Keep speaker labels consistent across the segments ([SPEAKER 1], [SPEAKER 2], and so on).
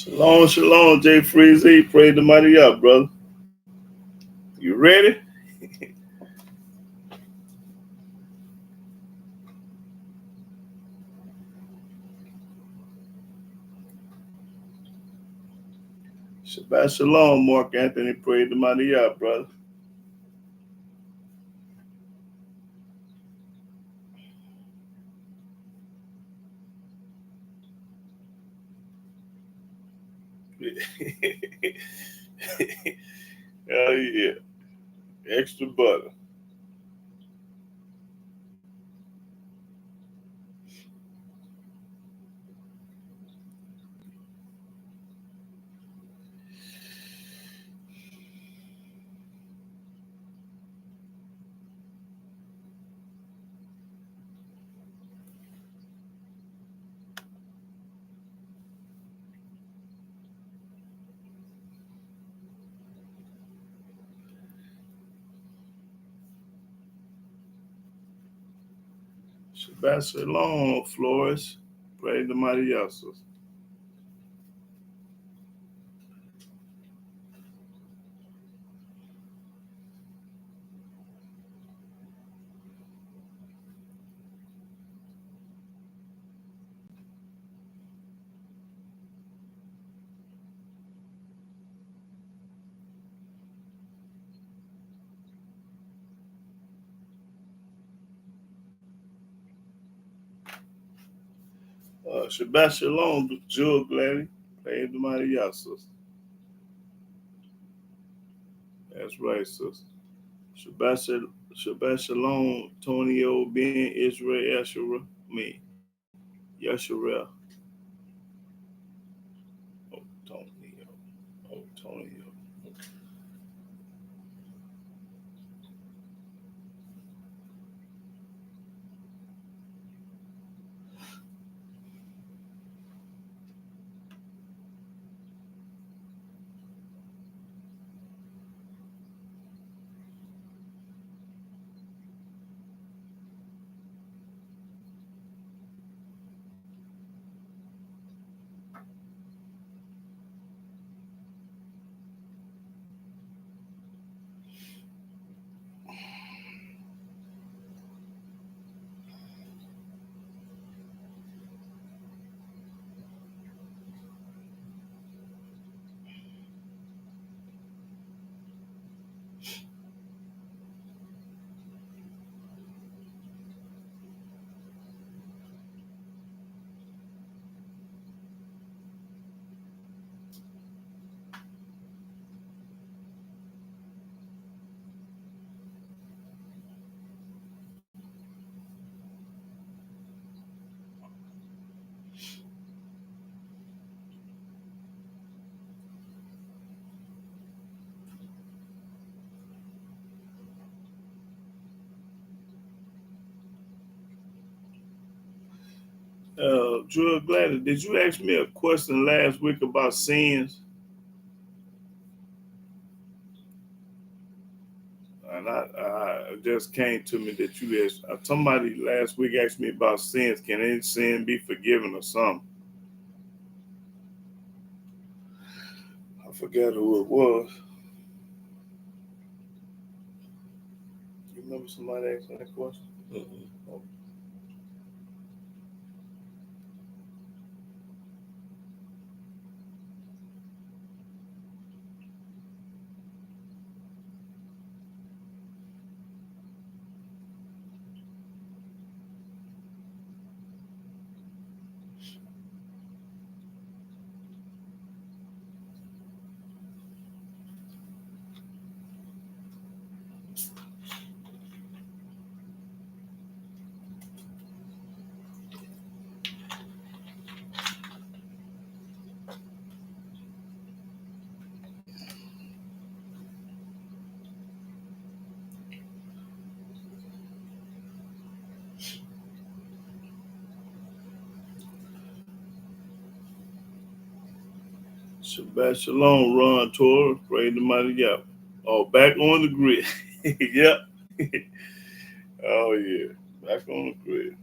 [SPEAKER 1] Shalom, shalom, Jay Freezy. Praise the mighty up, brother. You ready? Shabbat shalom, Mark Anthony. Praise the mighty up, brother. Hell yeah. Extra butter. Shabbat shalom, Flores. Praise the mighty Yassus. Shabbat shalom, Jewel Gladdy. Praise the mighty Yassus. That's right, sister. Shabbat shalom, Tonio, Ben, Israel, Yeshua, me, Yeshua. Oh, Tonio. Oh, Tonio. Drew Gladys, did you ask me a question last week about sins? And I just came to me that you asked. Somebody last week asked me about sins. Can any sin be forgiven or something? I forgot who it was. You remember somebody asking that question? Oh. Shabbat shalom, Ron Torres. Praise the mighty Yahweh. Oh, back on the grid. Yep. Oh, yeah. Back on the grid.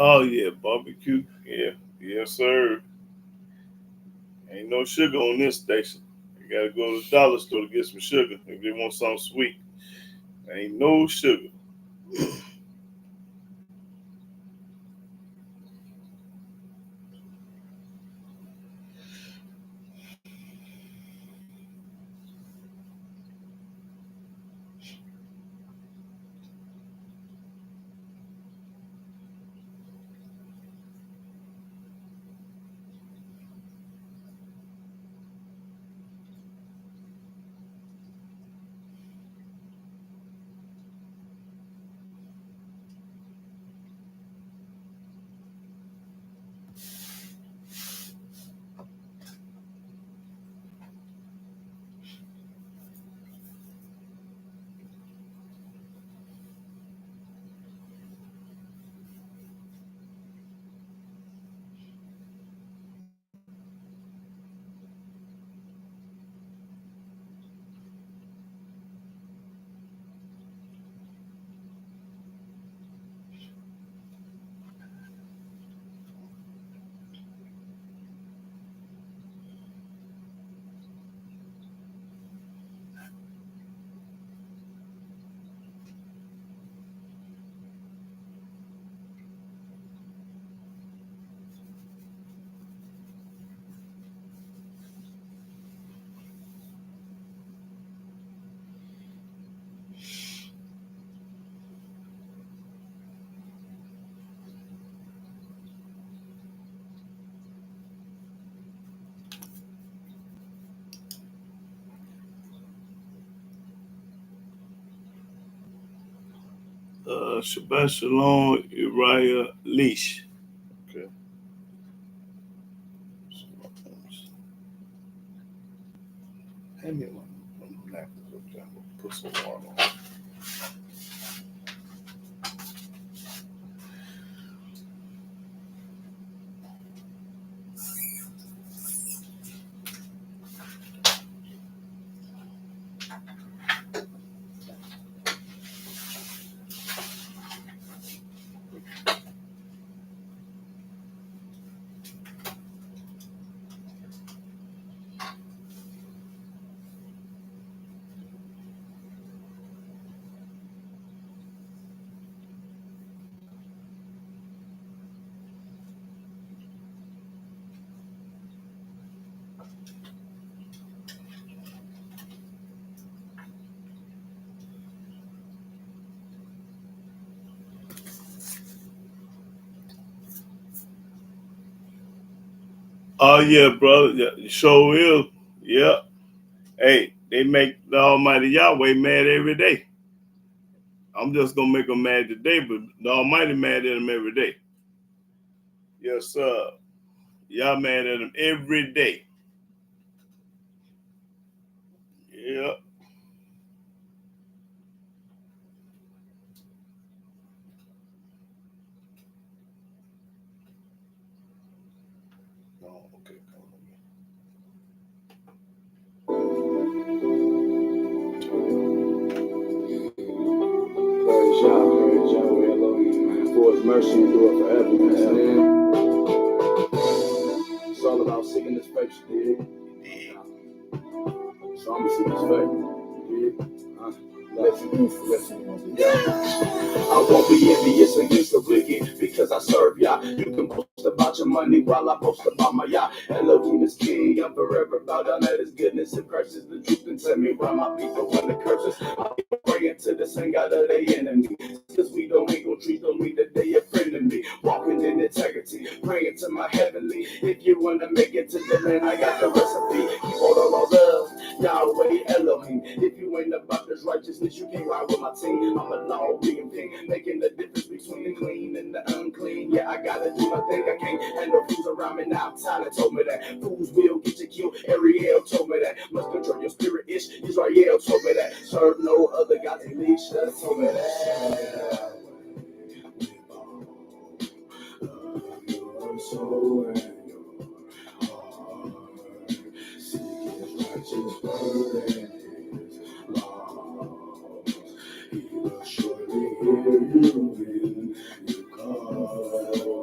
[SPEAKER 1] Oh yeah, barbecue. Yeah, yes sir. Ain't no sugar on this station. You gotta go to the dollar store to get some sugar if you want something sweet. Ain't no sugar. Shabbat Shalom, Uriah Leash. Okay. Hand me one napkins up there. I'm gonna put some water on. Oh yeah, brother. Yeah, sure will. Yeah. Hey, they make the Almighty Yahweh mad every day. I'm just gonna make them mad today, but the Almighty mad at them every day. Yes, sir. Y'all mad at them every day. Yeah. Oh, okay.
[SPEAKER 2] Praise Yahweh Elohim, man. For his mercy endure forever, man. It's all about seeking his face, you dig? So I'm gonna seek his face. You dig? Listen. I won't be envious against the wicked because I serve Yah. You can boast about your money while I boast about my Yah. Elohim is king. I'm forever bow down at his goodness. If Christ is the truth, then tell me why my people want the curses. I'll be praying to the same God of their enemy. Cause we don't hang on trees, don't mean that they a friend of me. Walking in integrity, praying to my heavenly. If you wanna make it to the land, I got the recipe. Keep all the laws of Yahweh Elohim. If you ain't about this righteousness, you can't ride with my team. I'm a law being king, making the difference between the clean and the unclean. Yeah, I gotta do my thing. I can't handle fools around me now. Tyler told me that. Fools will get you killed. Ariel told me that. Must control your spirit ish. Israel told me that. Serve no other gods. Elisha told me that. Your soul and your heart, seek his righteous word and his laws. He will surely hear you when you call.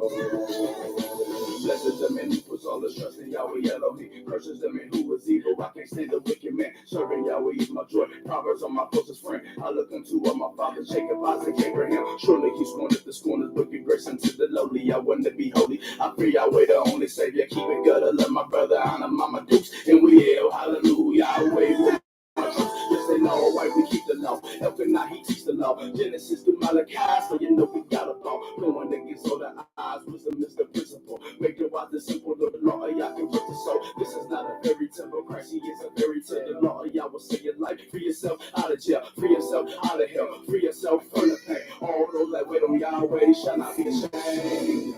[SPEAKER 2] wisdom and who is evil. I can't stand the wicked man. Serving Yahweh is my joy. Proverbs are my closest friend. I look unto my father, Jacob, Isaac, Abraham. Surely he scorneth the scorners, but give grace unto the lowly. I want to be holy. I fear Yahweh, the only Savior. Keep it good. I love my brother, honor Mama Dukes. And we hail, hallelujah, Yahweh. Yes, they know, right? We keep the law. Helping not, he teach the law. Genesis to Malachi, so you know we got a law. No one that gets all the eyes. Wisdom is the principle. Make it wise and simple. The law of Yah can put the soul. This is not a fairy tale. Christ, he is a fairy tale. The law of Yah will save your life. Free yourself out of jail. Free yourself out of hell. Free yourself from the pain. All those that wait on Yahweh shall not be ashamed.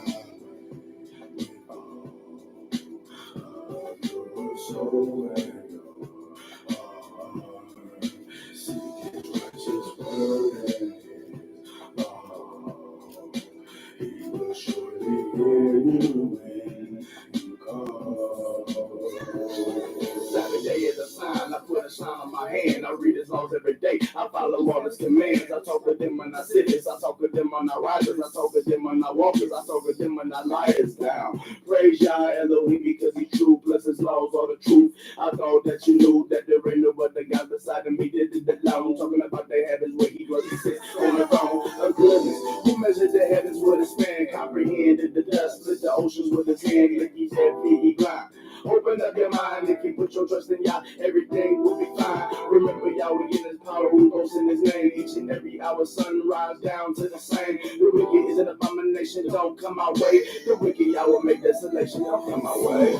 [SPEAKER 2] Saturday is a sign. I put a sign on my hand. I read his laws every day. I follow all his commands. I talk to them when I sit this. I talk to them when I rise. I talk to them when I walk. I talk to them when I lie down. Praise Yah Elohim because he's true. Plus his laws are the truth. I thought that you knew that there ain't no other God beside him. He did the law. I'm talking about the heavens where he was. He sits on the throne of goodness. Who measured the heavens with his span? Comprehended the dust. Split the oceans with his hand. Like he said, he grind. Open up your mind if you put your trust in Yah, everything will be fine. Remember Yahweh in his power, who goes in his name. Each and every hour, sunrise down to the same. The wicked is an abomination, don't come our way. The wicked Yahweh make desolation, don't come our way.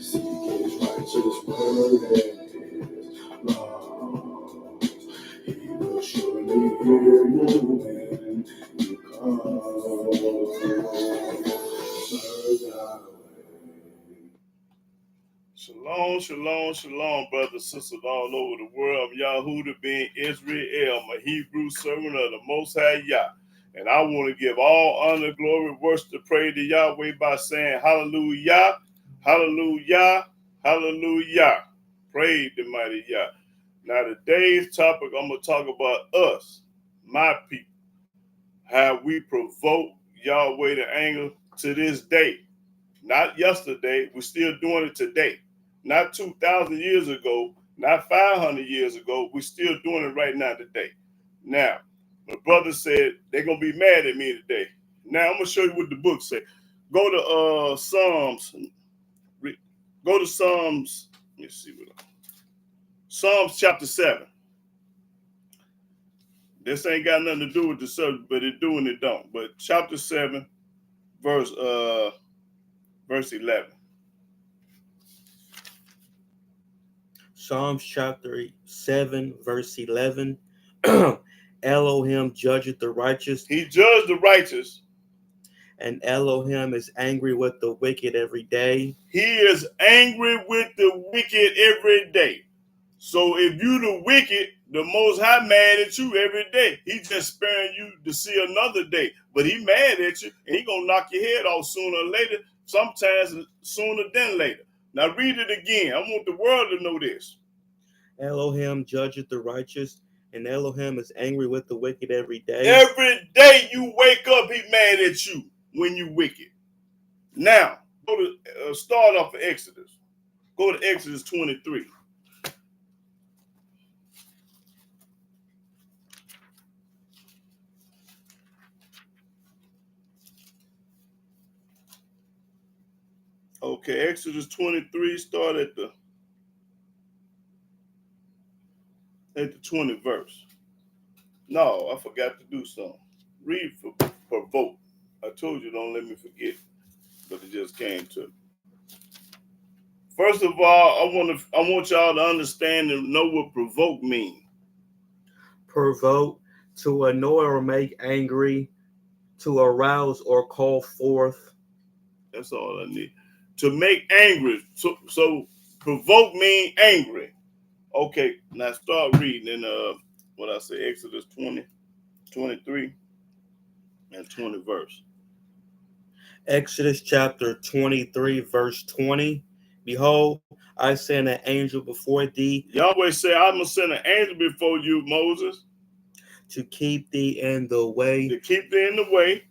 [SPEAKER 2] Seek his righteous word and he will surely hear you when you come.
[SPEAKER 1] Shalom, shalom, shalom, brothers and sisters all over the world. I'm Yahudah being Israel. I'm a Hebrew servant of the Most High Yah. And I want to give all honor, glory, worship, and praise to Yahweh by saying hallelujah, hallelujah, hallelujah. Praise the mighty Yah. Now today's topic, I'm going to talk about us, my people, how we provoke Yahweh to anger to this day. Not yesterday, we're still doing it today. Not 2,000 years ago, not 500 years ago, we're still doing it right now today. Now, my brother said they're going to be mad at me today. Now, I'm going to show you what the book says. Go to Psalms. Go to Psalms. Let me see what. Psalms chapter 7. This ain't got nothing to do with the subject, but it do and it don't. But chapter 7, verse 11.
[SPEAKER 3] Psalms chapter 7, verse 11. Elohim judgeth the righteous.
[SPEAKER 1] He judged the righteous.
[SPEAKER 3] And Elohim is angry with the wicked every day.
[SPEAKER 1] He is angry with the wicked every day. So if you the wicked, the Most High mad at you every day. He just sparing you to see another day. But he mad at you, and he gonna knock your head off sooner or later, sometimes sooner than later. Now read it again. I want the world to know this.
[SPEAKER 3] Elohim judgeth the righteous, and Elohim is angry with the wicked every day.
[SPEAKER 1] Every day you wake up, he mad at you when you wicked. Now, go to start off of Exodus. Go to Exodus 23. Okay, Exodus 23, start at the 20th verse. No, I forgot to do something. Read for provoke. I told you don't let me forget, but it just came to me. First of all, I want y'all to understand and know what provoke means.
[SPEAKER 3] Provoke, to annoy or make angry, to arouse or call forth.
[SPEAKER 1] That's all I need. To make angry. So provoke means angry. Okay, now start reading in what I say, Exodus 20, 23, and 20 verse.
[SPEAKER 3] Exodus chapter 23, verse 20. Behold, I send an angel before thee.
[SPEAKER 1] Yahweh said, I'm going to send an angel before you, Moses.
[SPEAKER 3] to keep thee in the way,
[SPEAKER 1] to keep thee in the way,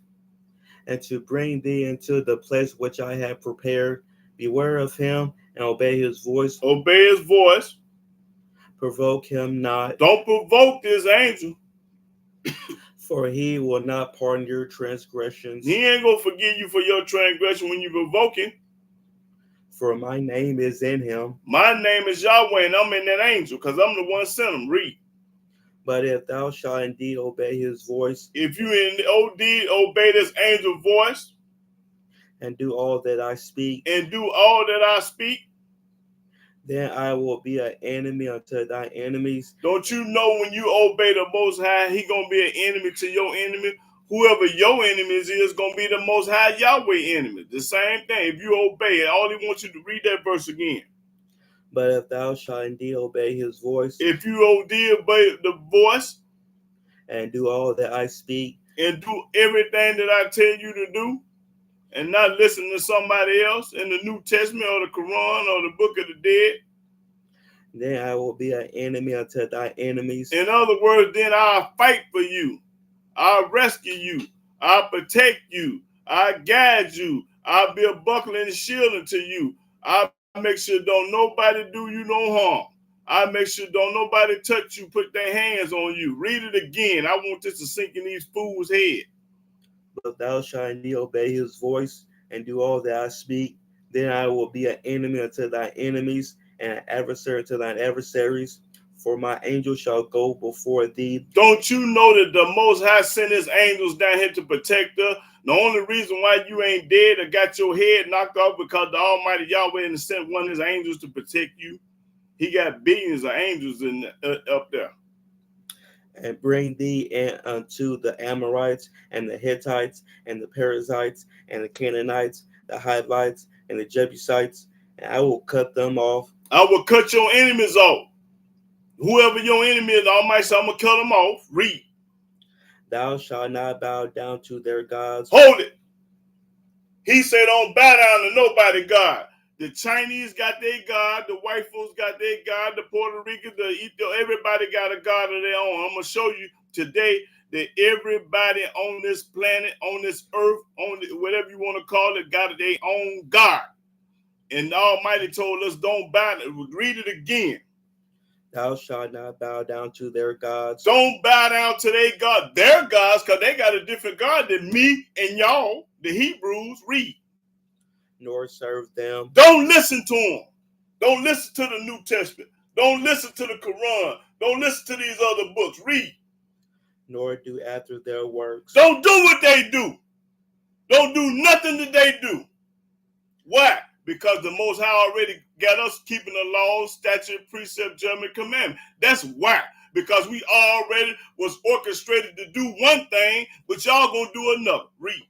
[SPEAKER 3] and to bring thee into the place which I have prepared. Beware of him and obey his voice.
[SPEAKER 1] obey his voice.
[SPEAKER 3] Provoke him not,
[SPEAKER 1] Don't provoke this angel.
[SPEAKER 3] for he will not pardon your transgressions.
[SPEAKER 1] He ain't gonna forgive you for your transgression when you provoke him.
[SPEAKER 3] For my name is in him.
[SPEAKER 1] My name is Yahweh, and I'm in that angel, because I'm the one sent him. Read.
[SPEAKER 3] But if thou shalt indeed obey his voice,
[SPEAKER 1] If you indeed obey this angel's voice,
[SPEAKER 3] and do all that I speak,
[SPEAKER 1] and do all that I speak,
[SPEAKER 3] then I will be an enemy unto thy enemies,
[SPEAKER 1] don't you know when you obey the Most High, he gonna be an enemy to your enemy? Whoever your enemies is gonna be the Most High Yahweh enemy. The same thing. If you obey it, all he wants you to read that verse again.
[SPEAKER 3] But if thou shalt indeed obey his voice,
[SPEAKER 1] If you obey the voice
[SPEAKER 3] and do all that I speak,
[SPEAKER 1] and do everything that I tell you to do, and not listen to somebody else in the New Testament or the Quran or the Book of the Dead,
[SPEAKER 3] then I will be an enemy unto thy enemies.
[SPEAKER 1] in other words, then I'll fight for you. I'll rescue you. I'll protect you. I'll guide you. I'll be a buckler and a shield unto you. I'll make sure don't nobody do you no harm. I'll make sure don't nobody touch you, put their hands on you. Read it again. I want this to sink in these fools' head.
[SPEAKER 3] But if thou shalt indeed obey his voice, and do all that I speak, then I will be an enemy unto thy enemies, and an adversary to thine adversaries. For my angel shall go before thee.
[SPEAKER 1] Don't you know that the Most High sent his angels down here to protect us? The only reason why you ain't dead or got your head knocked off because the Almighty Yahweh sent one of his angels to protect you. He got billions of angels up there.
[SPEAKER 3] And bring thee in unto the Amorites, and the Hittites, and the Perizzites, and the Canaanites, the Hivites, and the Jebusites, and I will cut them off.
[SPEAKER 1] I will cut your enemies off. Whoever your enemy is, Almighty said, I'm going to cut them off. Read.
[SPEAKER 3] Thou shalt not bow down to their gods.
[SPEAKER 1] Hold it. He said, don't bow down to nobody God. The Chinese got their God. The white folks got their God. The Puerto Ricans, the Ethiopians, everybody got a God of their own. I'm going to show you today that everybody on this planet, on this earth, on whatever you want to call it, got their own God. And the Almighty told us don't bow. Read it again.
[SPEAKER 3] Thou shalt not bow down to their gods.
[SPEAKER 1] Don't bow down to their God, their gods, because they got a different God than me and y'all, the Hebrews. Read.
[SPEAKER 3] Nor serve them.
[SPEAKER 1] Don't listen to them. Don't listen to the New Testament. Don't listen to the Quran. Don't listen to these other books. Read.
[SPEAKER 3] Nor do after their works.
[SPEAKER 1] Don't do what they do. Don't do nothing that they do. Why? Because the Most High already got us keeping the laws, statute, precept, judgment, commandment. That's why. Because we already was orchestrated to do one thing, but y'all gonna do another. Read.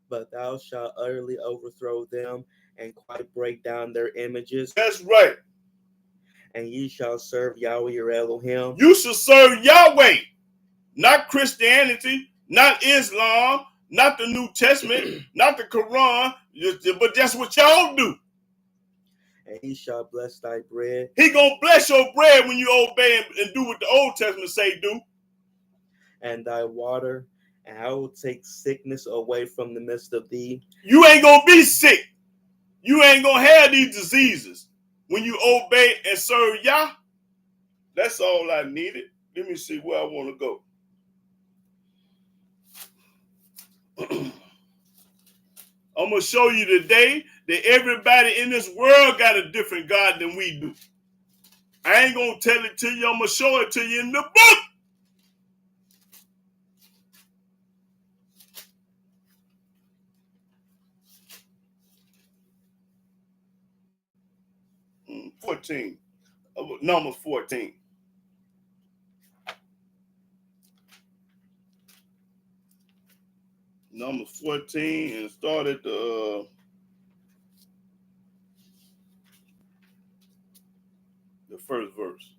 [SPEAKER 3] But thou shalt utterly overthrow them, and quite break down their images.
[SPEAKER 1] That's right.
[SPEAKER 3] And ye shall serve Yahweh your Elohim.
[SPEAKER 1] You should serve Yahweh, not Christianity, not Islam, not the New Testament, not the Quran, but that's what y'all do.
[SPEAKER 3] And he shall bless thy bread.
[SPEAKER 1] He gonna bless your bread when you obey and do what the Old Testament say do.
[SPEAKER 3] And thy water, and I will take sickness away from the midst of thee.
[SPEAKER 1] You ain't gonna be sick. You ain't gonna have these diseases when you obey and serve Yah. That's all I needed. Let me see where I want to go. I'm going to show you today that everybody in this world got a different God than we do. I ain't going to tell it to you. I'm going to show it to you in the book. Numbers 14. Numbers 14 and start at the first verse.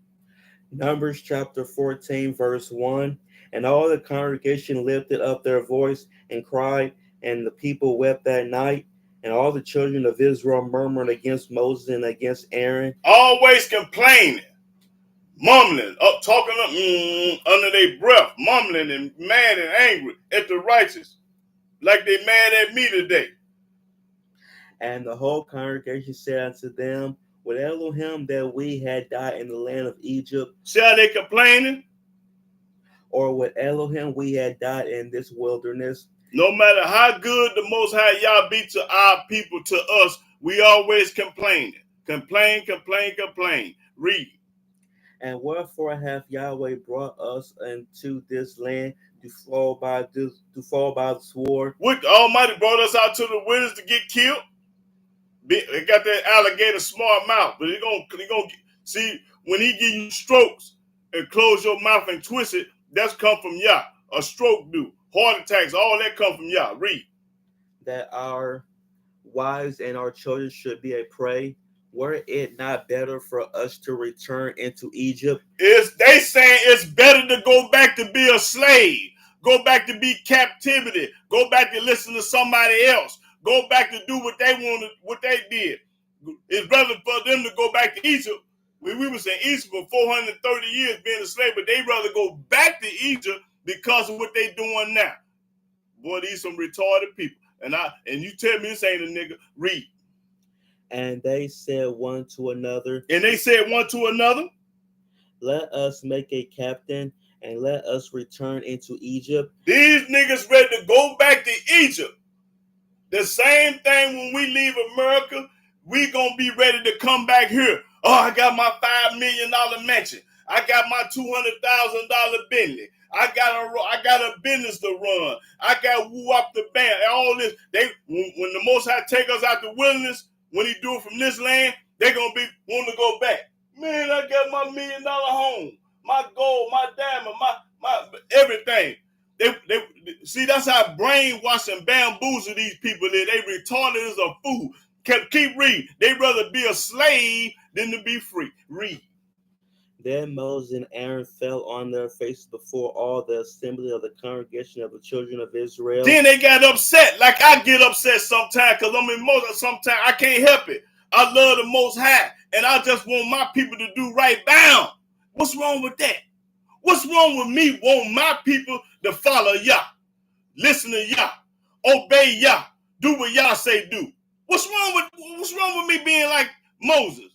[SPEAKER 3] Numbers chapter 14, verse 1. And all the congregation lifted up their voice and cried, and the people wept that night. And all the children of Israel murmured against Moses and against Aaron.
[SPEAKER 1] Always complaining. mumbling, up talking up under their breath, mumbling and mad and angry at the righteous, like they mad at me today.
[SPEAKER 3] And the whole congregation said unto them, would Elohim that we had died in the land of Egypt,
[SPEAKER 1] See how they complaining?
[SPEAKER 3] or would Elohim we had died in this wilderness?
[SPEAKER 1] No matter how good the Most High Yah be to our people, to us, we always complaining. Complain, complain, complain. Read.
[SPEAKER 3] And wherefore hath Yahweh brought us into this land to fall by the sword?
[SPEAKER 1] What Almighty brought us out to the wilderness to get killed? They got that alligator smart mouth, but he gonna see when he give you strokes and close your mouth and twist it. That's come from Yah. A stroke do, heart attacks, all that come from Yah. Read.
[SPEAKER 3] That our wives and our children should be a prey. Were it not better for us to return into Egypt?
[SPEAKER 1] They saying it's better to go back to be a slave, go back to be captivity, go back to listen to somebody else, go back to do what they wanted, what they did. It's better for them to go back to Egypt. We were saying Egypt for 430 years being a slave, but they rather go back to Egypt because of what they doing now. Boy, these some retarded people. And you tell me this ain't a nigga. Read.
[SPEAKER 3] And they said one to another,
[SPEAKER 1] And they said one to another,
[SPEAKER 3] let us make a captain and let us return into Egypt.
[SPEAKER 1] these niggas ready to go back to Egypt. The same thing when we leave America, we gonna be ready to come back here. Oh, I got my $5 million mansion. I got my $200,000 Bentley. I got a business to run. I got woo up the band. All this. When the Most High take us out the wilderness, when he do it from this land, they gonna be wanting to go back. Man, I got my $1 million home, my gold, my diamond, my everything. They see, that's how brainwashed and bamboozled these people is. They retarded as a fool. Keep reading. They'd rather be a slave than to be free. Read.
[SPEAKER 3] Then Moses and Aaron fell on their faces before all the assembly of the congregation of the children of Israel.
[SPEAKER 1] Then they got upset, like I get upset sometimes, because I'm in Moses. Sometimes I can't help it. I love the Most High, and I just want my people to do right bound. What's wrong with that? What's wrong with me wanting my people to follow Yah, listen to Yah, obey Yah, do what Yah say do? What's wrong with me being like Moses?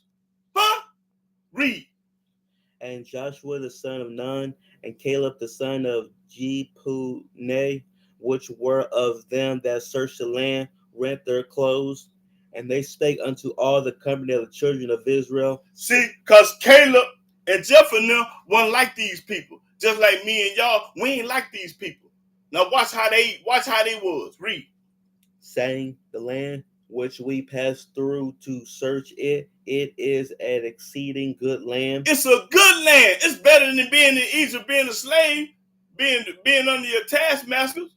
[SPEAKER 1] Huh? Read.
[SPEAKER 3] And Joshua the son of Nun and Caleb the son of Jephunneh, which were of them that searched the land, rent their clothes, and they spake unto all the company of the children of Israel.
[SPEAKER 1] See, because Caleb and Jephunneh weren't like these people. Just like me and y'all, we ain't like these people. Now watch how they was. Read.
[SPEAKER 3] Saying, the land which we passed through to search it is an exceeding good land.
[SPEAKER 1] It's a good land. It's better than being in Egypt, being a slave, being under your taskmasters.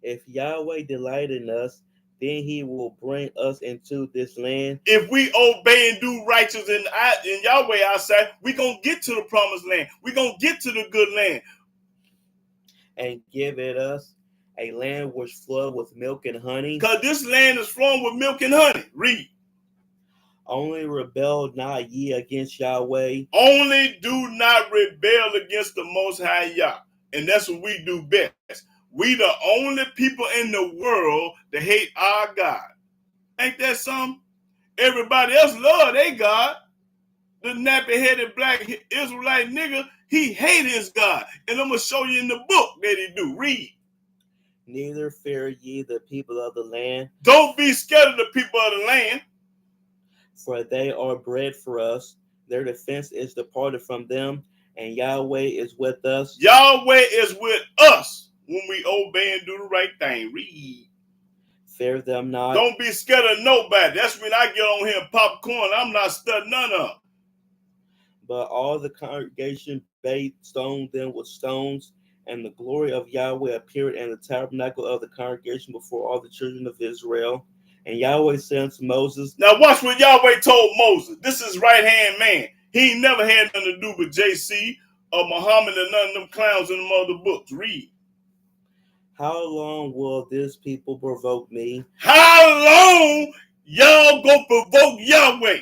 [SPEAKER 3] If Yahweh delight in us, then he will bring us into this land.
[SPEAKER 1] If we obey and do righteous in Yahweh outside, we gonna get to the promised land. We gonna get to the good land.
[SPEAKER 3] And give it us a land which flow with milk and honey.
[SPEAKER 1] Because this land is flowing with milk and honey. Read.
[SPEAKER 3] Only rebel not ye against Yahweh.
[SPEAKER 1] Only do not rebel against the Most High Yah. And that's what we do best. We the only people in the world that hate our God. Ain't that something? Everybody else love their God. The nappy-headed black Israelite nigga, he hate his God. And I'm going to show you in the book that he do. Read.
[SPEAKER 3] Neither fear ye the people of the land.
[SPEAKER 1] Don't be scared of the people of the land.
[SPEAKER 3] For they are bread for us. Their defense is departed from them. And Yahweh is with us.
[SPEAKER 1] Yahweh is with us when we obey and do the right thing. Read.
[SPEAKER 3] Fear them not.
[SPEAKER 1] Don't be scared of nobody. That's when I get on here and popcorn. I'm not studying none of them.
[SPEAKER 3] But all the congregation stoned them with stones, and the glory of Yahweh appeared in the tabernacle of the congregation before all the children of Israel. And Yahweh said unto Moses.
[SPEAKER 1] Now watch what Yahweh told Moses. This is right-hand man. He ain't never had nothing to do with JC or Muhammad and none of them clowns in them other books. Read.
[SPEAKER 3] How long will this people provoke me?
[SPEAKER 1] How long y'all gonna provoke Yahweh?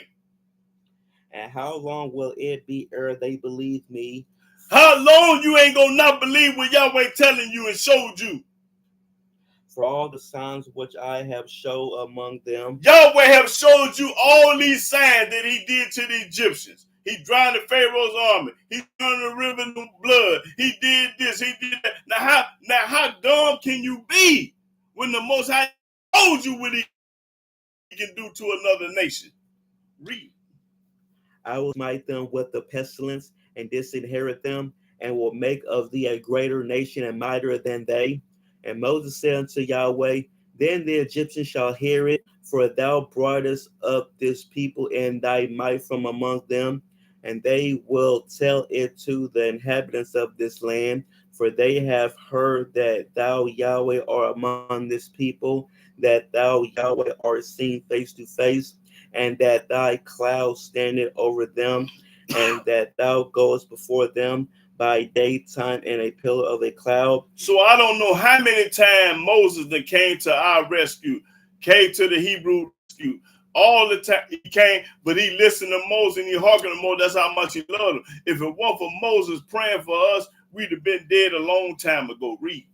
[SPEAKER 3] And how long will it be ere they believe me?
[SPEAKER 1] How long you ain't gonna not believe what Yahweh telling you and showed you?
[SPEAKER 3] For all the signs which I have showed among them.
[SPEAKER 1] Yahweh have showed you all these signs that he did to the Egyptians. He drowned the Pharaoh's army. He turned the river into blood. He did this. He did that. Now how dumb can you be when the Most High told you what he can do to another nation? Read.
[SPEAKER 3] I will smite them with the pestilence and disinherit them, and will make of thee a greater nation and mightier than they. And Moses said unto Yahweh, then the Egyptians shall hear it, for thou broughtest up this people in thy might from among them, and they will tell it to the inhabitants of this land, for they have heard that thou Yahweh art among this people, that thou Yahweh art seen face to face, and that thy cloud standeth over them, and that thou goest before them by daytime in a pillar of a cloud.
[SPEAKER 1] So I don't know how many times Moses that came to our rescue, came to the Hebrew rescue. All the time he came, but he listened to Moses and he hearkened to Moses. That's how much he loved him. If it weren't for Moses praying for us, we'd have been dead a long time ago. Read.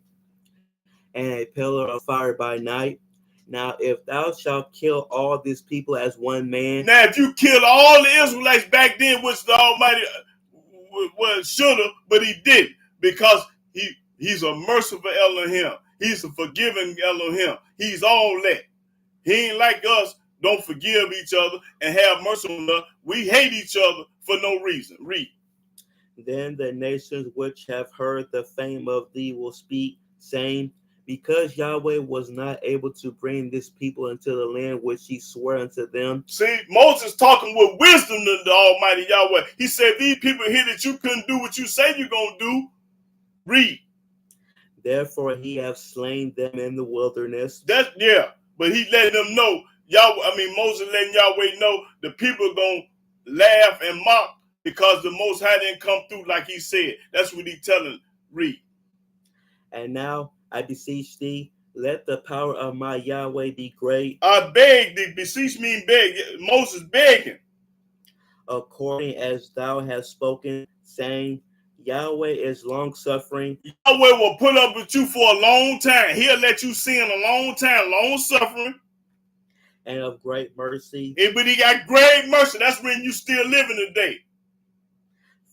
[SPEAKER 3] And a pillar of fire by night. Now, if thou shalt kill all these people as one man.
[SPEAKER 1] Now, if you kill all the Israelites back then, which the Almighty should have, but he didn't, because he's a merciful Elohim. He's a forgiving Elohim. He's all that. He ain't like us. Don't forgive each other and have mercy on us. We hate each other for no reason. Read.
[SPEAKER 3] Then the nations which have heard the fame of thee will speak, saying, because Yahweh was not able to bring this people into the land which he swore unto them.
[SPEAKER 1] See, Moses talking with wisdom to the Almighty Yahweh. He said, these people here that you couldn't do what you say you're going to do. Read.
[SPEAKER 3] Therefore he hath slain them in the wilderness.
[SPEAKER 1] But he letting them know, Moses letting Yahweh know the people are going to laugh and mock because the Most High didn't come through like he said. That's what he telling. Read.
[SPEAKER 3] And now I beseech thee, let the power of my Yahweh be great.
[SPEAKER 1] I beg thee. Beseech mean beg. Moses begging.
[SPEAKER 3] According as thou hast spoken, saying, Yahweh is long-suffering.
[SPEAKER 1] Yahweh will put up with you for a long time. He'll let you sin a long time, long-suffering.
[SPEAKER 3] And of great mercy.
[SPEAKER 1] But he got great mercy. That's when you still living today.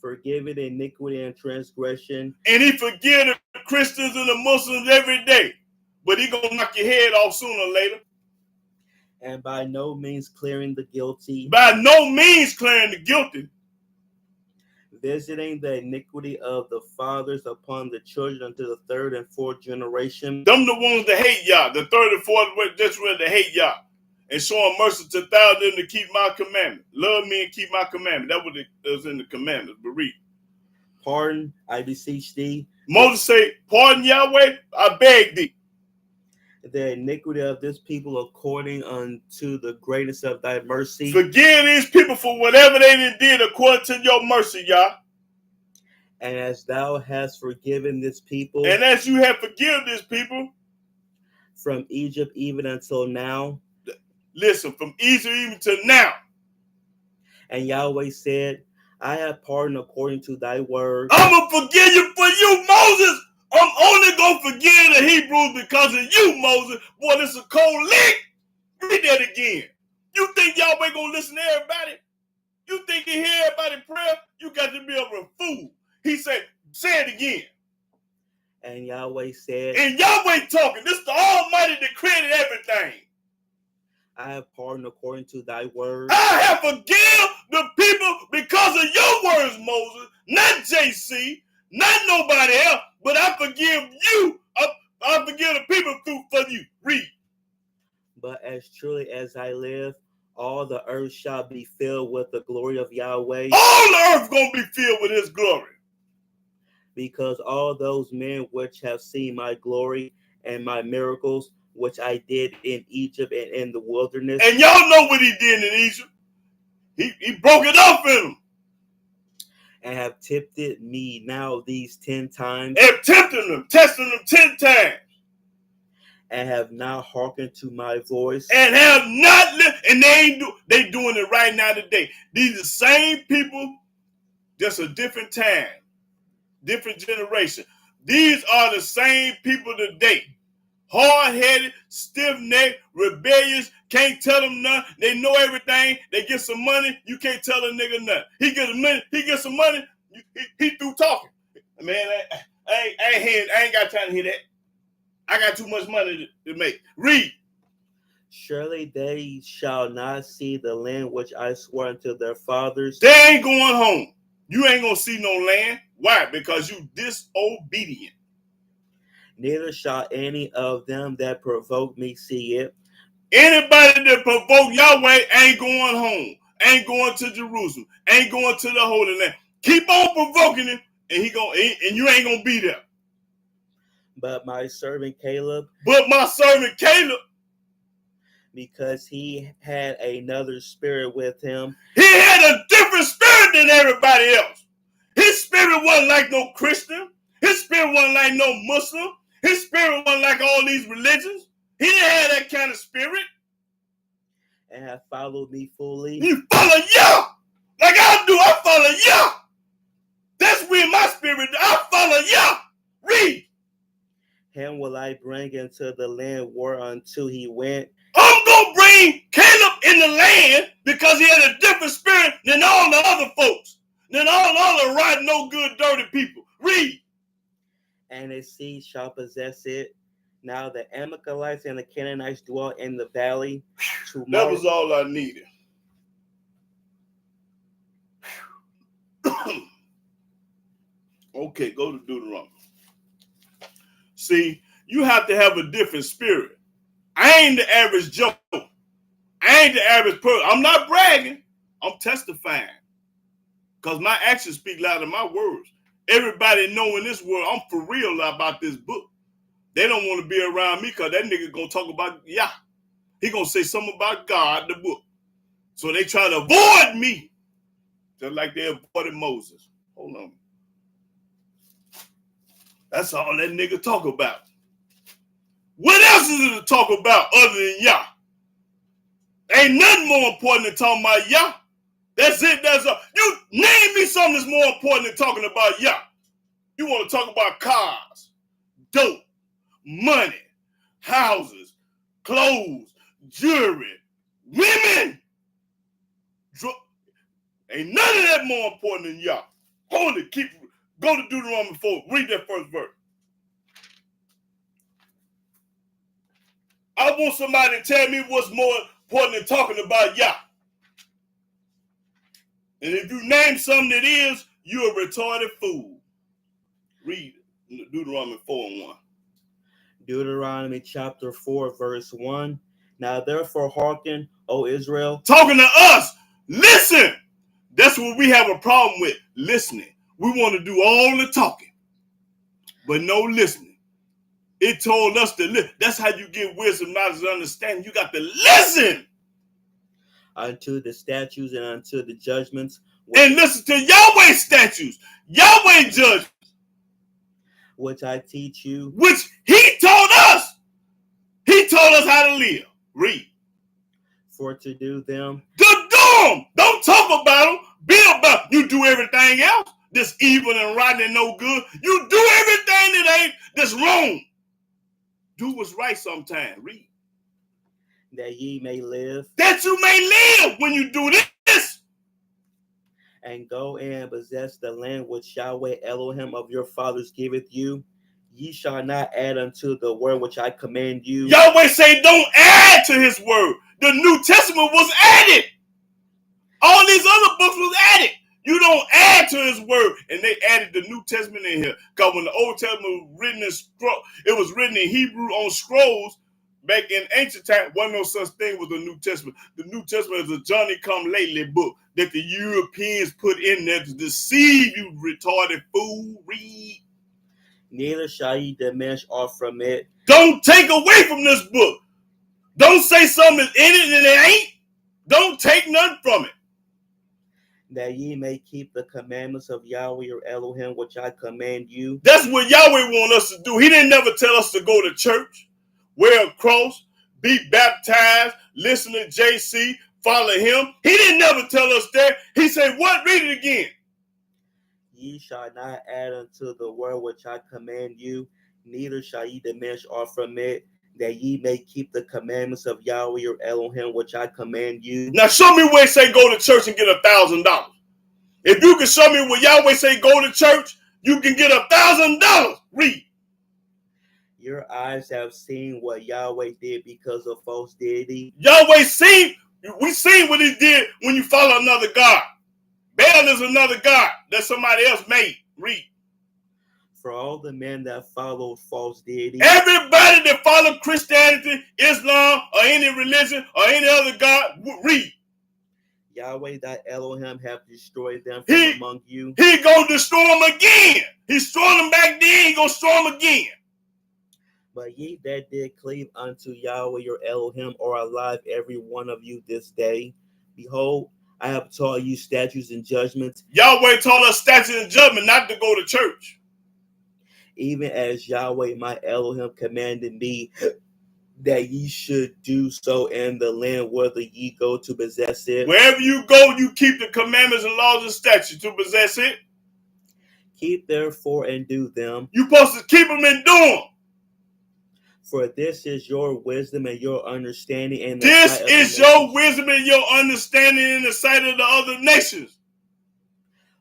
[SPEAKER 3] Forgiving iniquity and transgression.
[SPEAKER 1] And he forgive the Christians and the Muslims every day. But he gonna knock your head off sooner or later.
[SPEAKER 3] And by no means clearing the guilty.
[SPEAKER 1] By no means clearing the guilty.
[SPEAKER 3] Visiting the iniquity of the fathers upon the children unto the third and fourth generation.
[SPEAKER 1] Them the ones that hate Yah. The third and fourth just ready to hate Yah. And showing mercy to thousands to keep my commandment. Love me and keep my commandment. That was in the commandments. But read.
[SPEAKER 3] Pardon, I beseech thee.
[SPEAKER 1] Moses say, pardon Yahweh, I beg thee.
[SPEAKER 3] The iniquity of this people according unto the greatness of thy mercy.
[SPEAKER 1] Forgive these people for whatever they did according to your mercy, Yah.
[SPEAKER 3] And as thou hast forgiven this people.
[SPEAKER 1] And as you have forgiven this people.
[SPEAKER 3] From Egypt even until now.
[SPEAKER 1] Listen, from Egypt even to now.
[SPEAKER 3] And Yahweh said, I have pardoned according to thy word.
[SPEAKER 1] I'm going to forgive you for you, Moses. I'm only going to forgive the Hebrews because of you, Moses. Boy, this is a cold lick. Read that again. You think Yahweh going to listen to everybody? You think he hear everybody prayer? You got to be a fool. He said, say it again.
[SPEAKER 3] And Yahweh said.
[SPEAKER 1] And Yahweh talking. This is the Almighty that created everything.
[SPEAKER 3] I have pardoned according to thy word.
[SPEAKER 1] I have forgiven the people because of your words, Moses. Not JC, not nobody else, but I forgive you. I forgive the people for you. Read.
[SPEAKER 3] But as truly as I live, all the earth shall be filled with the glory of Yahweh.
[SPEAKER 1] All the earth going to be filled with his glory.
[SPEAKER 3] Because all those men which have seen my glory and my miracles, which I did in Egypt and in the wilderness.
[SPEAKER 1] And y'all know what he did in Egypt. He broke it up in them.
[SPEAKER 3] And have tempted me now these 10 times.
[SPEAKER 1] And tempting them, testing them 10 times.
[SPEAKER 3] and have not hearkened to my voice.
[SPEAKER 1] And have not and they doing it right now today. These are the same people, just a different time, different generation. These are the same people today. Hard-headed, stiff-necked, rebellious, can't tell them nothing. They know everything. They get some money, you can't tell a nigga nothing. He gets some money, he through talking. Man, I ain't got time to hear that. I got too much money to make. Read.
[SPEAKER 3] Surely they shall not see the land which I swore unto their fathers.
[SPEAKER 1] They ain't going home. You ain't gonna see no land. Why? Because you disobedient.
[SPEAKER 3] Neither shall any of them that provoke me see it.
[SPEAKER 1] Anybody that provoke Yahweh ain't going home, ain't going to Jerusalem, ain't going to the Holy Land. Keep on provoking him, and you ain't gonna be there.
[SPEAKER 3] But my servant Caleb, because he had another spirit with him.
[SPEAKER 1] He had a different spirit than everybody else. His spirit wasn't like no Christian. His spirit wasn't like no Muslim. His spirit wasn't like all these religions. He didn't have that kind of spirit.
[SPEAKER 3] And have followed me fully.
[SPEAKER 1] He follow Yah. Like I do, I follow Yah. That's where my spirit, I follow Yah. Read.
[SPEAKER 3] Him will I bring into the land whereunto he went.
[SPEAKER 1] I'm going to bring Caleb in the land because he had a different spirit than all the other folks. Than all the other rotten, no good, dirty people. Read.
[SPEAKER 3] And his seed shall possess it. Now the Amalekites and the Canaanites dwell in the valley.
[SPEAKER 1] That was all I needed. Okay, go to Deuteronomy. See, you have to have a different spirit. I ain't the average Joe. I ain't the average person. I'm not bragging. I'm testifying. Because my actions speak louder than my words. Everybody know in this world I'm for real about this book. They don't want to be around me because that nigga going to talk about Yah. He going to say something about God, the book. So they try to avoid me. Just like they avoided Moses. Hold on. That's all that nigga talk about. What else is it to talk about other than Yah? Ain't nothing more important than talking about Yah. That's it. That's all. You name me something that's more important than talking about Yah. You want to talk about cars, dope, money, houses, clothes, jewelry, women. Ain't none of that more important than Yah. Hold it. Go to Deuteronomy 4. Read that first verse. I want somebody to tell me what's more important than talking about Yah. And if you name something that is, you're a retarded fool. Read Deuteronomy 4:1.
[SPEAKER 3] Deuteronomy chapter 4, verse 1. Now therefore hearken, O Israel.
[SPEAKER 1] Talking to us. Listen. That's what we have a problem with. Listening. We want to do all the talking, but no listening. It told us to listen. That's how you get wisdom, knowledge, and understanding. You got to listen.
[SPEAKER 3] Unto the statutes and unto the judgments.
[SPEAKER 1] And listen to Yahweh's statutes. Yahweh judgments.
[SPEAKER 3] Which I teach you.
[SPEAKER 1] Which he told us. He told us how to live. Read.
[SPEAKER 3] For to do them.
[SPEAKER 1] To do them. Don't talk about them. Be about them. You do everything else. This evil and rotten and no good. You do everything that's wrong. Do what's right sometime. Read.
[SPEAKER 3] That ye may live.
[SPEAKER 1] That you may live when you do this.
[SPEAKER 3] And go and possess the land which Yahweh Elohim of your fathers giveth you. Ye shall not add unto the word which I command you.
[SPEAKER 1] Yahweh say don't add to his word. The New Testament was added. All these other books was added. You don't add to his word. And they added the New Testament in here. Because when the Old Testament was written in it was written in Hebrew on scrolls. Back in ancient time, wasn't no such thing with the New Testament. The New Testament is a Johnny-come-lately book that the Europeans put in there to deceive you, retarded fool. Read.
[SPEAKER 3] Neither shall ye diminish aught from it.
[SPEAKER 1] Don't take away from this book. Don't say something is in it and it ain't. Don't take nothing from it.
[SPEAKER 3] That ye may keep the commandments of Yahweh your Elohim, which I command you.
[SPEAKER 1] That's what Yahweh want us to do. He didn't never tell us to go to church. wear a cross, be baptized, listen to JC, follow him. He didn't never tell us that. He said, what? Read it again.
[SPEAKER 3] Ye shall not add unto the word which I command you, neither shall ye diminish aught from it, that ye may keep the commandments of Yahweh your Elohim, which I command you.
[SPEAKER 1] Now show me where it say go to church and get $1,000. If you can show me where Yahweh say go to church, you can get $1,000. Read.
[SPEAKER 3] Your eyes have seen what Yahweh did because of false deity.
[SPEAKER 1] Yahweh seen, we seen what he did when you follow another God. Baal is another God that somebody else made. Read.
[SPEAKER 3] For all the men that followed false deity.
[SPEAKER 1] Everybody that followed Christianity, Islam, or any religion, or any other God, read.
[SPEAKER 3] Yahweh thy Elohim have destroyed them from among you.
[SPEAKER 1] He gonna destroy them again. He destroyed them back then, he gonna destroy them again.
[SPEAKER 3] But ye that did cleave unto Yahweh your Elohim are alive, every one of you this day. Behold, I have taught you statutes and judgments.
[SPEAKER 1] Yahweh taught us statutes and judgment not to go to church.
[SPEAKER 3] Even as Yahweh my Elohim commanded me that ye should do so in the land whither ye go to possess it.
[SPEAKER 1] Wherever you go, you keep the commandments and laws and statutes to possess it.
[SPEAKER 3] Keep therefore and do them.
[SPEAKER 1] You're supposed to keep them and do them.
[SPEAKER 3] For this is your wisdom and your understanding. In the
[SPEAKER 1] this
[SPEAKER 3] sight
[SPEAKER 1] is
[SPEAKER 3] of the
[SPEAKER 1] your
[SPEAKER 3] nations,
[SPEAKER 1] wisdom and your understanding in the sight of the other nations.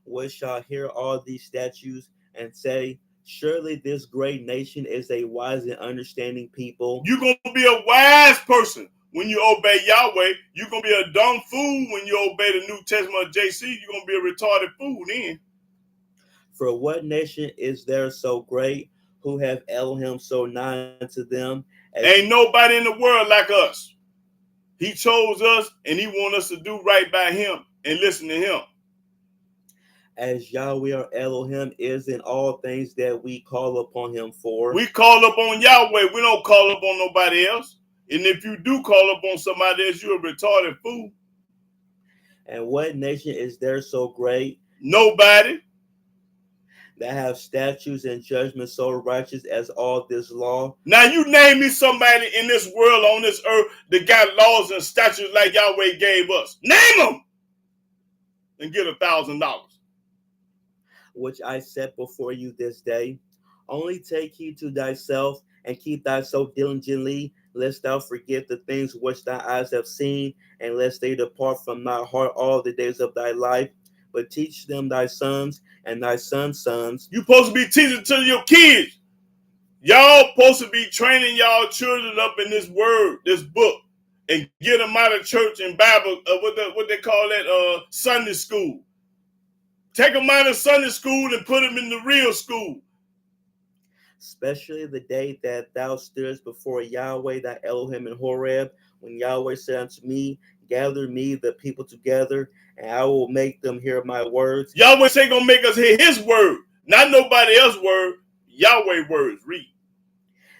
[SPEAKER 3] which shall hear all these statutes and say, surely this great nation is a wise and understanding people.
[SPEAKER 1] You're going to be a wise person when you obey Yahweh. You're going to be a dumb fool when you obey the New Testament of JC. You're going to be a retarded fool then.
[SPEAKER 3] For what nation is there so great who have Elohim so nigh to them?
[SPEAKER 1] Ain't nobody in the world like us. He chose us and he wants us to do right by him and listen to him.
[SPEAKER 3] As Yahweh our Elohim is in all things that we call upon him for.
[SPEAKER 1] We call upon Yahweh. We don't call upon nobody else. And if you do call upon somebody else, you're a retarded fool.
[SPEAKER 3] And what nation is there so great?
[SPEAKER 1] Nobody.
[SPEAKER 3] That have statutes and judgments so righteous as all this law.
[SPEAKER 1] Now you name me somebody in this world on this earth that got laws and statutes like Yahweh gave us. Name them and get $1,000.
[SPEAKER 3] Which I set before you this day. Only take heed to thyself and keep thyself diligently, lest thou forget the things which thy eyes have seen, and lest they depart from thy heart all the days of thy life. But teach them thy sons and thy sons' sons.
[SPEAKER 1] You supposed to be teaching to your kids. Y'all supposed to be training y'all children up in this word, this book, and get them out of church and Bible, what they call that, Sunday school. Take them out of Sunday school and put them in the real school.
[SPEAKER 3] Especially the day that thou stoodest before Yahweh thy Elohim in Horeb, when Yahweh said unto me, gather me the people together, and I will make them hear my words.
[SPEAKER 1] Yahweh say gonna make us hear his word, not nobody else's word. Yahweh words. Read.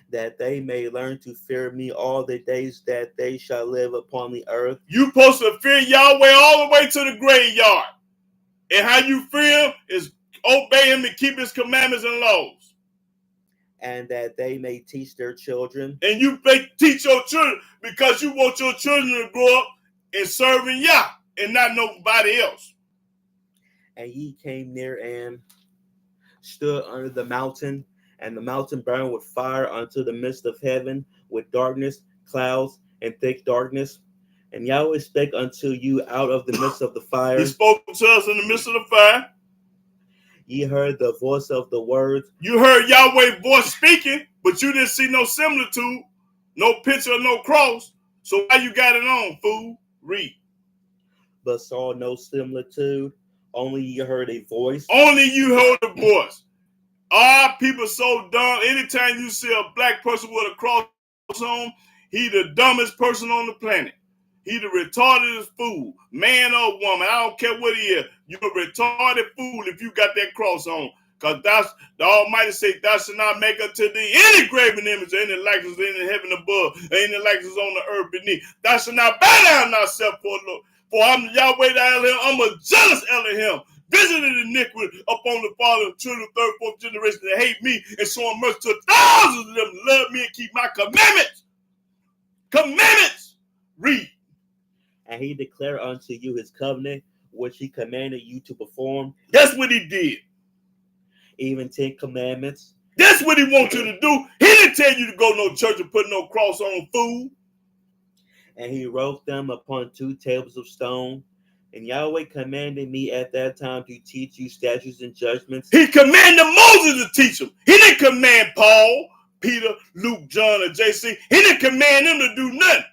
[SPEAKER 3] That they may learn to fear me all the days that they shall live upon the earth.
[SPEAKER 1] You supposed to fear Yahweh all the way to the graveyard. And how you fear him is obey him and keep his commandments and laws.
[SPEAKER 3] And that they may teach their children.
[SPEAKER 1] And you teach your children because you want your children to grow up and serving Yah and not nobody else.
[SPEAKER 3] And ye came near and stood under the mountain, and the mountain burned with fire unto the midst of heaven, with darkness, clouds, and thick darkness. And Yahweh spake unto you out of the midst of the fire.
[SPEAKER 1] He spoke to us in the midst of the fire.
[SPEAKER 3] Ye heard the voice of the words.
[SPEAKER 1] You heard Yahweh's voice speaking, but you didn't see no similitude, no picture, no cross. So why you got it on, fool? Read.
[SPEAKER 3] But saw no similitude, only ye heard a voice.
[SPEAKER 1] Only you heard a voice. Our people so dumb. Anytime you see a black person with a cross on, he the dumbest person on the planet. He the retarded fool, man or woman. I don't care what he is. You're a retarded fool if you got that cross on. Because that's the Almighty say, thou shalt not make unto thee any graven image, any likeness in the heaven above, any likeness on the earth beneath. Thou shalt not bow down thyself for I'm Yahweh thy Elohim. I'm a jealous Elohim. visited iniquity upon the father, children, third, fourth generation that hate me, and showing mercy to thousands of them that love me and keep my commandments. Commandments. Read.
[SPEAKER 3] And he declared unto you his covenant, which he commanded you to perform.
[SPEAKER 1] That's what he did.
[SPEAKER 3] Even 10 commandments.
[SPEAKER 1] That's what he wants you to do. He didn't tell you to go no church and put no cross on food.
[SPEAKER 3] And he wrote them upon 2 tables of stone. And Yahweh commanded me at that time to teach you statutes and judgments.
[SPEAKER 1] He commanded Moses to teach them. He didn't command Paul, Peter, Luke, John, or JC. He didn't command them to do nothing.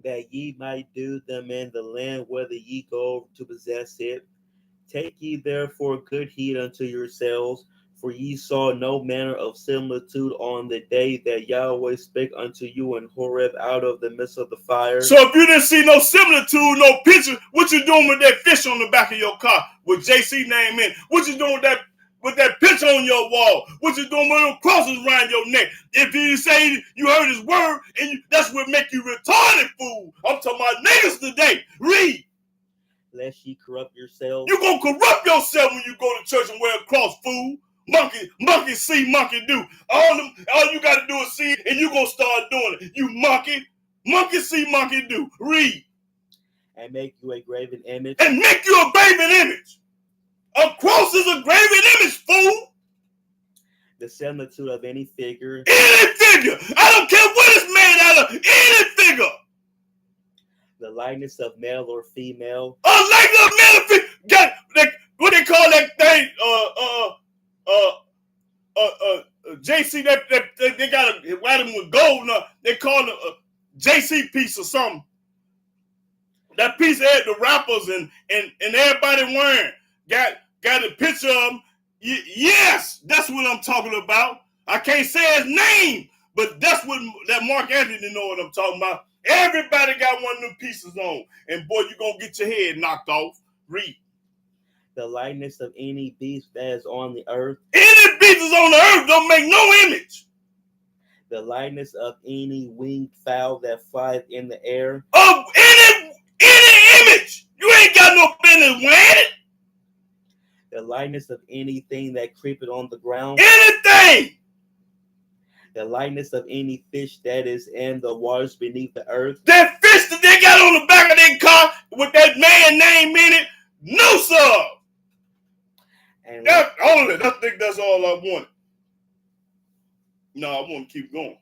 [SPEAKER 3] That ye might do them in the land whether ye go to possess it. Take ye therefore good heed unto yourselves, for ye saw no manner of similitude on the day that Yahweh spake unto you in Horeb out of the midst of the fire.
[SPEAKER 1] So if you didn't see no similitude, no picture, what you doing with that fish on the back of your car with JC name in? What you doing with that picture on your wall? What you doing with them crosses around your neck? If you say you heard his word, and that's what make you retarded, fool. I'm talking about niggas today. Read.
[SPEAKER 3] Lest ye corrupt yourselves.
[SPEAKER 1] You gonna corrupt yourself when you go to church and wear a cross, fool. Monkey see, monkey do. All you gotta do is see it, and you gonna start doing it. You monkey. Monkey see, monkey do. Read.
[SPEAKER 3] And make you a graven image.
[SPEAKER 1] And make you a graven image. A cross is a graven image, fool.
[SPEAKER 3] The similitude of any figure.
[SPEAKER 1] Any figure. I don't care what it's made out of. Any figure.
[SPEAKER 3] The likeness of male or female.
[SPEAKER 1] A likeness of male or female. What they call that thing? JC. They got a write them with gold. They call it a JC piece or something. That piece had the rappers and everybody wearing. Got a picture of him. Yes, that's what I'm talking about. I can't say his name, but that's what that Mark Anthony know what I'm talking about. Everybody got one of them pieces on, and boy, you gonna get your head knocked off. Read.
[SPEAKER 3] The likeness of any beast that is on the earth.
[SPEAKER 1] Any beast is on the earth don't make no image.
[SPEAKER 3] The likeness of any winged fowl that flies in the air.
[SPEAKER 1] Of any image. You ain't got no business wearing it.
[SPEAKER 3] The likeness of anything that creepeth on the ground.
[SPEAKER 1] Anything.
[SPEAKER 3] The likeness of any fish that is in the waters beneath the earth.
[SPEAKER 1] That fish that they got on the back of their car with that man name in it. No, sir.
[SPEAKER 3] And
[SPEAKER 1] I think that's all I wanted. No, I want to keep going.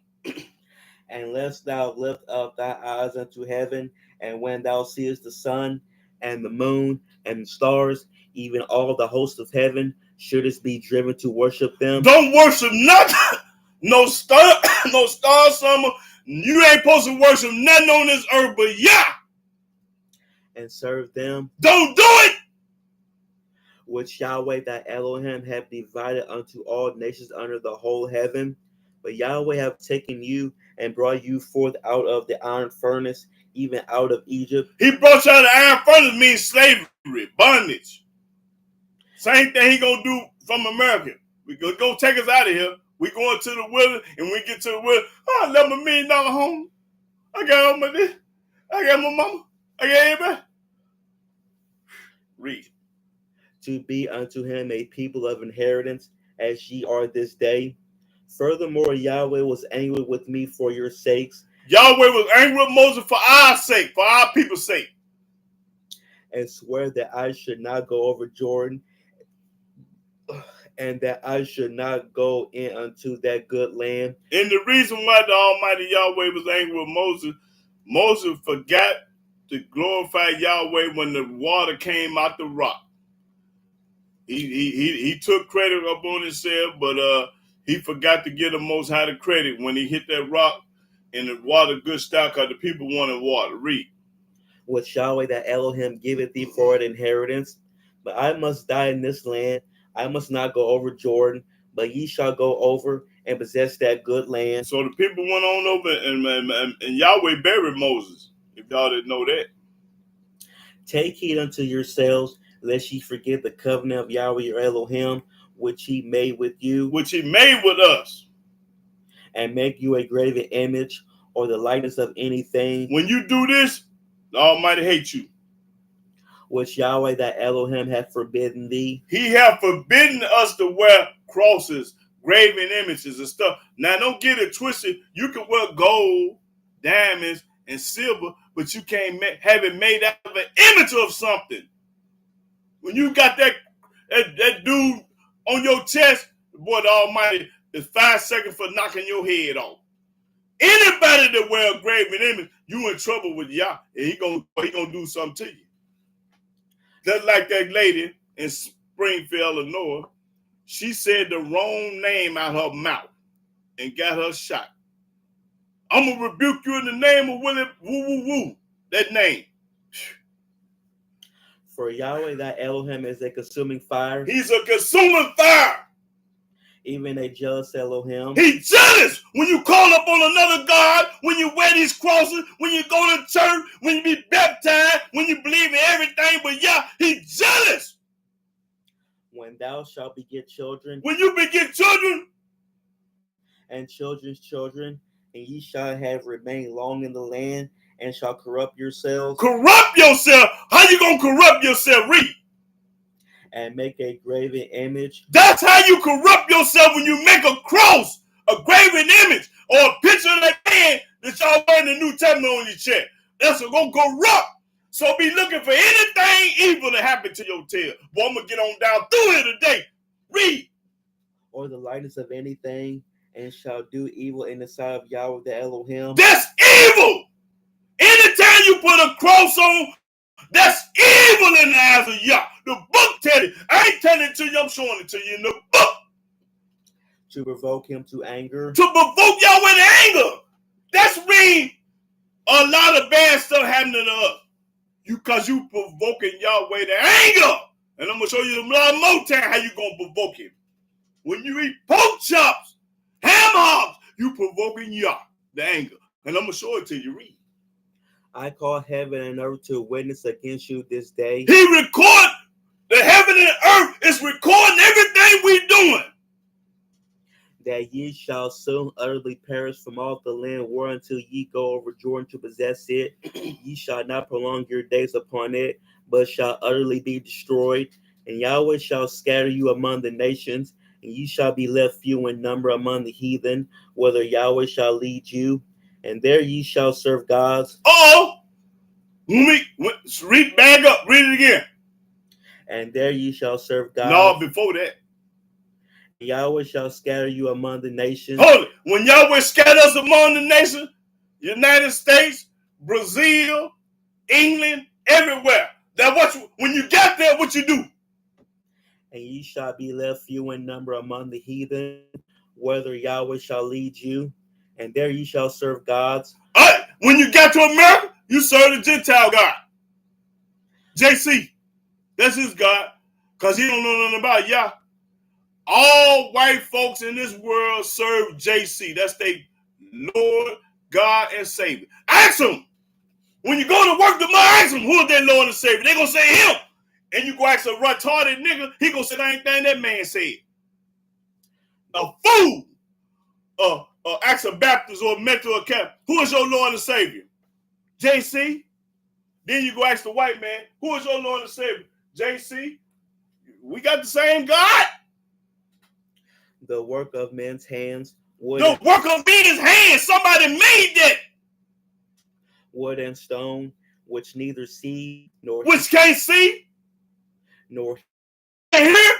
[SPEAKER 3] And lest thou lift up thy eyes unto heaven, and when thou seest the sun and the moon and the stars, even all the hosts of heaven, shouldest be driven to worship them.
[SPEAKER 1] Don't worship nothing. No star, summer. You ain't supposed to worship nothing on this earth but Yah.
[SPEAKER 3] And serve them.
[SPEAKER 1] Don't do it.
[SPEAKER 3] Which Yahweh thy Elohim have divided unto all nations under the whole heaven. But Yahweh have taken you and brought you forth out of the iron furnace, even out of Egypt.
[SPEAKER 1] He brought you out of the iron furnace means slavery, bondage. Same thing he gonna do from America. We go take us out of here. We going to the wilderness, and when we get to the wilderness, I left my $1 million home. I got all my this. I got my mama. I got everybody. Read.
[SPEAKER 3] To be unto him a people of inheritance, as ye are this day. Furthermore, Yahweh was angry with me for your sakes.
[SPEAKER 1] Yahweh was angry with Moses for our sake, for our people's sake.
[SPEAKER 3] And swear that I should not go over Jordan, and that I should not go in unto that good land.
[SPEAKER 1] And the reason why the Almighty Yahweh was angry with Moses forgot to glorify Yahweh when the water came out the rock. He took credit up on himself, but he forgot to give the Most High the credit when he hit that rock and the water good stock because the people wanted water. Read.
[SPEAKER 3] Which Yahweh that Elohim giveth thee for an inheritance. But I must die in this land. I must not go over Jordan, but ye shall go over and possess that good land.
[SPEAKER 1] So the people went on over, and Yahweh buried Moses, if y'all didn't know that.
[SPEAKER 3] Take heed unto yourselves, lest ye forget the covenant of Yahweh your Elohim, which he made with you.
[SPEAKER 1] Which he made with us.
[SPEAKER 3] And make you a graven image, or the likeness of anything.
[SPEAKER 1] When you do this, the Almighty hates you.
[SPEAKER 3] which Yahweh thy Elohim hath forbidden thee.
[SPEAKER 1] He have forbidden us to wear crosses, graven images and stuff. Now, don't get it twisted. You can wear gold, diamonds, and silver, but you can't have it made out of an image of something. When you got that dude on your chest, boy, the Almighty is 5 seconds for knocking your head off. Anybody that wear a graven image, you in trouble with Yah, and he gonna do something to you. Just like that lady in Springfield, Illinois, she said the wrong name out her mouth and got her shot. I'm gonna rebuke you in the name of Willie Woo Woo Woo. That name.
[SPEAKER 3] For Yahweh thy Elohim is a consuming fire.
[SPEAKER 1] He's a consuming fire.
[SPEAKER 3] Even a jealous Elohim.
[SPEAKER 1] He's jealous when you call up on another God, when you wear these crosses, when you go to church, when you be baptized, when you believe in everything but Yah. He's jealous.
[SPEAKER 3] When thou shalt beget children.
[SPEAKER 1] When you beget children.
[SPEAKER 3] And children's children, and ye shall have remained long in the land, and shall corrupt yourselves.
[SPEAKER 1] Corrupt yourself? How you going to corrupt yourself? Read.
[SPEAKER 3] And make a graven image.
[SPEAKER 1] That's how you corrupt yourself, when you make a cross, a graven image, or a picture of that man that y'all wear in the New Testament on your chest. That's going to corrupt. So be looking for anything evil to happen to your tail. Boy, I'm going to get on down through it today. Read.
[SPEAKER 3] Or the likeness of anything, and shall do evil in the sight of Yahweh the Elohim.
[SPEAKER 1] That's evil. Anytime you put a cross on, that's evil in the eyes of Yah. The book tells you. I ain't telling it to you, I'm showing it to you in the book.
[SPEAKER 3] To provoke him to anger.
[SPEAKER 1] To provoke Yahweh to anger. That's mean a lot of bad stuff happening to us. Because you provoking Yahweh to anger. And I'm going to show you a lot more time how you going to provoke him. When you eat pork chops, ham hocks, you provoking Yah, the anger. And I'm going to show it to you. Read.
[SPEAKER 3] I call heaven and earth to witness against you this day.
[SPEAKER 1] He record the heaven and earth is recording everything we doing.
[SPEAKER 3] That ye shall soon utterly perish from off the land whereunto ye go over Jordan to possess it. Ye shall not prolong your days upon it, but shall utterly be destroyed. And Yahweh shall scatter you among the nations, and ye shall be left few in number among the heathen, whither Yahweh shall lead you. And there ye shall serve gods.
[SPEAKER 1] Read back up. Read it again.
[SPEAKER 3] And there ye shall serve gods.
[SPEAKER 1] No, before that.
[SPEAKER 3] Yahweh shall scatter you among the nations.
[SPEAKER 1] Hold it. When Yahweh scatters us among the nations, United States, Brazil, England, everywhere. When you got there, what you do?
[SPEAKER 3] And ye shall be left few in number among the heathen, whither Yahweh shall lead you. And there ye shall serve gods.
[SPEAKER 1] All right. When you got to America, you serve the Gentile God. JC. That's his God. Because he don't know nothing about Yah. All white folks in this world serve JC. That's their Lord, God, and Savior. Ask them. When you go to work tomorrow, ask them, who is their Lord and Savior? They're going to say him. And you go ask a retarded nigga, he going to say the same thing that man said. A fool. Ask a Baptist or a mental account. Who is your Lord and Savior? JC. Then you go ask the white man, who is your Lord and Savior? JC. We got the same God.
[SPEAKER 3] The work of men's hands.
[SPEAKER 1] The work of men's hands. Somebody made that.
[SPEAKER 3] Wood and stone, which neither see nor
[SPEAKER 1] which can't see
[SPEAKER 3] nor
[SPEAKER 1] hear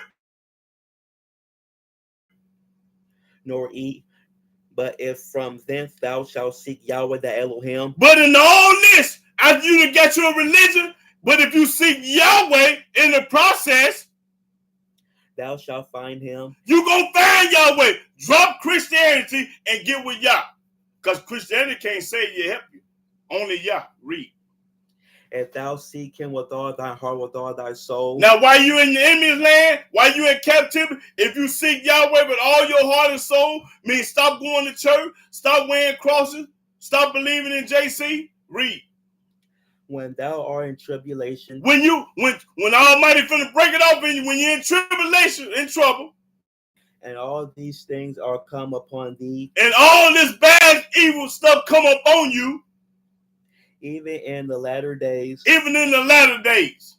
[SPEAKER 3] nor eat. But if from thence thou shalt seek Yahweh the Elohim.
[SPEAKER 1] But in all this, after you get your religion, but if you seek Yahweh in the process,
[SPEAKER 3] thou shalt find him.
[SPEAKER 1] You gonna find Yahweh. Drop Christianity and get with Yah. Because Christianity can't save you, help you. Only Yah. Read.
[SPEAKER 3] If thou seek him with all thy heart, with all thy soul.
[SPEAKER 1] Now, while you in the enemy's land, while you in captivity, if you seek Yahweh with all your heart and soul, means stop going to church, stop wearing crosses, stop believing in JC. Read.
[SPEAKER 3] When thou art in tribulation.
[SPEAKER 1] When Almighty finna break it off in you, when you're in tribulation, in trouble.
[SPEAKER 3] And all these things are come upon thee.
[SPEAKER 1] And all this bad, evil stuff come upon you.
[SPEAKER 3] Even in the latter days.
[SPEAKER 1] Even in the latter days.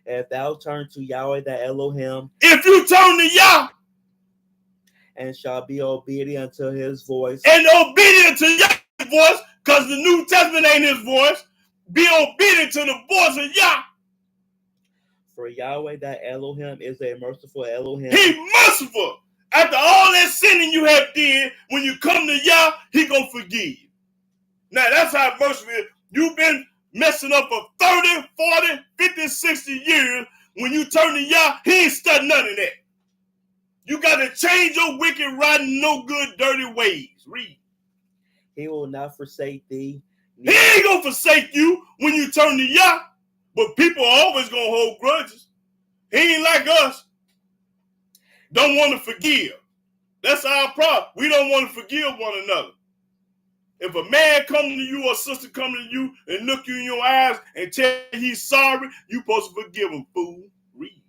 [SPEAKER 3] If thou turn to Yahweh thy Elohim,
[SPEAKER 1] If you turn to Yah
[SPEAKER 3] and shall be obedient to his voice,
[SPEAKER 1] and obedient to Yah's voice, because the New Testament ain't his voice, be obedient to the voice of Yah.
[SPEAKER 3] for Yahweh thy Elohim is a merciful Elohim.
[SPEAKER 1] He merciful. After all that sinning you have did, when you come to Yah, he gonna forgive you. Now that's how merciful is. You've been messing up for 30, 40, 50, 60 years. When you turn to Yah, he ain't studying none of that. You got to change your wicked, rotten, no good, dirty ways. Read.
[SPEAKER 3] He will not forsake thee.
[SPEAKER 1] He ain't gonna forsake you when you turn to Yah. But people are always gonna hold grudges. He ain't like us. Don't want to forgive. That's our problem. We don't want to forgive one another. If a man come to you or a sister come to you and look you in your eyes and tell you he's sorry, you supposed to forgive him, fool. Read.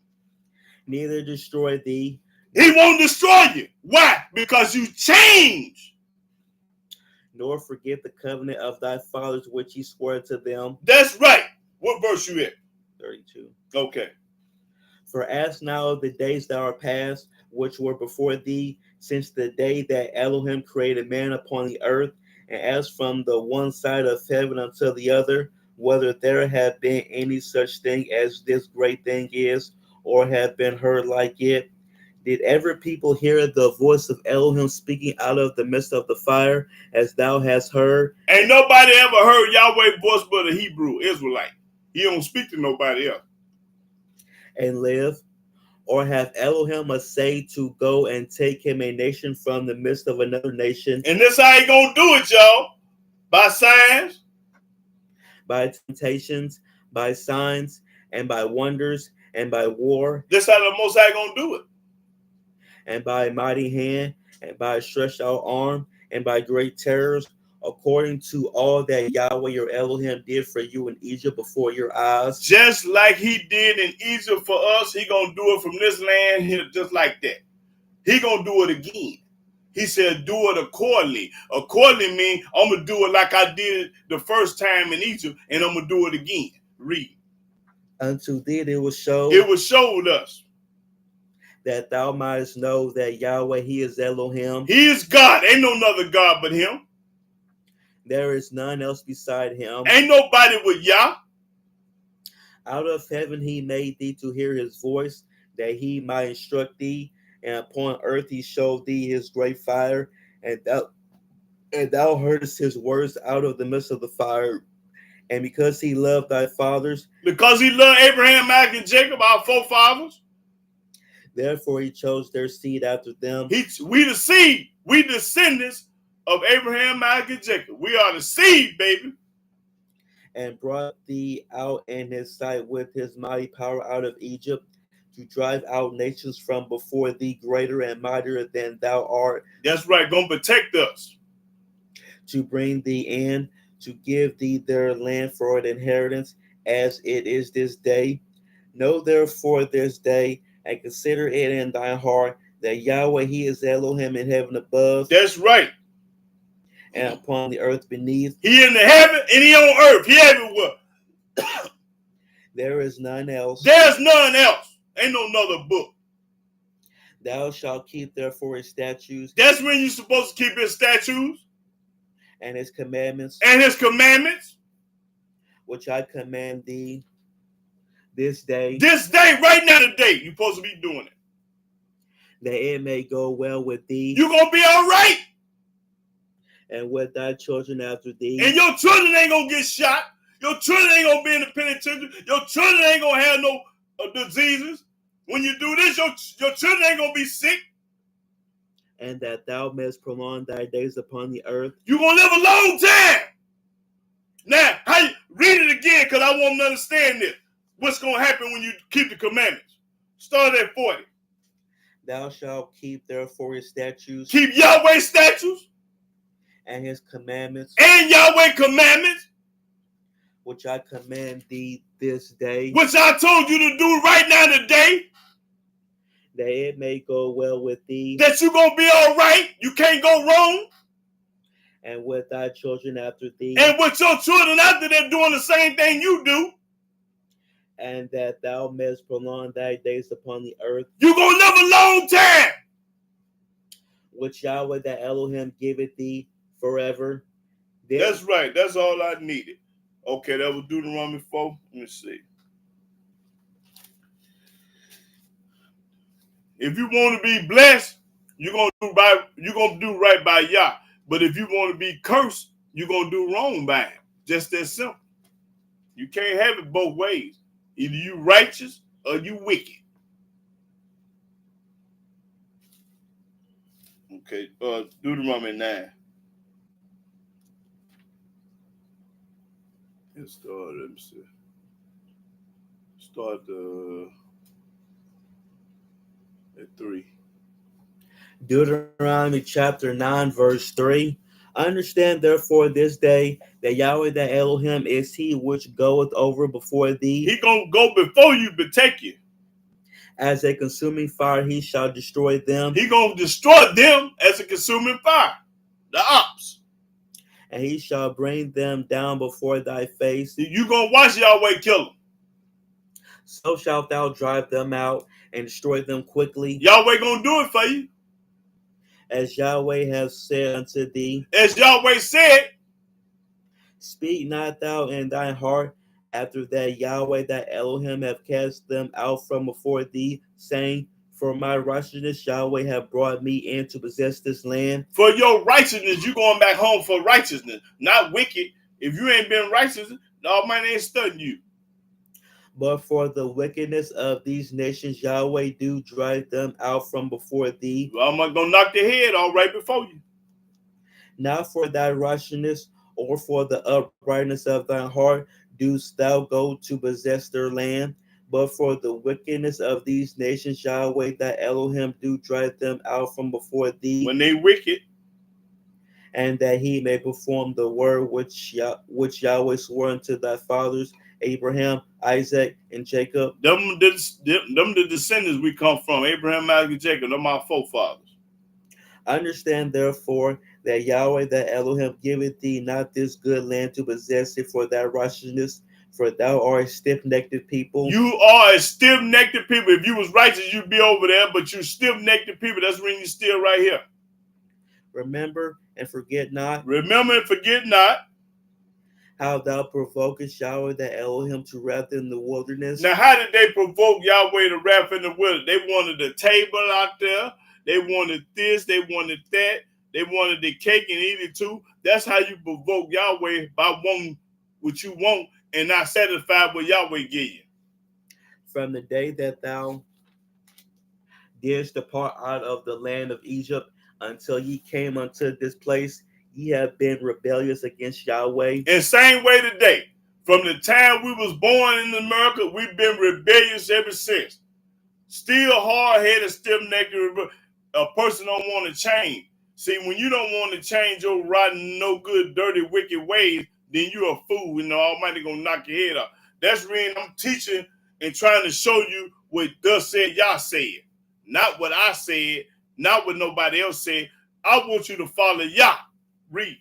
[SPEAKER 3] Neither destroy thee.
[SPEAKER 1] He won't destroy you. Why? Because you change.
[SPEAKER 3] Nor forget the covenant of thy fathers which he swore to them.
[SPEAKER 1] That's right. What verse you at?
[SPEAKER 3] 32.
[SPEAKER 1] Okay.
[SPEAKER 3] For as now the days that are past, which were before thee, since the day that Elohim created man upon the earth, and as from the one side of heaven unto the other, whether there have been any such thing as this great thing is, or have been heard like it, did ever people hear the voice of Elohim speaking out of the midst of the fire, as thou hast heard?
[SPEAKER 1] Ain't nobody ever heard Yahweh's voice but a Hebrew Israelite. He don't speak to nobody else.
[SPEAKER 3] And live? Or have Elohim a say to go and take him a nation from the midst of another nation?
[SPEAKER 1] And this how he gonna do it, y'all. By signs,
[SPEAKER 3] by temptations, by signs, and by wonders, and by war,
[SPEAKER 1] this how the Most High gonna do it.
[SPEAKER 3] and by a mighty hand, and by a stretched out arm, and by great terrors, according to all that Yahweh your Elohim did for you in Egypt before your eyes.
[SPEAKER 1] Just like he did in Egypt for us, he gonna do it from this land here just like that. He gonna do it again. He said, do it accordingly. Accordingly means I'm gonna do it like I did the first time in Egypt, and I'm gonna do it again. Read.
[SPEAKER 3] Unto thee it was showed.
[SPEAKER 1] It was showed us.
[SPEAKER 3] That thou mightest know that Yahweh, he is Elohim.
[SPEAKER 1] He is God. Ain't no other God but him.
[SPEAKER 3] There is none else beside him.
[SPEAKER 1] Ain't nobody with Yah.
[SPEAKER 3] Out of heaven he made thee to hear his voice, that he might instruct thee. And upon earth he showed thee his great fire, and thou heardest his words out of the midst of the fire. And because he loved thy fathers,
[SPEAKER 1] because he loved Abraham, Isaac, and Jacob, our forefathers,
[SPEAKER 3] therefore he chose their seed after them.
[SPEAKER 1] We the seed, we descendants of Abraham, Isaac, and Jacob. We are the seed, baby.
[SPEAKER 3] And brought thee out in his sight with his mighty power out of Egypt, to drive out nations from before thee, greater and mightier than thou art.
[SPEAKER 1] That's right, gonna protect us.
[SPEAKER 3] To bring thee in, to give thee their land for an inheritance, as it is this day. Know therefore this day, and consider it in thy heart, that Yahweh, he is Elohim in heaven above.
[SPEAKER 1] That's right.
[SPEAKER 3] And upon the earth beneath.
[SPEAKER 1] He in the heaven and he on earth. He everywhere.
[SPEAKER 3] There is none else.
[SPEAKER 1] There's none else. Ain't no other book.
[SPEAKER 3] Thou shalt keep therefore his statutes.
[SPEAKER 1] That's when you're supposed to keep his statutes.
[SPEAKER 3] And his commandments.
[SPEAKER 1] And his commandments.
[SPEAKER 3] Which I command thee this day.
[SPEAKER 1] This day, right now today, you're supposed to be doing it.
[SPEAKER 3] That it may go well with thee.
[SPEAKER 1] You're going to be all right.
[SPEAKER 3] And with thy children after thee.
[SPEAKER 1] And your children ain't going to get shot. Your children ain't going to be in the penitentiary. Your children ain't going to have no diseases. When you do this, your children ain't going to be sick.
[SPEAKER 3] And that thou mayest prolong thy days upon the earth.
[SPEAKER 1] You're going to live a long time. Now, read it again, because I want to understand this. What's going to happen when you keep the commandments? Start at 40.
[SPEAKER 3] Thou shalt keep therefore his statutes.
[SPEAKER 1] Keep Yahweh's statutes.
[SPEAKER 3] And his commandments.
[SPEAKER 1] And Yahweh's commandments.
[SPEAKER 3] Which I command thee this day.
[SPEAKER 1] Which I told you to do right now today.
[SPEAKER 3] That it may go well with thee.
[SPEAKER 1] That you're going to be all right. You can't go wrong.
[SPEAKER 3] And with thy children after thee.
[SPEAKER 1] And with your children after they're doing the same thing you do.
[SPEAKER 3] and that thou mayest prolong thy days upon the earth,
[SPEAKER 1] You're going to live a long time.
[SPEAKER 3] which Yahweh thy Elohim giveth thee forever. Then,
[SPEAKER 1] That's right. That's all I needed. Okay, that was Deuteronomy 4. Let me see. If you want to be blessed, you're gonna do right by Yah. But if you want to be cursed, you're gonna do wrong by him. Just that simple. You can't have it both ways. Either you righteous or you wicked. Okay, Deuteronomy 9. Let's start. Let me see. Start at 3.
[SPEAKER 3] Deuteronomy chapter 9, verse 3. Understand therefore this day that Yahweh thy Elohim is he which goeth over before thee.
[SPEAKER 1] He gonna go before you, protect you.
[SPEAKER 3] As a consuming fire, he shall destroy them.
[SPEAKER 1] He gonna destroy them as a consuming fire. The ops.
[SPEAKER 3] And he shall bring them down before thy face.
[SPEAKER 1] You gonna watch Yahweh kill them.
[SPEAKER 3] So shalt thou drive them out and destroy them quickly.
[SPEAKER 1] Yahweh gonna do it for you.
[SPEAKER 3] As Yahweh has said unto thee.
[SPEAKER 1] As Yahweh said.
[SPEAKER 3] Speak not thou in thine heart after that Yahweh thy Elohim have cast them out from before thee, saying, for my righteousness Yahweh have brought me in to possess this land.
[SPEAKER 1] For your righteousness, you going back home for righteousness, not wicked. If you ain't been righteous, the Almighty ain't studying you.
[SPEAKER 3] But for the wickedness of these nations, Yahweh do drive them out from before thee.
[SPEAKER 1] Well, I'm gonna knock their head all right before you.
[SPEAKER 3] Not for thy righteousness or for the uprightness of thine heart dost thou go to possess their land, but for the wickedness of these nations, Yahweh thy Elohim do drive them out from before thee.
[SPEAKER 1] When they wicked.
[SPEAKER 3] And that he may perform the word which Yahweh swore unto thy fathers, Abraham, Isaac, and Jacob.
[SPEAKER 1] Them the descendants we come from. Abraham, Isaac, and Jacob. Them our forefathers.
[SPEAKER 3] Understand therefore that Yahweh thy Elohim giveth thee not this good land to possess it for thy righteousness, for thou art a stiff-necked people.
[SPEAKER 1] You are a stiff-necked people. If you was righteous, you'd be over there, but you stiff-necked people. That's when you still right here.
[SPEAKER 3] Remember and forget not.
[SPEAKER 1] Remember and forget not.
[SPEAKER 3] How thou provokest Yahweh thy Elohim to wrath in the wilderness.
[SPEAKER 1] Now, how did they provoke Yahweh to wrath in the wilderness? They wanted a table out there. They wanted this. They wanted that. They wanted the cake and eat it too. That's how you provoke Yahweh, by wanting what you want and not satisfied with Yahweh give you.
[SPEAKER 3] From the day that thou didst depart out of the land of Egypt until ye came unto this place, ye have been rebellious against Yahweh.
[SPEAKER 1] In same way today. From the time we was born in America, we've been rebellious ever since. Still hard-headed, stiff-necked. A person don't want to change. See, when you don't want to change your rotten, no good, dirty, wicked ways, then you're a fool, and the Almighty gonna knock your head off. That's when I'm teaching and trying to show you what thus said Yah said. Not what I said, not what nobody else said. I want you to follow Yah. Read.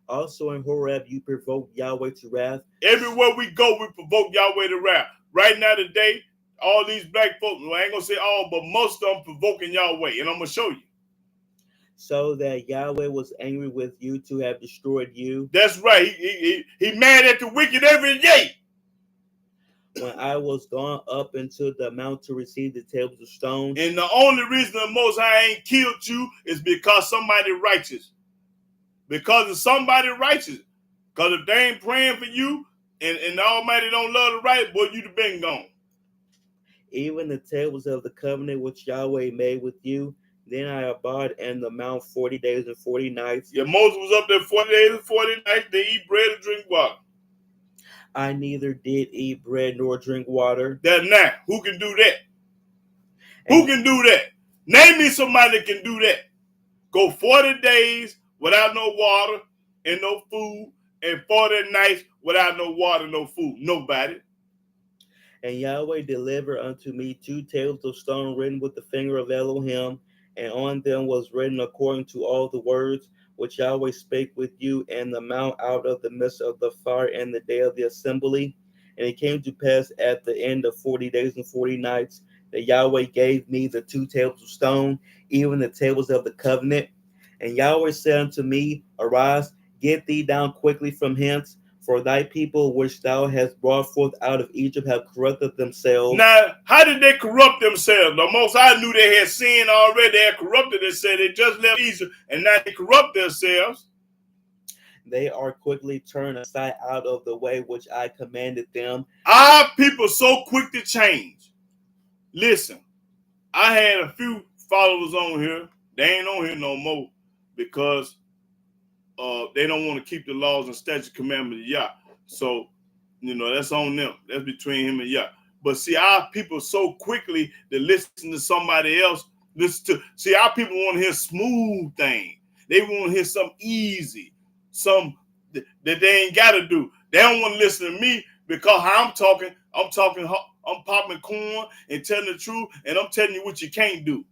[SPEAKER 3] Also in Horeb you provoke Yahweh to wrath.
[SPEAKER 1] Everywhere we go, we provoke Yahweh to wrath. Right now today, all these black folks, well, I ain't gonna say all, but most of them provoking Yahweh, and I'm gonna show you.
[SPEAKER 3] So that Yahweh was angry with you to have destroyed you.
[SPEAKER 1] That's right. He mad at the wicked every day.
[SPEAKER 3] When I was gone up into the mount to receive the tables of stone.
[SPEAKER 1] And the only reason the Most High ain't killed you is because somebody righteous. Because of somebody righteous. Because if they ain't praying for you and the Almighty don't love the right, boy, you'd have been gone.
[SPEAKER 3] Even the tables of the covenant which Yahweh made with you. Then I abode in the mount 40 days and 40 nights.
[SPEAKER 1] Yeah, Moses was up there 40 days and 40 nights to eat bread and drink water.
[SPEAKER 3] I neither did eat bread nor drink water.
[SPEAKER 1] That now, who can do that? Who can do that? Name me somebody that can do that. Go 40 days without no water and no food, and 40 nights without no water, no food. Nobody.
[SPEAKER 3] And Yahweh delivered unto me 2 tables of stone written with the finger of Elohim, and on them was written according to all the words which Yahweh spake with you in the mount out of the midst of the fire in the day of the assembly. And it came to pass at the end of 40 days and 40 nights that Yahweh gave me the 2 tables of stone, even the tables of the covenant. And Yahweh said unto me, Arise, get thee down quickly from hence, for thy people which thou hast brought forth out of Egypt have corrupted themselves.
[SPEAKER 1] Now, how did they corrupt themselves? The Most High knew they had sinned already. They had corrupted themselves. They just left Egypt, and now they corrupt themselves.
[SPEAKER 3] They are quickly turned aside out of the way which I commanded them.
[SPEAKER 1] Our people so quick to change. Listen, I had a few followers on here. They ain't on here no more because they don't want to keep the laws and statute commandments of Yah. So, that's on them. That's between him and Yah. But see, our people so quickly to listen to somebody else. See, our people want to hear smooth thing. They want to hear something easy, some that they ain't got to do. They don't want to listen to me because how I'm talking, I'm popping corn and telling the truth, and I'm telling you what you can't do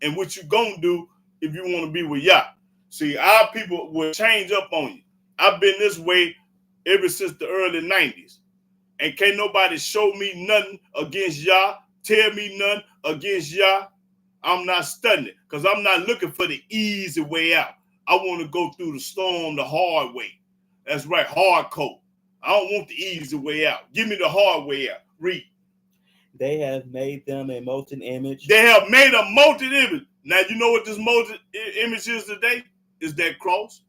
[SPEAKER 1] and what you gonna do if you want to be with Yah. See, our people will change up on you. I've been this way ever since the early 90s. And can't nobody show me nothing against Yah, tell me nothing against Yah. I'm not studying it because I'm not looking for the easy way out. I want to go through the storm the hard way. That's right, hardcore. I don't want the easy way out. Give me the hard way out. Read.
[SPEAKER 3] They have made them a molten image.
[SPEAKER 1] They have made a molten image. Now, you know what this molten image is today? Is that cross?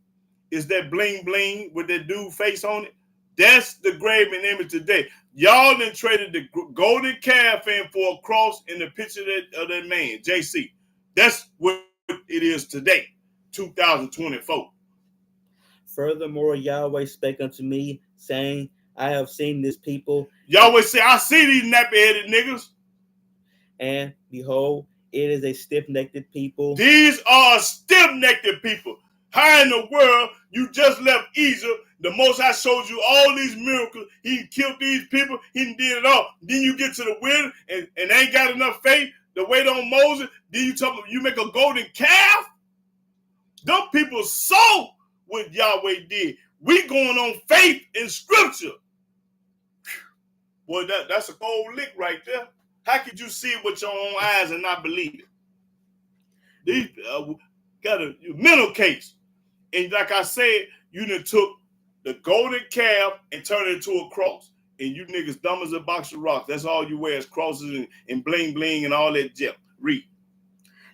[SPEAKER 1] Is that bling bling with that dude face on it? That's the graven image today. Y'all done traded the golden calf in for a cross in the picture of that man, JC. That's what it is today, 2024.
[SPEAKER 3] Furthermore, Yahweh spake unto me, saying, I have seen this people.
[SPEAKER 1] Yahweh say, I see these nappy-headed niggas.
[SPEAKER 3] And behold, it is a stiff-necked people.
[SPEAKER 1] These are stiff-necked people. How in the world you just left Egypt? The Most High showed you all these miracles. He killed these people. He did it all. Then you get to the wilderness and ain't got enough faith to wait on Moses. Then you make a golden calf. Them people saw what Yahweh did. We going on faith in Scripture. Boy, that's a cold lick right there. How could you see it with your own eyes and not believe it? These got a mental case. And like I said, you done took the golden calf and turned it into a cross. And you niggas dumb as a box of rocks. That's all you wear is crosses and bling bling and all that junk. Read.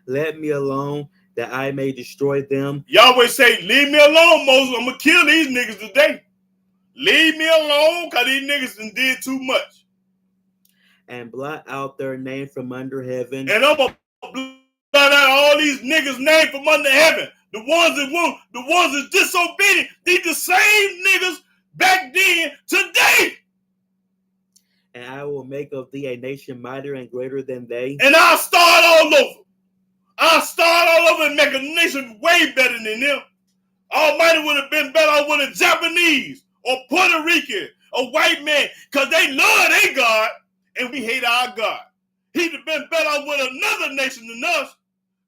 [SPEAKER 1] Let
[SPEAKER 3] me alone that I may destroy them.
[SPEAKER 1] Yahweh say, leave me alone, Moses. I'm going to kill these niggas today. Leave me alone because these niggas done did too much.
[SPEAKER 3] And blot out their name from under heaven.
[SPEAKER 1] And I'm going to blot out all these niggas' name from under heaven. The ones that won't, the ones that disobedient. These the same niggas back then today.
[SPEAKER 3] And I will make of thee a nation mightier and greater than they.
[SPEAKER 1] And I'll start all over. I'll start all over and make a nation way better than them. Almighty would have been better with a Japanese or Puerto Rican, a white man, because they love their God and we hate our God. He'd have been better with another nation than us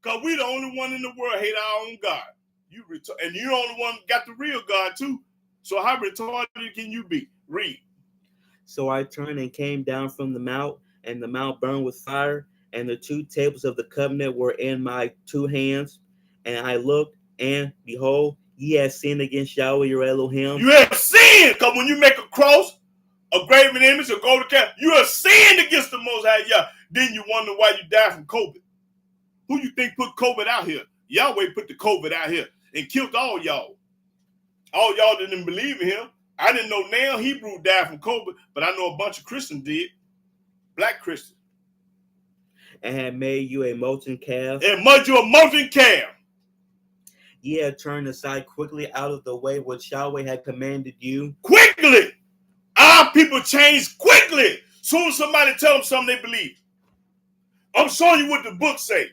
[SPEAKER 1] because we the only one in the world hate our own God. And you the only one got the real God too. So how retarded can you be? Read.
[SPEAKER 3] So I turned and came down from the mount, and the mount burned with fire, and the 2 tables of the covenant were in my 2 hands. And I looked, and behold, ye have sinned against Yahweh your Elohim.
[SPEAKER 1] You have sinned, because when you make a cross, a graven image, a golden calf, you have sinned against the Most High Yah. Then you wonder why you died from COVID. Who you think put COVID out here? Yahweh put the COVID out here and killed all y'all. All y'all didn't believe in him. I didn't know now Hebrew died from COVID, but I know a bunch of Christians did. Black Christians.
[SPEAKER 3] And had made you a molten calf.
[SPEAKER 1] And made you a molten calf.
[SPEAKER 3] Ye had turned aside quickly out of the way which Yahweh had commanded you.
[SPEAKER 1] Quickly! Our people change quickly. Soon as somebody tell them something they believe. I'm showing you what the book say.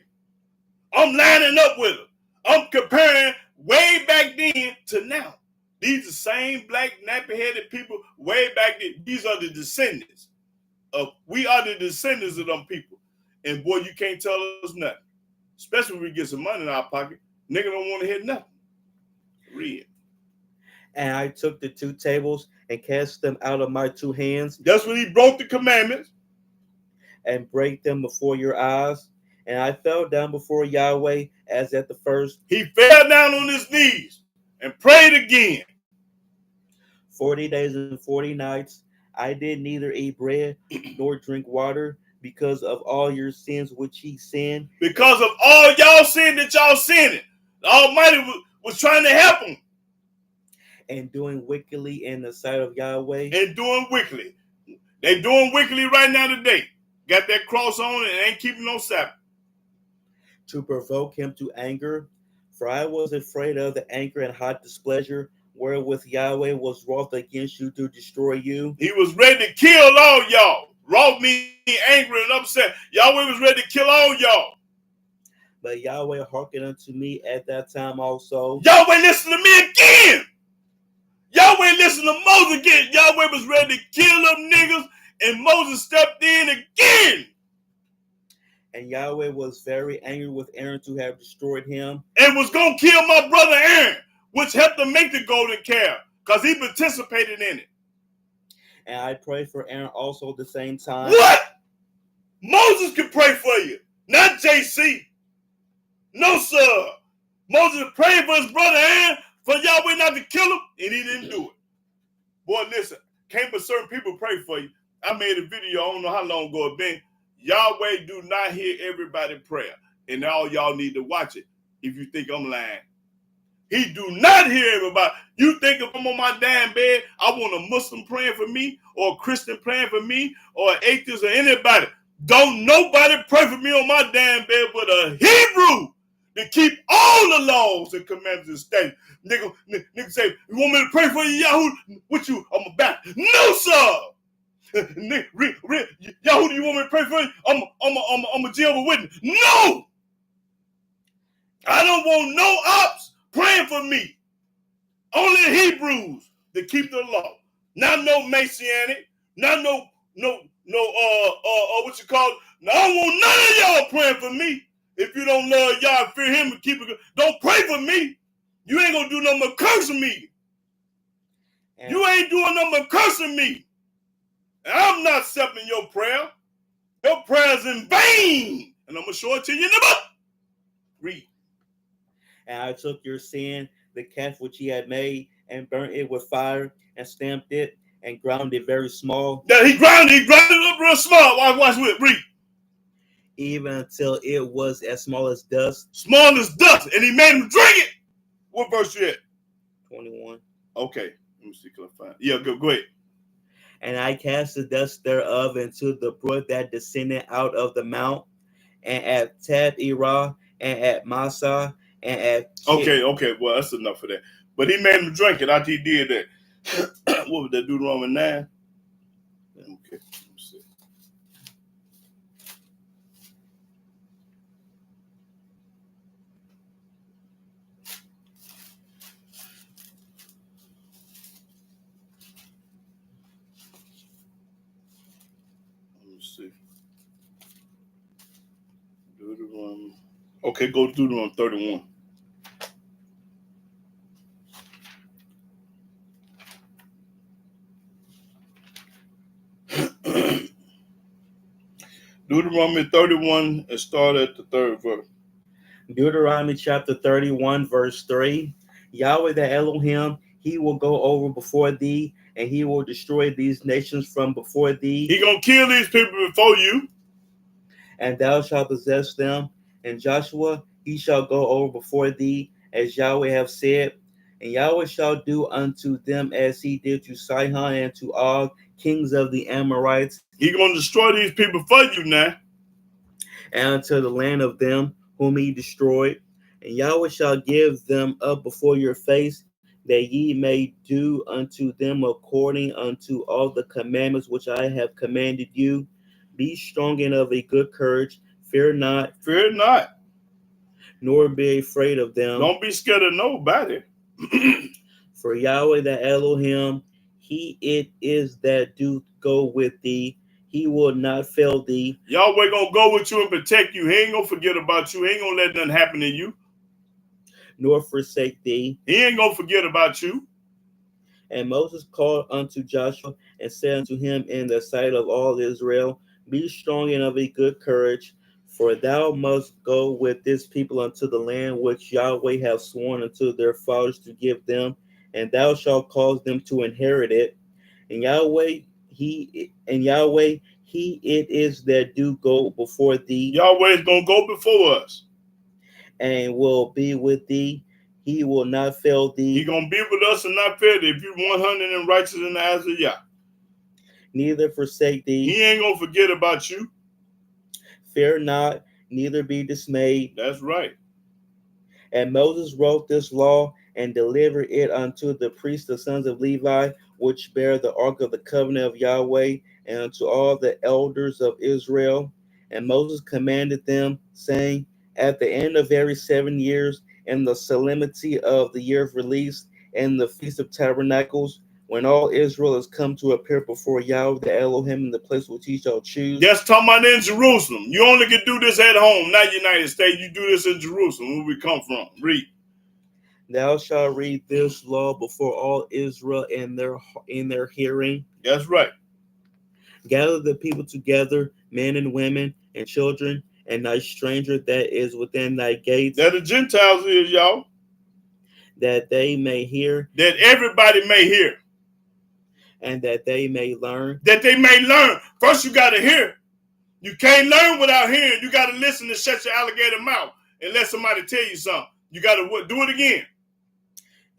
[SPEAKER 1] I'm lining up with them. I'm comparing way back then to now. These are the same black nappy-headed people way back then. These are the descendants. We are the descendants of them people. And boy, you can't tell us nothing. Especially when we get some money in our pocket. Nigga don't want to hear nothing. Read.
[SPEAKER 3] And I took the 2 tables and cast them out of my 2 hands.
[SPEAKER 1] That's when he broke the commandments.
[SPEAKER 3] And break them before your eyes. And I fell down before Yahweh as at the first.
[SPEAKER 1] He fell down on his knees and prayed again.
[SPEAKER 3] 40 days and 40 nights. I did neither eat bread nor drink water because of all your sins which he sinned.
[SPEAKER 1] Because of all y'all sin that y'all sinned. The Almighty was trying to help him.
[SPEAKER 3] And doing wickedly in the sight of Yahweh.
[SPEAKER 1] And doing wickedly. They doing wickedly right now today. Got that cross on and ain't keeping no Sabbath.
[SPEAKER 3] To provoke him to anger. For I was afraid of the anger and hot displeasure wherewith Yahweh was wroth against you to destroy you.
[SPEAKER 1] He was ready to kill all y'all. Wroth me angry and upset. Yahweh was ready to kill all y'all.
[SPEAKER 3] But Yahweh hearkened unto me at that time also.
[SPEAKER 1] Yahweh listened to me again. Yahweh listened to Moses again. Yahweh was ready to kill them niggas, and Moses stepped in again.
[SPEAKER 3] And Yahweh was very angry with Aaron to have destroyed him.
[SPEAKER 1] And was going to kill my brother Aaron, which helped him make the golden calf, because he participated in it.
[SPEAKER 3] And I prayed for Aaron also at the same time.
[SPEAKER 1] What? Moses can pray for you, not JC. No, sir. Moses prayed for his brother Aaron for Yahweh not to kill him, and he didn't do it. Boy, listen, can't but certain people pray for you. I made a video, I don't know how long ago it been. Yahweh do not hear everybody's prayer. And all y'all need to watch it if you think I'm lying. He do not hear everybody. You think if I'm on my damn bed, I want a Muslim praying for me, or a Christian praying for me, or an atheist, or anybody. Don't nobody pray for me on my damn bed but a Hebrew to keep all the laws and commandments and statutes. Nigga say, you want me to pray for you, Yahoo? What you? I'm a Baptist. No, sir. Yahoo, do you want me to pray for you? I'm a Jehovah's Witness. No! I don't want no ops praying for me. Only Hebrews to keep the law. Not no Messianic. Not no what you call it? No, I don't want none of y'all praying for me. If you don't love y'all and fear him and keep it, don't pray for me. You ain't gonna do nothing but cursing me. And you ain't doing nothing but cursing me. And I'm not accepting your prayer. Your prayer's in vain. And I'm gonna show it to you in the book. Read.
[SPEAKER 3] And I took your sin, the calf which he had made, and burnt it with fire, and stamped it, and ground it very small.
[SPEAKER 1] Yeah, he ground it up real small. Watch with it. Read.
[SPEAKER 3] Even until it was as small as dust.
[SPEAKER 1] Small as dust. And he made him drink it. What verse you at?
[SPEAKER 3] 21.
[SPEAKER 1] Okay. Let me see. Can I find it? Yeah, go ahead.
[SPEAKER 3] And I cast the dust thereof into the brook that descended out of the mount, and at Tab-erah, and at Massa, and at...
[SPEAKER 1] Okay. Well, that's enough of that. But he made him drink it after he did that. What was that? Deuteronomy 9? Okay. Let me see. Deuteronomy. Okay, go to Deuteronomy 31. Deuteronomy 31 and start at the 3rd verse.
[SPEAKER 3] Deuteronomy chapter 31, verse 3. Yahweh the Elohim, he will go over before thee, and he will destroy these nations from before thee.
[SPEAKER 1] He gonna kill these people before you.
[SPEAKER 3] And thou shalt possess them. And Joshua, he shall go over before thee, as Yahweh hath said. And Yahweh shall do unto them as he did to Sihon and to Og, kings of the Amorites.
[SPEAKER 1] He gonna destroy these people for you now.
[SPEAKER 3] And unto the land of them whom he destroyed. And Yahweh shall give them up before your face, that ye may do unto them according unto all the commandments which I have commanded you. Be strong and of a good courage. Fear not.
[SPEAKER 1] Fear not.
[SPEAKER 3] Nor be afraid of them.
[SPEAKER 1] Don't be scared of nobody.
[SPEAKER 3] For Yahweh the Elohim, he it is that do go with thee. He will not fail thee.
[SPEAKER 1] Yahweh gonna go with you and protect you. He ain't gonna forget about you. He ain't gonna let nothing happen to you.
[SPEAKER 3] Nor forsake thee.
[SPEAKER 1] He ain't gonna forget about you.
[SPEAKER 3] And Moses called unto Joshua and said unto him in the sight of all Israel, Be strong and of a good courage, for thou must go with this people unto the land which Yahweh hath sworn unto their fathers to give them, and thou shalt cause them to inherit it. And Yahweh, he it is that do go before thee.
[SPEAKER 1] Yahweh is going to go before us.
[SPEAKER 3] And will be with thee. He will not fail thee.
[SPEAKER 1] He's going to be with us and not fail thee. If you're 100 and righteous in the eyes of Yah.
[SPEAKER 3] Neither forsake thee.
[SPEAKER 1] He ain't going to forget about you.
[SPEAKER 3] Fear not, neither be dismayed.
[SPEAKER 1] That's right.
[SPEAKER 3] And Moses wrote this law and delivered it unto the priests, the sons of Levi, which bear the ark of the covenant of Yahweh, and unto all the elders of Israel. And Moses commanded them, saying, At the end of every 7 years, in the solemnity of the year of release, and the feast of tabernacles, when all Israel is come to appear before Yahweh the Elohim in the place which he shall choose.
[SPEAKER 1] That's talking about in Jerusalem. You only can do this at home, not United States. You do this in Jerusalem, where we come from. Read.
[SPEAKER 3] Thou shalt read this law before all Israel in their hearing.
[SPEAKER 1] That's right.
[SPEAKER 3] Gather the people together, men and women and children, and thy stranger that is within thy gates.
[SPEAKER 1] That the Gentiles is, y'all.
[SPEAKER 3] That they may hear.
[SPEAKER 1] That everybody may hear.
[SPEAKER 3] And that they may learn.
[SPEAKER 1] That they may learn. First, you got to hear. You can't learn without hearing. You got to listen and shut your alligator mouth and let somebody tell you something. You got to do it again.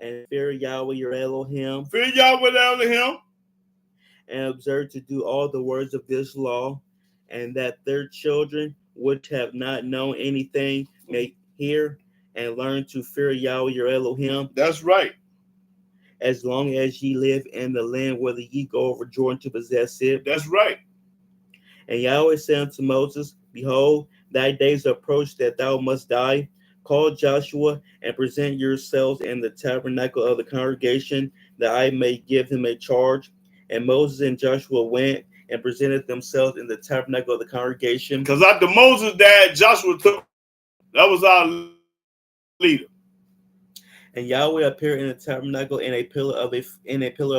[SPEAKER 3] And fear Yahweh your Elohim.
[SPEAKER 1] Fear Yahweh Elohim.
[SPEAKER 3] And observe to do all the words of this law, and that their children, which have not known anything, may hear and learn to fear Yahweh your Elohim.
[SPEAKER 1] That's right.
[SPEAKER 3] As long as ye live in the land whether ye go over Jordan to possess it.
[SPEAKER 1] That's right.
[SPEAKER 3] And Yahweh said unto Moses, Behold, thy days approach that thou must die. Call Joshua and present yourselves in the tabernacle of the congregation, that I may give him a charge. And Moses and Joshua went and presented themselves in the tabernacle of the congregation.
[SPEAKER 1] Because after Moses died, Joshua took. That was our leader.
[SPEAKER 3] And Yahweh appeared in the tabernacle in a pillar of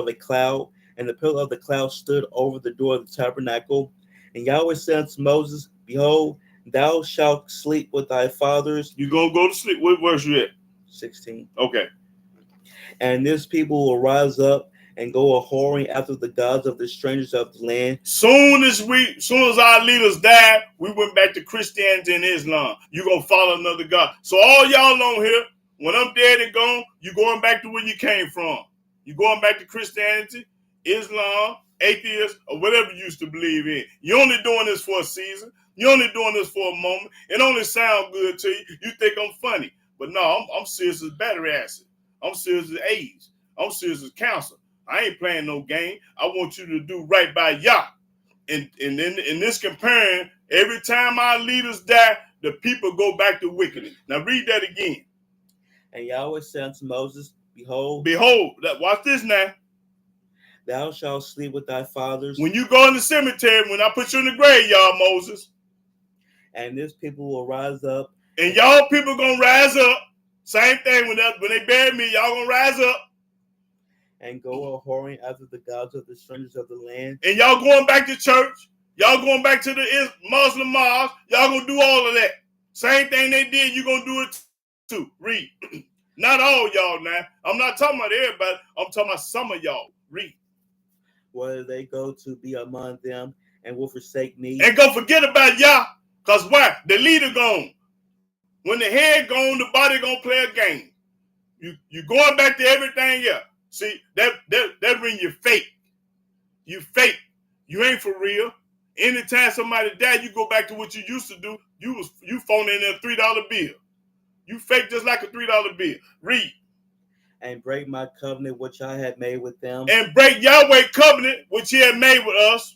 [SPEAKER 3] a cloud, and the pillar of the cloud stood over the door of the tabernacle. And Yahweh said unto Moses, Behold, thou shalt sleep with thy fathers.
[SPEAKER 1] You're going to go to sleep. What verse you at?
[SPEAKER 3] 16.
[SPEAKER 1] Okay.
[SPEAKER 3] And this people will rise up and go a whoring after the gods of the strangers of the land.
[SPEAKER 1] Soon as our leaders died, we went back to Christianity and Islam. You're going to follow another God. So all y'all on here, when I'm dead and gone, you're going back to where you came from. You're going back to Christianity, Islam, atheists, or whatever you used to believe in. You're only doing this for a season. You're only doing this for a moment. It only sounds good to you. You think I'm funny. But no, I'm serious as battery acid. I'm serious as AIDS. I'm serious as cancer. I ain't playing no game. I want you to do right by Yah. And in this comparing, every time our leaders die, the people go back to wickedness. Now read that again.
[SPEAKER 3] And Yahweh said unto Moses, Behold,
[SPEAKER 1] watch this now.
[SPEAKER 3] Thou shalt sleep with thy fathers.
[SPEAKER 1] When you go in the cemetery, when I put you in the graveyard, Moses.
[SPEAKER 3] And this people will rise up.
[SPEAKER 1] And y'all people gonna rise up. Same thing when they bury me, y'all gonna rise up.
[SPEAKER 3] And go a whoring after the gods of the strangers of the land.
[SPEAKER 1] And y'all going back to church. Y'all going back to the Muslim mosque. Y'all gonna do all of that. Same thing they did, you gonna do it too. Read. Not all y'all now. I'm not talking about everybody. I'm talking about some of y'all. Read.
[SPEAKER 3] Whether they go to be among them and will forsake me.
[SPEAKER 1] And go forget about Yah. Because why? The leader gone. When the head gone, the body gonna play a game. You going back to everything else. See, that mean you fake. You fake. You ain't for real. Anytime somebody died, you go back to what you used to do. You phone in a $3 bill. You fake just like a $3 bill. Read.
[SPEAKER 3] And break my covenant which I had made with them.
[SPEAKER 1] And break Yahweh covenant which he had made with us.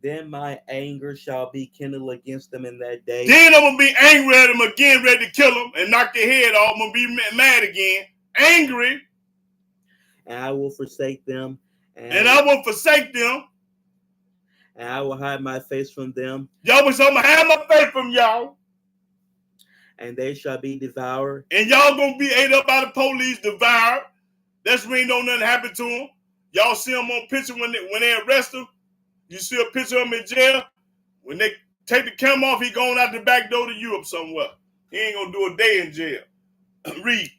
[SPEAKER 3] Then my anger shall be kindled against them in that day.
[SPEAKER 1] Then I'm going to be angry at them again, ready to kill them and knock their head off. I'm going to be mad again. Angry.
[SPEAKER 3] And I will forsake them.
[SPEAKER 1] And I will forsake them.
[SPEAKER 3] And I will hide my face from them.
[SPEAKER 1] Y'all wish I'm going to hide my face from y'all.
[SPEAKER 3] And they shall be devoured.
[SPEAKER 1] And y'all going to be ate up by the police, devoured. That's when ain't know nothing happened to him. Y'all see him on picture when they arrest him. You see a picture of him in jail. When they take the camera off, he going out the back door to Europe somewhere. He ain't gonna do a day in jail. Read.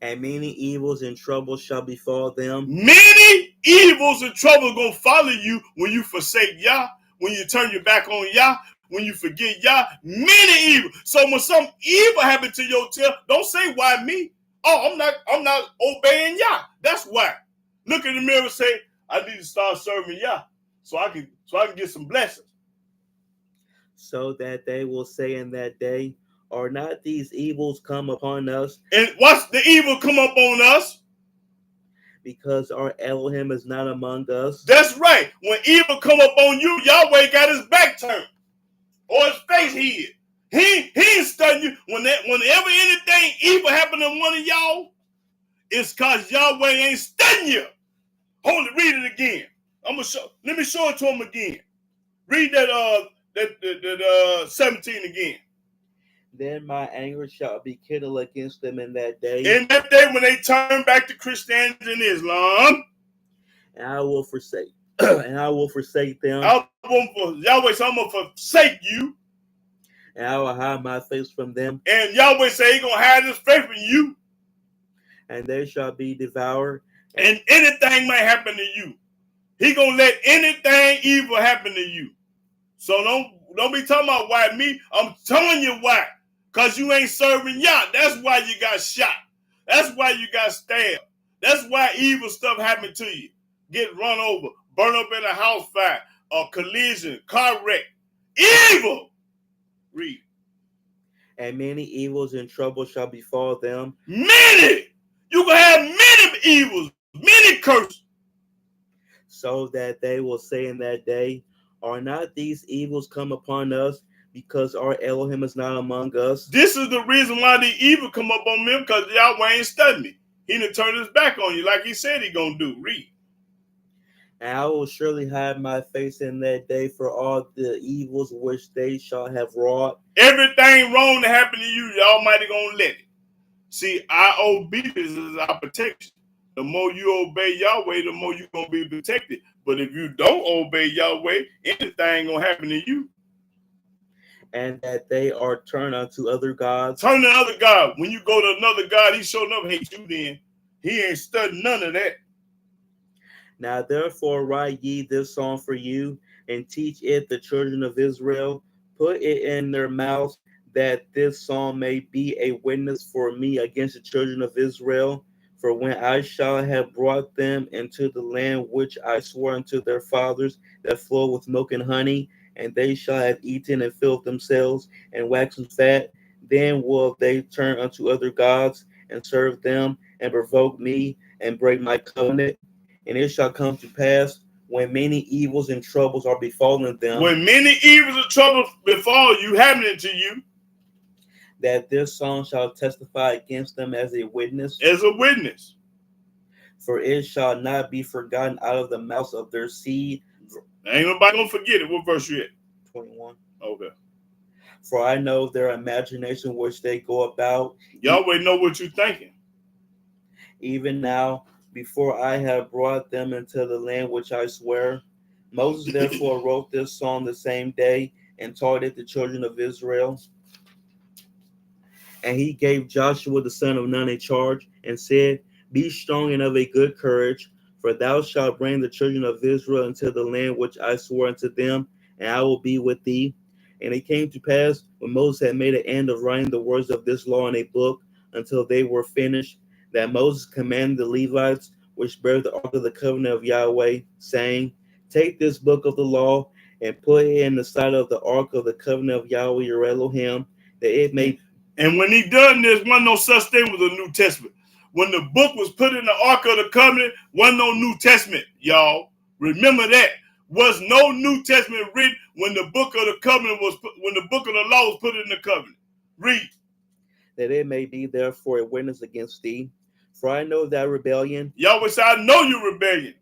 [SPEAKER 3] And many evils and troubles shall befall them.
[SPEAKER 1] Many evils and troubles gonna follow you when you forsake Yah, when you turn your back on Yah, when you forget Yah. Many evil. So when some evil happen to your tail, don't say why me. Oh, I'm not obeying Yah. That's why. Look in the mirror and say, I need to start serving Yah so I can get some blessings.
[SPEAKER 3] So that they will say in that day, are not these evils come upon us?
[SPEAKER 1] And what's the evil come up on us?
[SPEAKER 3] Because our Elohim is not among us.
[SPEAKER 1] That's right. When evil come up on you, Yahweh got his back turned or his face hid. He ain't studying you. Whenever anything evil happen to one of y'all, it's because Yahweh ain't studying you. Hold it, read it again. Let me show it to him again. Read that 17 again.
[SPEAKER 3] Then my anger shall be kindled against them in that day.
[SPEAKER 1] In that day when they turn back to Christianity and Islam,
[SPEAKER 3] and I will forsake them.
[SPEAKER 1] Yahweh said, I'm gonna forsake you.
[SPEAKER 3] And I will hide my face from them.
[SPEAKER 1] And Yahweh said he gonna hide his face from you.
[SPEAKER 3] And they shall be devoured.
[SPEAKER 1] And anything might happen to you. He gonna let anything evil happen to you. So don't be talking about why me. I'm telling you why. Because you ain't serving Yah. That's why you got shot. That's why you got stabbed. That's why evil stuff happened to you. Get run over, burn up in a house fire, a collision, car wreck. Evil. Read.
[SPEAKER 3] And many evils and troubles shall befall them.
[SPEAKER 1] Many. You gonna have many evils, many curses.
[SPEAKER 3] So that they will say in that day, are not these evils come upon us? Because our Elohim is not among us.
[SPEAKER 1] This is the reason why the evil come up on me, because Yahweh ain't studying me. He done turned his back on you like he said he gonna do. Read.
[SPEAKER 3] And I will surely hide my face in that day for all the evils which they shall have wrought.
[SPEAKER 1] Everything wrong that happened to you, the Almighty gonna let it. See, our obedience is our protection. The more you obey Yahweh, the more you're gonna be protected. But if you don't obey Yahweh, anything gonna happen to you.
[SPEAKER 3] And that they are turned unto other gods.
[SPEAKER 1] Turn to other God. When you go to another God, he showing up hate you then. He ain't studying none of that.
[SPEAKER 3] Now therefore write ye this song for you, and teach it the children of Israel. Put it in their mouths, that this song may be a witness for me against the children of Israel. For when I shall have brought them into the land which I swore unto their fathers, that flow with milk and honey, and they shall have eaten and filled themselves and waxen fat, then will they turn unto other gods and serve them and provoke me and break my covenant. And it shall come to pass when many evils and troubles are befallen them.
[SPEAKER 1] When many evils and troubles befall you, happening to you,
[SPEAKER 3] that this song shall testify against them as a witness.
[SPEAKER 1] As a witness.
[SPEAKER 3] For it shall not be forgotten out of the mouths of their seed.
[SPEAKER 1] Ain't nobody gonna forget it. What verse you at?
[SPEAKER 3] 21.
[SPEAKER 1] Okay.
[SPEAKER 3] For I know their imagination which they go about.
[SPEAKER 1] Yahweh know what you're thinking.
[SPEAKER 3] Even now, before I have brought them into the land which I swear. Moses therefore wrote this song the same day and taught it the children of Israel. And he gave Joshua the son of Nun a charge and said, be strong and of a good courage, for thou shalt bring the children of Israel into the land which I swore unto them, and I will be with thee. And it came to pass, when Moses had made an end of writing the words of this law in a book, until they were finished, that Moses commanded the Levites, which bear the ark of the covenant of Yahweh, saying, take this book of the law, and put it in the side of the ark of the covenant of Yahweh your Elohim, that it may.
[SPEAKER 1] And when he done this, wasn't no such thing with the New Testament. When the book was put in the Ark of the Covenant, wasn't no New Testament, y'all. Remember that. Was no New Testament written when the book of the covenant was put, when the book of the law was put in the covenant. Read.
[SPEAKER 3] That it may be therefore a witness against thee. For I know thy rebellion.
[SPEAKER 1] Yahweh said, I know your rebellion.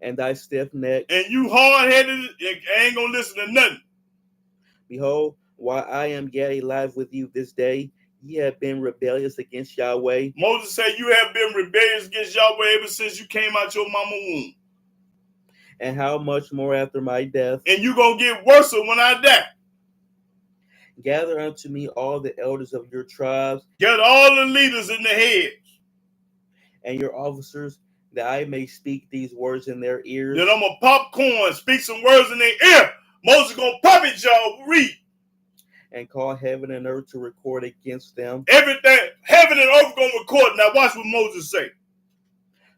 [SPEAKER 3] And thy stiff neck.
[SPEAKER 1] And you hard-headed and ain't gonna listen to nothing.
[SPEAKER 3] Behold, while I am yet alive with you this day, ye have been rebellious against Yahweh.
[SPEAKER 1] Moses said, you have been rebellious against Yahweh ever since you came out your mama womb.
[SPEAKER 3] And how much more after my death?
[SPEAKER 1] And you going to get worse when I die.
[SPEAKER 3] Gather unto me all the elders of your tribes.
[SPEAKER 1] Get all the leaders in the heads.
[SPEAKER 3] And your officers, that I may speak these words in their ears.
[SPEAKER 1] Then I'm going to pop corn, speak some words in their ear. Moses going to pop it, y'all. Read.
[SPEAKER 3] And call heaven and earth to record against them.
[SPEAKER 1] Everything, heaven and earth going to record. Now watch what Moses say.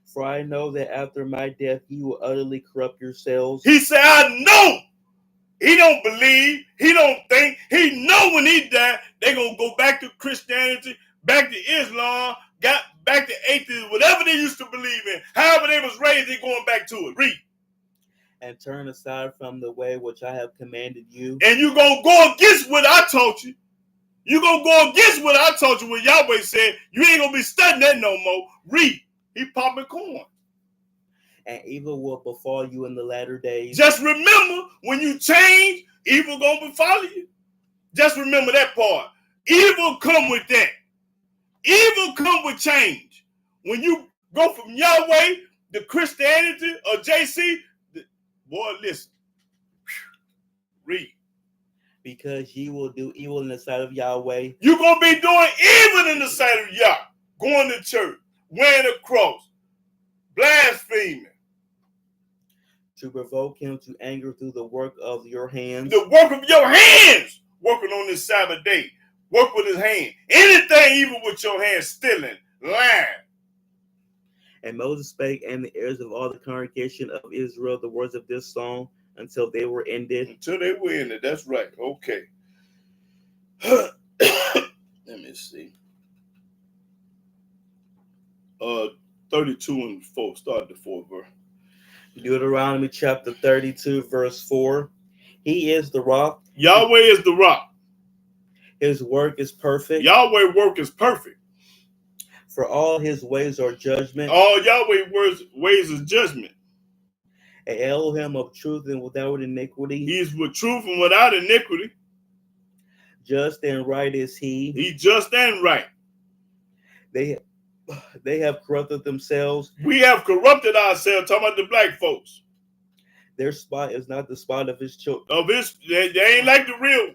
[SPEAKER 3] For I know that after my death, you will utterly corrupt yourselves.
[SPEAKER 1] He said, I know. He don't believe. He don't think. He know when he died, they're going to go back to Christianity, back to Islam, got back to atheism, whatever they used to believe in. However they was raised, they're going back to it. Read.
[SPEAKER 3] And turn aside from the way which I have commanded you.
[SPEAKER 1] And you're going to go against what I taught you. You're going to go against what I taught you, what Yahweh said. You ain't going to be studying that no more. Read. He popping corn.
[SPEAKER 3] And evil will befall you in the latter days.
[SPEAKER 1] Just remember, when you change, evil going to befall you. Just remember that part. Evil come with that. Evil come with change. When you go from Yahweh to Christianity or JC, boy, listen. Read.
[SPEAKER 3] Because ye will do evil in the sight of Yahweh.
[SPEAKER 1] You're going to be doing evil in the sight of Yah. Going to church, wearing a cross, blaspheming.
[SPEAKER 3] To provoke him to anger through the work of your hands.
[SPEAKER 1] The work of your hands. Working on this Sabbath day. Work with his hand. Anything evil with your hands, stealing, lying.
[SPEAKER 3] And Moses spake in the ears of all the congregation of Israel the words of this song until they were ended.
[SPEAKER 1] Until they were ended. That's right. Okay. Let me see. 32 and 4. Start the 4th verse.
[SPEAKER 3] Deuteronomy chapter 32, verse 4. He is the rock.
[SPEAKER 1] Yahweh is the rock.
[SPEAKER 3] His work is perfect.
[SPEAKER 1] Yahweh's work is perfect.
[SPEAKER 3] For all his ways are judgment.
[SPEAKER 1] All Yahweh's ways is judgment.
[SPEAKER 3] An Elohim of truth and without iniquity.
[SPEAKER 1] He is with truth and without iniquity.
[SPEAKER 3] Just and right is he.
[SPEAKER 1] He just and right.
[SPEAKER 3] They have corrupted themselves.
[SPEAKER 1] We have corrupted ourselves, talking about the black folks.
[SPEAKER 3] Their spot is not the spot of his children.
[SPEAKER 1] They ain't like the real.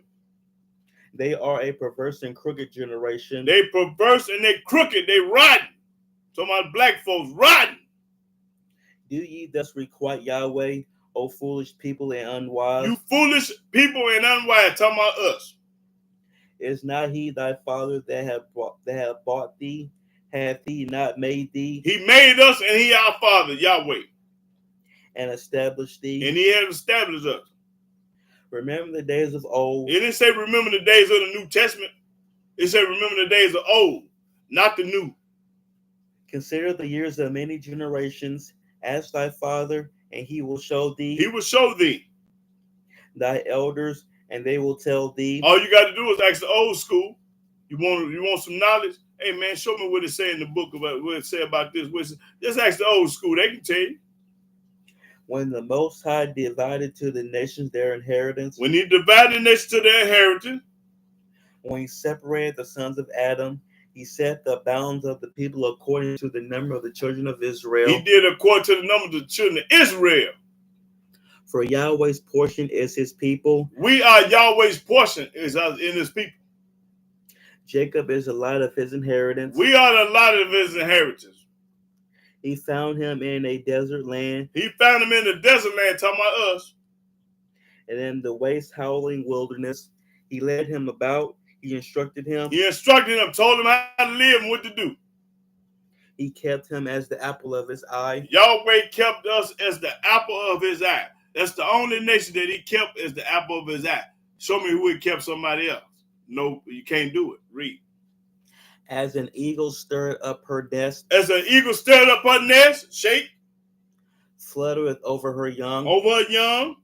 [SPEAKER 3] They are a perverse and crooked generation.
[SPEAKER 1] They perverse and they crooked. They rotten. Talking about black folks rotten.
[SPEAKER 3] Do ye thus requite Yahweh, O foolish people and unwise?
[SPEAKER 1] You foolish people and unwise, talking about us.
[SPEAKER 3] Is not he thy father that have bought thee? Hath he not made thee?
[SPEAKER 1] He made us and he our father, Yahweh.
[SPEAKER 3] And established thee.
[SPEAKER 1] And he has established us.
[SPEAKER 3] Remember the days of old.
[SPEAKER 1] It didn't say remember the days of the New Testament. It said remember the days of old, not the new.
[SPEAKER 3] Consider the years of many generations. Ask thy father, and he will show thee.
[SPEAKER 1] He will show thee.
[SPEAKER 3] Thy elders, and they will tell thee.
[SPEAKER 1] All you got to do is ask the old school. You want some knowledge? Hey man, show me what it say in the book about what it say about this. Just ask the old school. They can tell you.
[SPEAKER 3] When the Most High divided to the nations their inheritance.
[SPEAKER 1] When he divided the nations to their inheritance.
[SPEAKER 3] When he separated the sons of Adam, he set the bounds of the people according to the number of the children of Israel.
[SPEAKER 1] He did according to the number of the children of Israel.
[SPEAKER 3] For Yahweh's portion is his people.
[SPEAKER 1] We are Yahweh's portion is in his people.
[SPEAKER 3] Jacob is the light of his inheritance.
[SPEAKER 1] We are the light of his inheritance.
[SPEAKER 3] He found him in a desert land.
[SPEAKER 1] He found him in the desert land, talking about us.
[SPEAKER 3] And in the waste howling wilderness, he led him about. He instructed him.
[SPEAKER 1] He instructed him, told him how to live and what to do.
[SPEAKER 3] He kept him as the apple of his eye.
[SPEAKER 1] Yahweh kept us as the apple of his eye. That's the only nation that he kept as the apple of his eye. Show me who he kept somebody else. No, you can't do it. Read.
[SPEAKER 3] As an eagle stirred up her nest.
[SPEAKER 1] As an eagle stirred up her nest, shake.
[SPEAKER 3] Fluttereth over her young.
[SPEAKER 1] Over her young.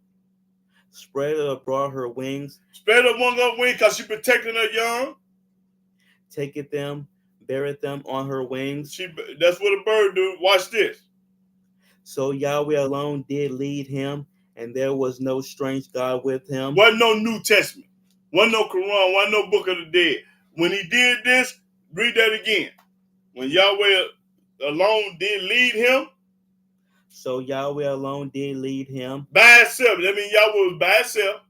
[SPEAKER 3] Spread abroad her wings.
[SPEAKER 1] Spread up one of her wings because she protecting her young.
[SPEAKER 3] Taketh them, beareth them on her wings.
[SPEAKER 1] That's what a bird do. Watch this.
[SPEAKER 3] So Yahweh alone did lead him, and there was no strange God with him.
[SPEAKER 1] Wasn't no New Testament. Wasn't no Quran. Wasn't no Book of the Dead. When he did this, read that again. When Yahweh alone did lead him.
[SPEAKER 3] So Yahweh alone did lead him.
[SPEAKER 1] By himself. That means Yahweh was by himself.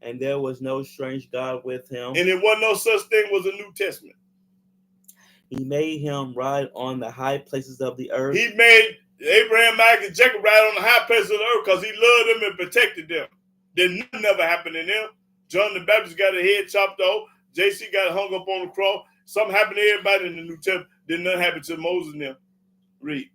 [SPEAKER 3] And there was no strange God with him.
[SPEAKER 1] And there wasn't no such thing as a New Testament.
[SPEAKER 3] He made him ride on the high places of the earth.
[SPEAKER 1] He made Abraham, Isaac, and Jacob ride on the high places of the earth because he loved them and protected them. Then nothing never happened to them. John the Baptist got a head chopped off. JC got hung up on the cross. Something happened to everybody in the New Testament. Then nothing happened to Moses and them. Read.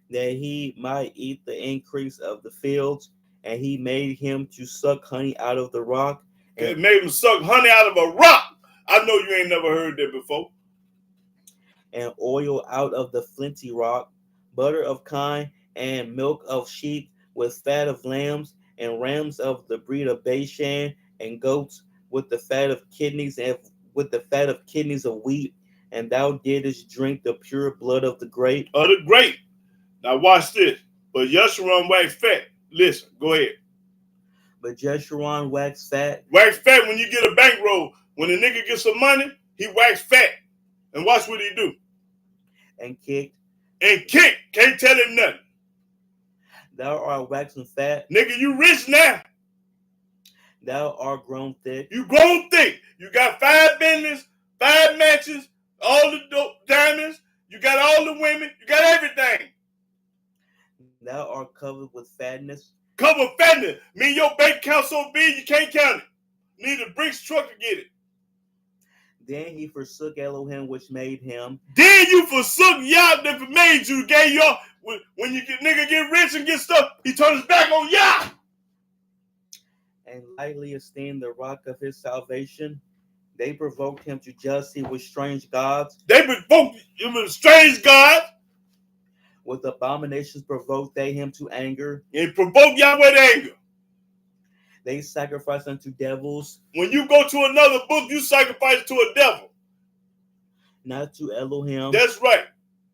[SPEAKER 3] That he might eat the increase of the fields, and he made him to suck honey out of the rock.
[SPEAKER 1] It made him suck honey out of a rock. I know you ain't never heard that before.
[SPEAKER 3] And oil out of the flinty rock, butter of kine, and milk of sheep, with fat of lambs, and rams of the breed of Bashan, and goats with the fat of kidneys, and with the fat of kidneys of wheat. And thou didst drink the pure blood of the grape.
[SPEAKER 1] Of the grape. Now watch this. But Yeshurun waxed fat. Listen, go ahead.
[SPEAKER 3] But Jeshurun waxed fat.
[SPEAKER 1] Wax fat when you get a bankroll. When a nigga gets some money, he wax fat. And watch what he do.
[SPEAKER 3] And kicked.
[SPEAKER 1] And kick. Can't tell him nothing.
[SPEAKER 3] Thou art waxing fat.
[SPEAKER 1] Nigga, you rich now.
[SPEAKER 3] Thou art grown thick.
[SPEAKER 1] You grown thick. You got 5 business, 5 matches, all the diamonds. You got all the women. You got everything.
[SPEAKER 3] Thou art covered with fatness.
[SPEAKER 1] Covered with fatness. Mean your bank account so big you can't count it. Need a Brinks truck to get it.
[SPEAKER 3] Then he forsook Elohim which made him.
[SPEAKER 1] Then you forsook Yah that made you. Gave y'all when you nigga get rich and get stuff, he turns back on Yah.
[SPEAKER 3] And lightly esteemed the rock of his salvation. They provoked him to jealousy with strange gods.
[SPEAKER 1] They provoked him with strange gods.
[SPEAKER 3] With abominations provoked they him to anger.
[SPEAKER 1] And provoked Yahweh to anger.
[SPEAKER 3] They sacrificed unto devils.
[SPEAKER 1] When you go to another book, you sacrifice to a devil.
[SPEAKER 3] Not to Elohim.
[SPEAKER 1] That's right.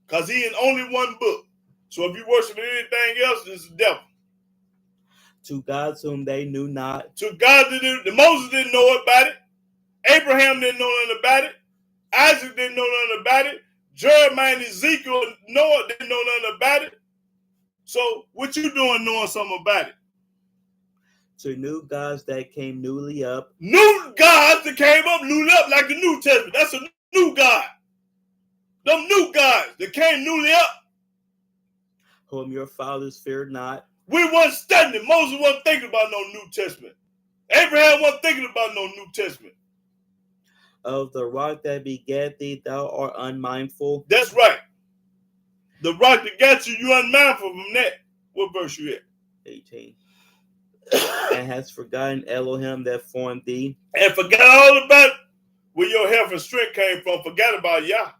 [SPEAKER 1] Because he in only one book. So if you worship anything else, it's the devil.
[SPEAKER 3] To gods whom they knew not.
[SPEAKER 1] To God, Moses didn't know about it. Abraham didn't know nothing about it. Isaac didn't know nothing about it. Jeremiah and Ezekiel, Noah didn't know nothing about it. So what you doing knowing something about it?
[SPEAKER 3] To new gods that came newly up.
[SPEAKER 1] New gods that came up, newly up like the New Testament. That's a new God. Them new gods that came newly up.
[SPEAKER 3] Whom your fathers feared not.
[SPEAKER 1] We wasn't studying. Moses wasn't thinking about no New Testament. Abraham wasn't thinking about no New Testament.
[SPEAKER 3] Of the rock that begat thee, thou art unmindful.
[SPEAKER 1] That's right. The rock that got you, you unmindful from that. What verse you at?
[SPEAKER 3] 18. And hast forgotten Elohim that formed thee.
[SPEAKER 1] And forgot all about where your health and strength came from. Forgot about Yah.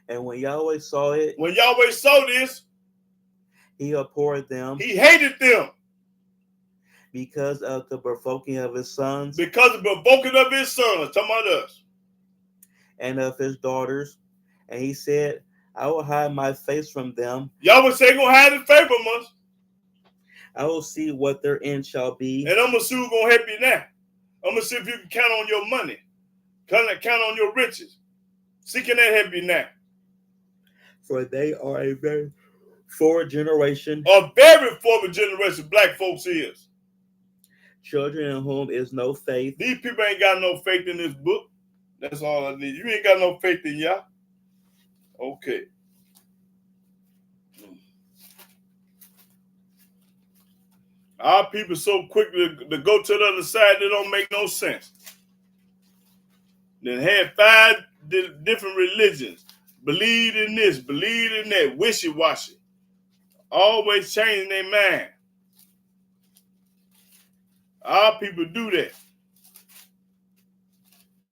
[SPEAKER 3] And when Yahweh saw it,
[SPEAKER 1] when Yahweh saw this,
[SPEAKER 3] he abhorred them.
[SPEAKER 1] He hated them.
[SPEAKER 3] Because of the provoking of his sons.
[SPEAKER 1] Because of the provoking of his sons. Talking about us.
[SPEAKER 3] And of his daughters. And he said, I will hide my face from them.
[SPEAKER 1] Yahweh say, gonna hide his face from us.
[SPEAKER 3] I will see what their end shall be.
[SPEAKER 1] And I'm going to see who's going to help you now. I'm going to see if you can count on your money. Count on your riches. See, can that help you now?
[SPEAKER 3] For they are a very forward generation.
[SPEAKER 1] A very forward generation black folks is.
[SPEAKER 3] Children in whom is no faith.
[SPEAKER 1] These people ain't got no faith in this book. That's all I need. You ain't got no faith in Yah. Okay. Our people so quick to go to the other side, they don't make no sense. Then had 5 different religions. Believe in this, believe in that, wishy-washy. Always changing their mind. Our people do that.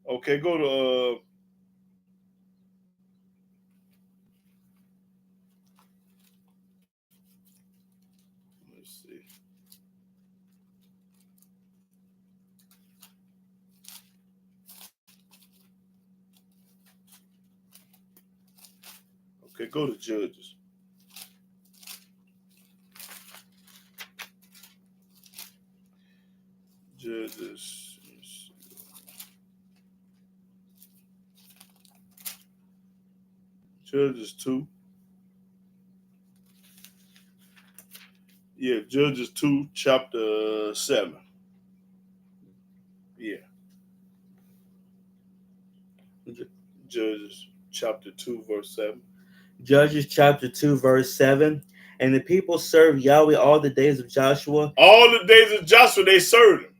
[SPEAKER 1] Okay, go to let's see. Okay, go to Judges. Judges. Judges 2. Yeah, Judges 2, chapter 7. Yeah. Judges chapter 2, verse 7.
[SPEAKER 3] Judges chapter 2, verse 7. And the people served Yahweh all the days of Joshua.
[SPEAKER 1] All the days of Joshua, they served him.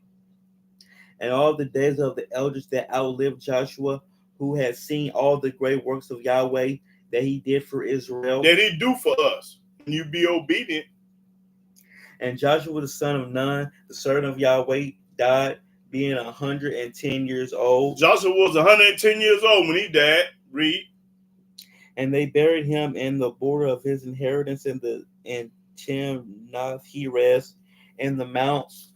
[SPEAKER 3] And all the days of the elders that outlived Joshua, who had seen all the great works of Yahweh that he did for Israel.
[SPEAKER 1] That he do for us. And you be obedient.
[SPEAKER 3] And Joshua the son of Nun, the servant of Yahweh, died, being 110 years old.
[SPEAKER 1] Joshua was 110 years old when he died. Read.
[SPEAKER 3] And they buried him in the border of his inheritance in Timnath-Heres, in the mounts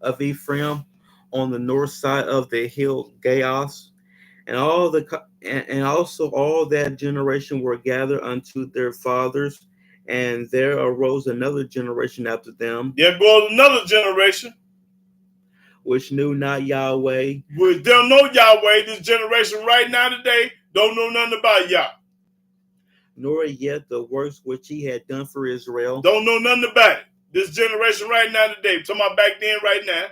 [SPEAKER 3] of Ephraim, on the north side of the hill Gaas. And also all that generation were gathered unto their fathers, and there arose another generation after them.
[SPEAKER 1] There goes another generation
[SPEAKER 3] which knew not Yahweh.
[SPEAKER 1] Which don't know Yahweh. This generation right now today don't know nothing about Yah.
[SPEAKER 3] Nor yet the works which he had done for Israel.
[SPEAKER 1] Don't know nothing about it. This generation right now today. Talking about back then, right now.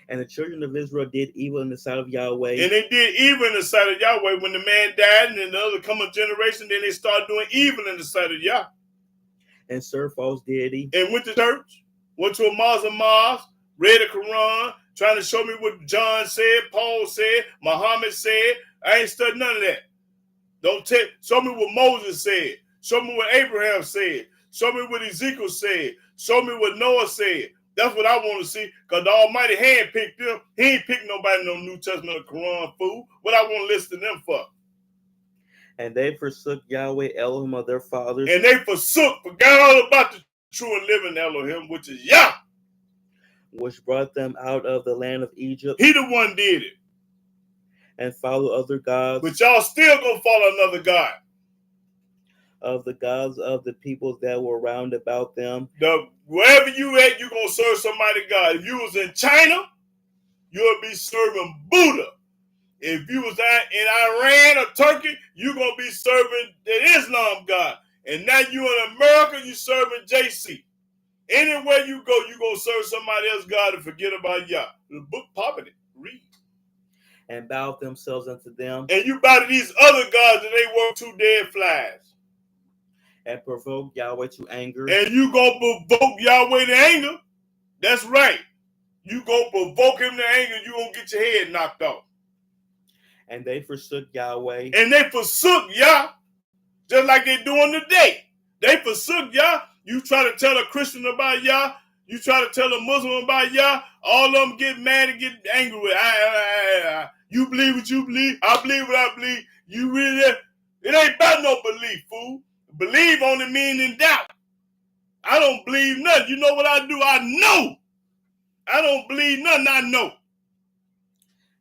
[SPEAKER 3] And the children of Israel did evil in the sight of Yahweh.
[SPEAKER 1] And they did evil in the sight of Yahweh. When the man died and then the other coming generation, then they started doing evil in the sight of Yah.
[SPEAKER 3] And served false deity.
[SPEAKER 1] And went to church. Went to a mosque, read the Quran, trying to show me what John said, Paul said, Muhammad said. I ain't studied none of that. Show me what Moses said. Show me what Abraham said. Show me what Ezekiel said. Show me what Noah said. That's what I want to see, because the Almighty handpicked them. He ain't picked nobody in no New Testament or Quran fool. What I want to listen to them for?
[SPEAKER 3] And they forsook Yahweh Elohim of their fathers.
[SPEAKER 1] And they forgot all about the true and living Elohim, which is Yah.
[SPEAKER 3] Which brought them out of the land of Egypt.
[SPEAKER 1] He the one did it.
[SPEAKER 3] And follow other gods.
[SPEAKER 1] But y'all still gonna follow another God.
[SPEAKER 3] Of the gods of the peoples that were round about them.
[SPEAKER 1] Wherever you at, you gonna serve somebody God. If you was in China, you'll be serving Buddha. If you was in Iran or Turkey, you gonna be serving the Islam God. And now you in America, you serving JC. Anywhere you go, you gonna serve somebody else God and forget about Yah. The book popping it. Read.
[SPEAKER 3] And bowed themselves unto them.
[SPEAKER 1] And you bow to these other gods and they work 2 dead flies.
[SPEAKER 3] And provoke Yahweh to anger.
[SPEAKER 1] And you gonna provoke Yahweh to anger. That's right. You gonna provoke him to anger, you gonna get your head knocked off.
[SPEAKER 3] And they forsook Yahweh.
[SPEAKER 1] And they forsook Yah, just like they doing today. They forsook Yah. You try to tell a Christian about Yah, you try to tell a Muslim about Yah, all of them get mad and get angry with you believe what you believe, I believe what I believe. You really, it ain't about no belief, fool. Believe only mean in doubt. I don't believe nothing. You know what I do? I know. I don't believe nothing. I know.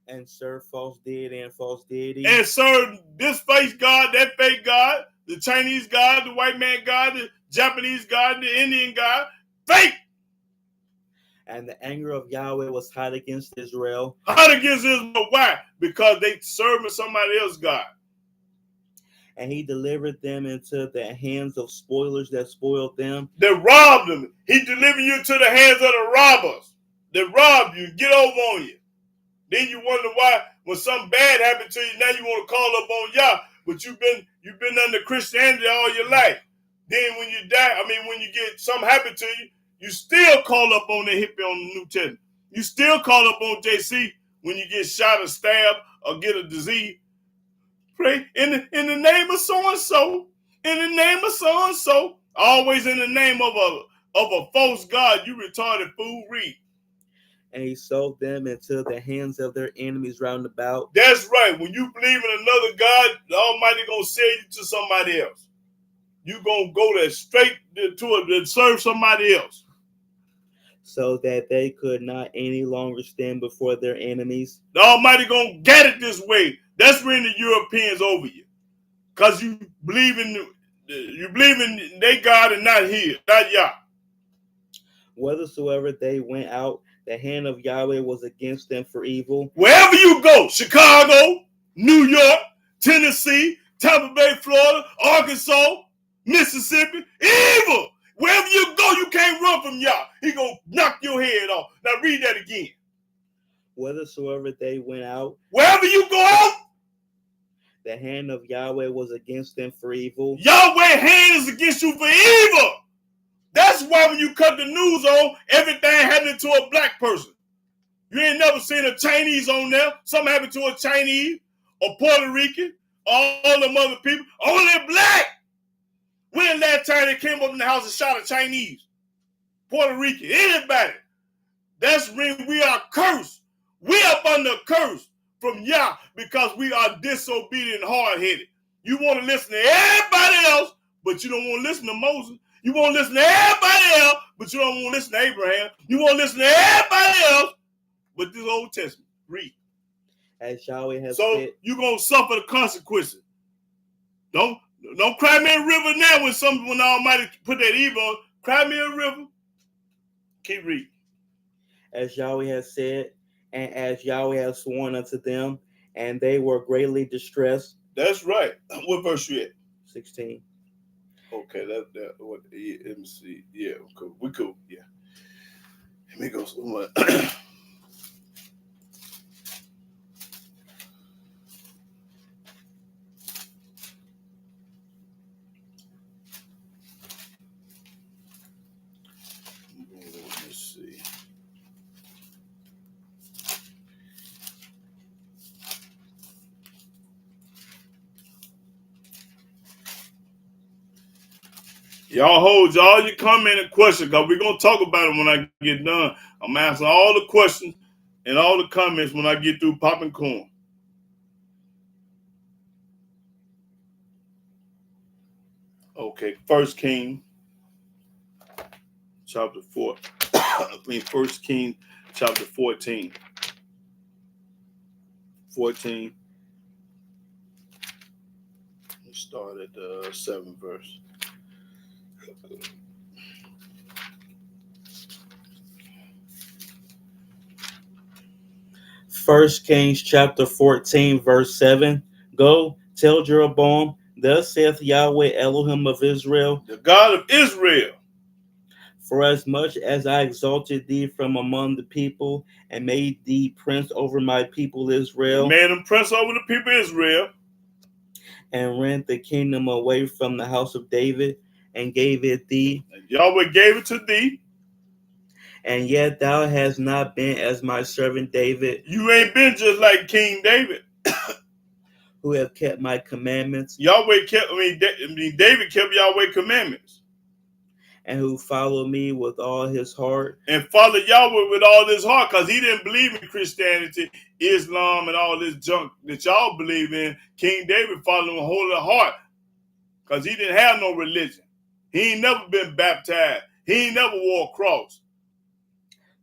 [SPEAKER 3] And serve false deity and false deity.
[SPEAKER 1] And serve this fake God, that fake God, the Chinese God, the white man God, the Japanese God, the Indian God. Fake.
[SPEAKER 3] And the anger of Yahweh was hot against Israel.
[SPEAKER 1] Hot against Israel. Why? Because they serving somebody else God.
[SPEAKER 3] And he delivered them into the hands of spoilers that spoiled them.
[SPEAKER 1] They robbed them. He delivered you to the hands of the robbers. They robbed you, get over on you. Then you wonder why, when something bad happened to you, now you want to call up on Yah. But you've been under Christianity all your life. Then when you die, when you get something happen to you, you still call up on the hippie on the New Testament. You still call up on JC when you get shot or stabbed or get a disease. Pray in the name of so-and-so. In the name of so-and-so. Always in the name of a false God. You retarded fool. Read.
[SPEAKER 3] And he sold them into the hands of their enemies round about.
[SPEAKER 1] That's right. When you believe in another God, the Almighty gonna sell you to somebody else. You gonna go there straight to serve somebody else.
[SPEAKER 3] So that they could not any longer stand before their enemies.
[SPEAKER 1] The Almighty gonna get it this way. That's when the Europeans over you, cause you believe in their God and not His, not Yah.
[SPEAKER 3] Whithersoever they went out, the hand of Yahweh was against them for evil.
[SPEAKER 1] Wherever you go, Chicago, New York, Tennessee, Tampa Bay, Florida, Arkansas, Mississippi, evil. Wherever you go, you can't run from Yah. He gonna knock your head off. Now read that again.
[SPEAKER 3] Whithersoever they went out,
[SPEAKER 1] wherever you go out,
[SPEAKER 3] the hand of Yahweh was against them for evil.
[SPEAKER 1] Yahweh's hand is against you for evil. That's why when you cut the news on, everything happening to a black person. You ain't never seen a Chinese on there. Something happened to a Chinese or Puerto Rican, all them other people. Only black. When the last time they came up in the house and shot a Chinese, Puerto Rican, anybody? That's when we are cursed. We up under curse from Yah because we are disobedient and hard-headed. You want to listen to everybody else, but you don't want to listen to Moses. You want to listen to everybody else, but you don't want to listen to Abraham. You want to listen to everybody else, but this Old Testament. Read.
[SPEAKER 3] As Yahweh has
[SPEAKER 1] so
[SPEAKER 3] said,
[SPEAKER 1] you're going to suffer the consequences. Don't cry me a river now when the Almighty put that evil on. Cry me a river. Keep reading.
[SPEAKER 3] As Yahweh has said, and as Yahweh has sworn unto them, and they were greatly distressed.
[SPEAKER 1] That's right. What verse you at?
[SPEAKER 3] 16.
[SPEAKER 1] Okay, let me see. Yeah, we cool. Yeah. Let me go somewhere. Let's see. Y'all hold all your comment and questions because we're going to talk about it when I get done. I'm answering all the questions and all the comments when I get through popping corn. Okay, 1 King chapter 4. 1 King chapter 14. 14. Let's start at the 7th verse.
[SPEAKER 3] First Kings chapter 14, verse 7. Go, tell Jeroboam, thus saith Yahweh Elohim of Israel,
[SPEAKER 1] the God of Israel,
[SPEAKER 3] for as much as I exalted thee from among the people and made thee prince over my people Israel,
[SPEAKER 1] made him prince over the people Israel,
[SPEAKER 3] and rent the kingdom away from the house of David and gave it thee,
[SPEAKER 1] and Yahweh gave it to thee,
[SPEAKER 3] and yet thou hast not been as my servant David.
[SPEAKER 1] You ain't been just like King David,
[SPEAKER 3] who have kept my commandments.
[SPEAKER 1] David kept Yahweh's commandments.
[SPEAKER 3] And who followed me with all his heart.
[SPEAKER 1] And followed Yahweh with all his heart, because he didn't believe in Christianity, Islam, and all this junk that y'all believe in. King David followed him with whole heart, because he didn't have no religion. He ain't never been baptized. He ain't never wore a cross.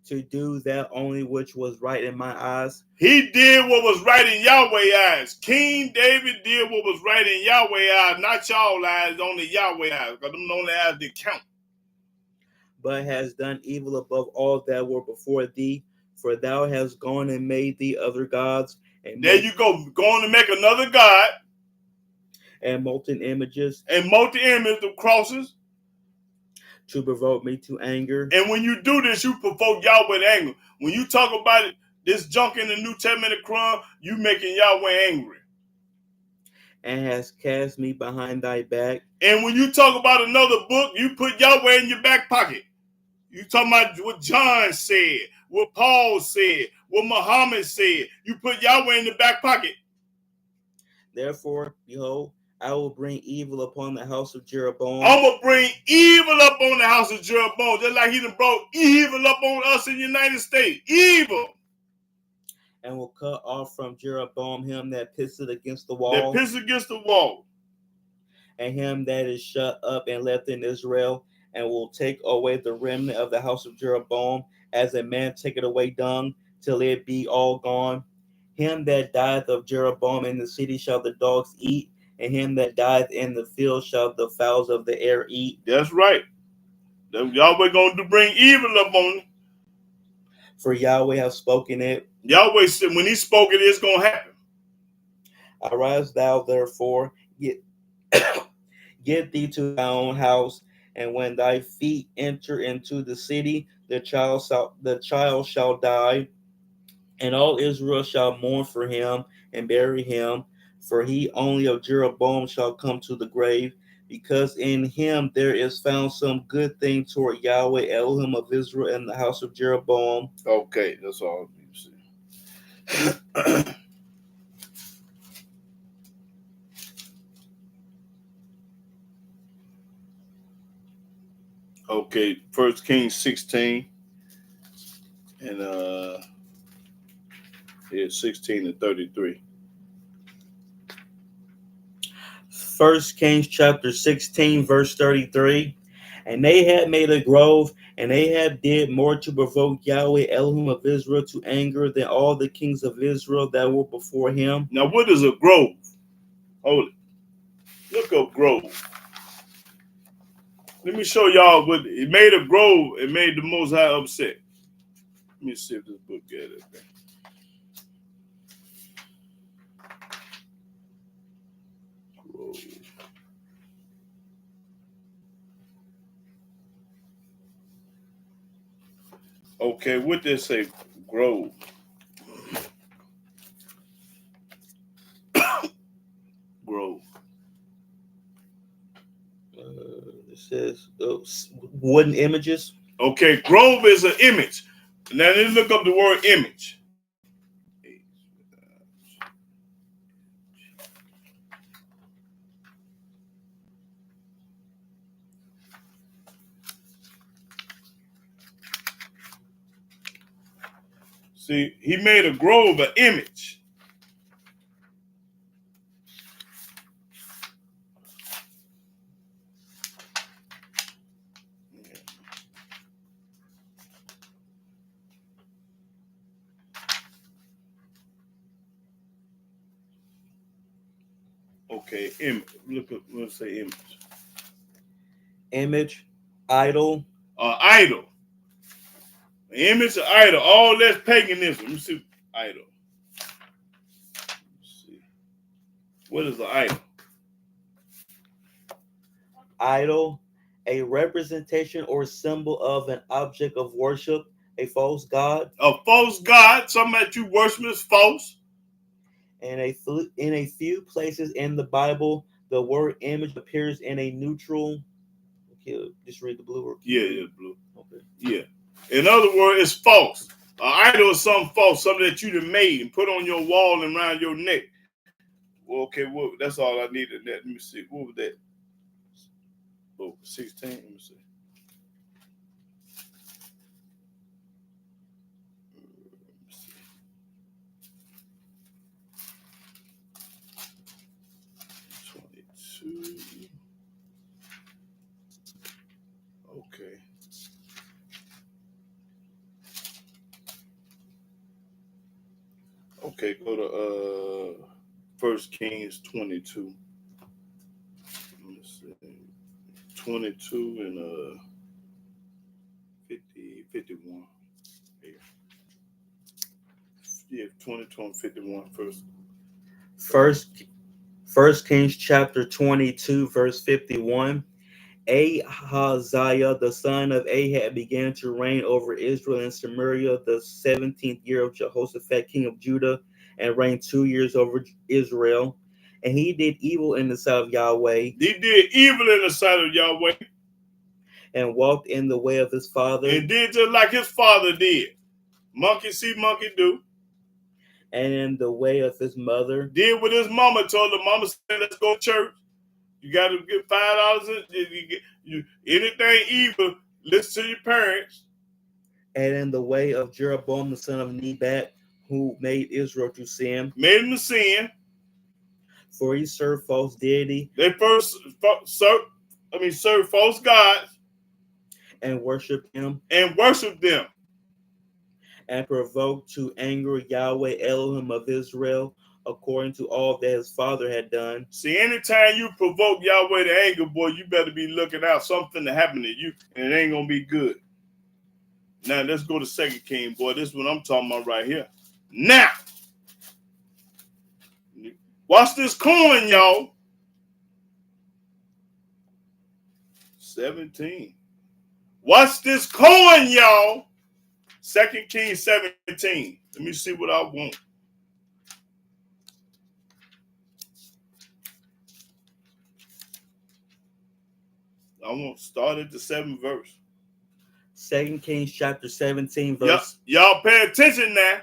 [SPEAKER 3] To do that only which was right in my eyes.
[SPEAKER 1] He did what was right in Yahweh's eyes. King David did what was right in Yahweh's eyes, not y'all eyes, only Yahweh's eyes, because them only eyes that count.
[SPEAKER 3] But has done evil above all that were before thee, for thou hast gone and made thee other gods. And
[SPEAKER 1] there you go, going to make another god.
[SPEAKER 3] And molten images.
[SPEAKER 1] And molten images of crosses.
[SPEAKER 3] To provoke me to anger.
[SPEAKER 1] And when you do this, you provoke Yahweh to anger. When you talk about it, this junk in the New Testament of Quran, you making Yahweh angry.
[SPEAKER 3] And has cast me behind thy back.
[SPEAKER 1] And when you talk about another book, you put Yahweh in your back pocket. You talking about what John said, what Paul said, what Muhammad said. You put Yahweh in the back pocket.
[SPEAKER 3] Therefore, behold, I will bring evil upon the house of Jeroboam.
[SPEAKER 1] I'm going to bring evil up on the house of Jeroboam, just like he done brought evil up on us in the United States. Evil.
[SPEAKER 3] And will cut off from Jeroboam him that pisseth against the wall.
[SPEAKER 1] That pisseth against the wall.
[SPEAKER 3] And him that is shut up and left in Israel, and will take away the remnant of the house of Jeroboam, as a man taketh away dung, till it be all gone. Him that dieth of Jeroboam in the city shall the dogs eat, and him that dieth in the field shall the fowls of the air eat.
[SPEAKER 1] That's right. Yahweh going to bring evil up on them.
[SPEAKER 3] For Yahweh hath spoken it.
[SPEAKER 1] Yahweh said when he spoke it, it's going to happen.
[SPEAKER 3] Arise thou therefore, Get thee to thy own house, and when thy feet enter into the city, the child shall die, and all Israel shall mourn for him and bury him, for he only of Jeroboam shall come to the grave, because in him there is found some good thing toward Yahweh Elohim of Israel and the house of Jeroboam.
[SPEAKER 1] Okay, that's all you see. Okay, 1 Kings 16 and 16 and 33.
[SPEAKER 3] 1 Kings chapter 16, verse 33. And they had made a grove, and Ahab did more to provoke Yahweh Elohim of Israel to anger than all the kings of Israel that were before him.
[SPEAKER 1] Now, what is a grove? Hold it. Look up grove. Let me show y'all what it made a grove. It made the Most High upset. Let me see if this book got it. Grove. Okay, what they say? Grove. Grove.
[SPEAKER 3] It says wooden images.
[SPEAKER 1] Okay, grove is an image. Now let's look up the word image. See, he made a grove an image. Okay, image. Look up. Let's say image.
[SPEAKER 3] Image, idol.
[SPEAKER 1] Idol. Image of idol. All that's paganism. Let me see. Idol. Let's see. What is an idol?
[SPEAKER 3] Idol, a representation or symbol of an object of worship, a false god.
[SPEAKER 1] A false god. Something that you worship is false.
[SPEAKER 3] In a few places in the Bible, the word image appears in a neutral. Okay, just read the blue.
[SPEAKER 1] Yeah, blue.
[SPEAKER 3] Okay.
[SPEAKER 1] Yeah. In other words, it's false. An idol is something false, something that you done made and put on your wall and around your neck. Well, okay, well, that's all I needed. Let me see. What was that? Oh, 16. Let me see. Okay. Okay, go to 1 Kings 22. Let me see. 22 and 51. Yeah, 22 and 51 first.
[SPEAKER 3] First Kings chapter 22, verse 51. Ahaziah, the son of Ahab, began to reign over Israel and Samaria the 17th year of Jehoshaphat, king of Judah, and reigned 2 years over Israel. And he did evil in the sight of Yahweh.
[SPEAKER 1] He did evil in the sight of Yahweh.
[SPEAKER 3] And walked in the way of his father.
[SPEAKER 1] And did just like his father did. Monkey see, monkey do.
[SPEAKER 3] And in the way of his mother.
[SPEAKER 1] Did what his mama told him. Mama said, let's go to church. You got to get $5. Anything evil, listen to your parents.
[SPEAKER 3] And in the way of Jeroboam, the son of Nebat, who made Israel to sin.
[SPEAKER 1] Made him to sin.
[SPEAKER 3] For he served false deity.
[SPEAKER 1] They first served false gods.
[SPEAKER 3] And worshiped him.
[SPEAKER 1] And worshiped them.
[SPEAKER 3] And provoked to anger Yahweh Elohim of Israel, according to all that his father had done.
[SPEAKER 1] See, anytime you provoke Yahweh to anger, boy, you better be looking out. Something to happen to you, and it ain't going to be good. Now, let's go to 2 King, boy. This is what I'm talking about right here. Now, watch this coin, y'all. 17. Watch this coin, y'all. 2 Kings 17. Let me see what I want. I want to start at the 7th verse.
[SPEAKER 3] 2 Kings chapter 17 verse.
[SPEAKER 1] Y'all pay attention now.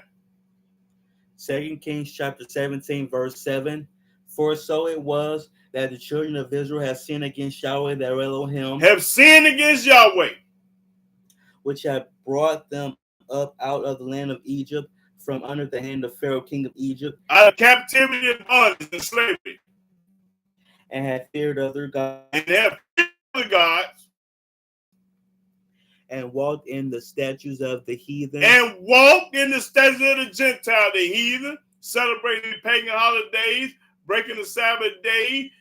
[SPEAKER 3] 2 Kings chapter 17 verse 7. For so it was that the children of Israel had sinned against Yahweh their Elohim.
[SPEAKER 1] Have sinned against Yahweh.
[SPEAKER 3] Which had brought them up out of the land of Egypt from under the hand of Pharaoh, king of Egypt.
[SPEAKER 1] Out of captivity and bondage and slavery.
[SPEAKER 3] And had feared other gods.
[SPEAKER 1] And have feared other gods.
[SPEAKER 3] And walked in the statutes of the heathen.
[SPEAKER 1] And walked in the statutes of the Gentile, the heathen, celebrating pagan holidays, breaking the Sabbath day,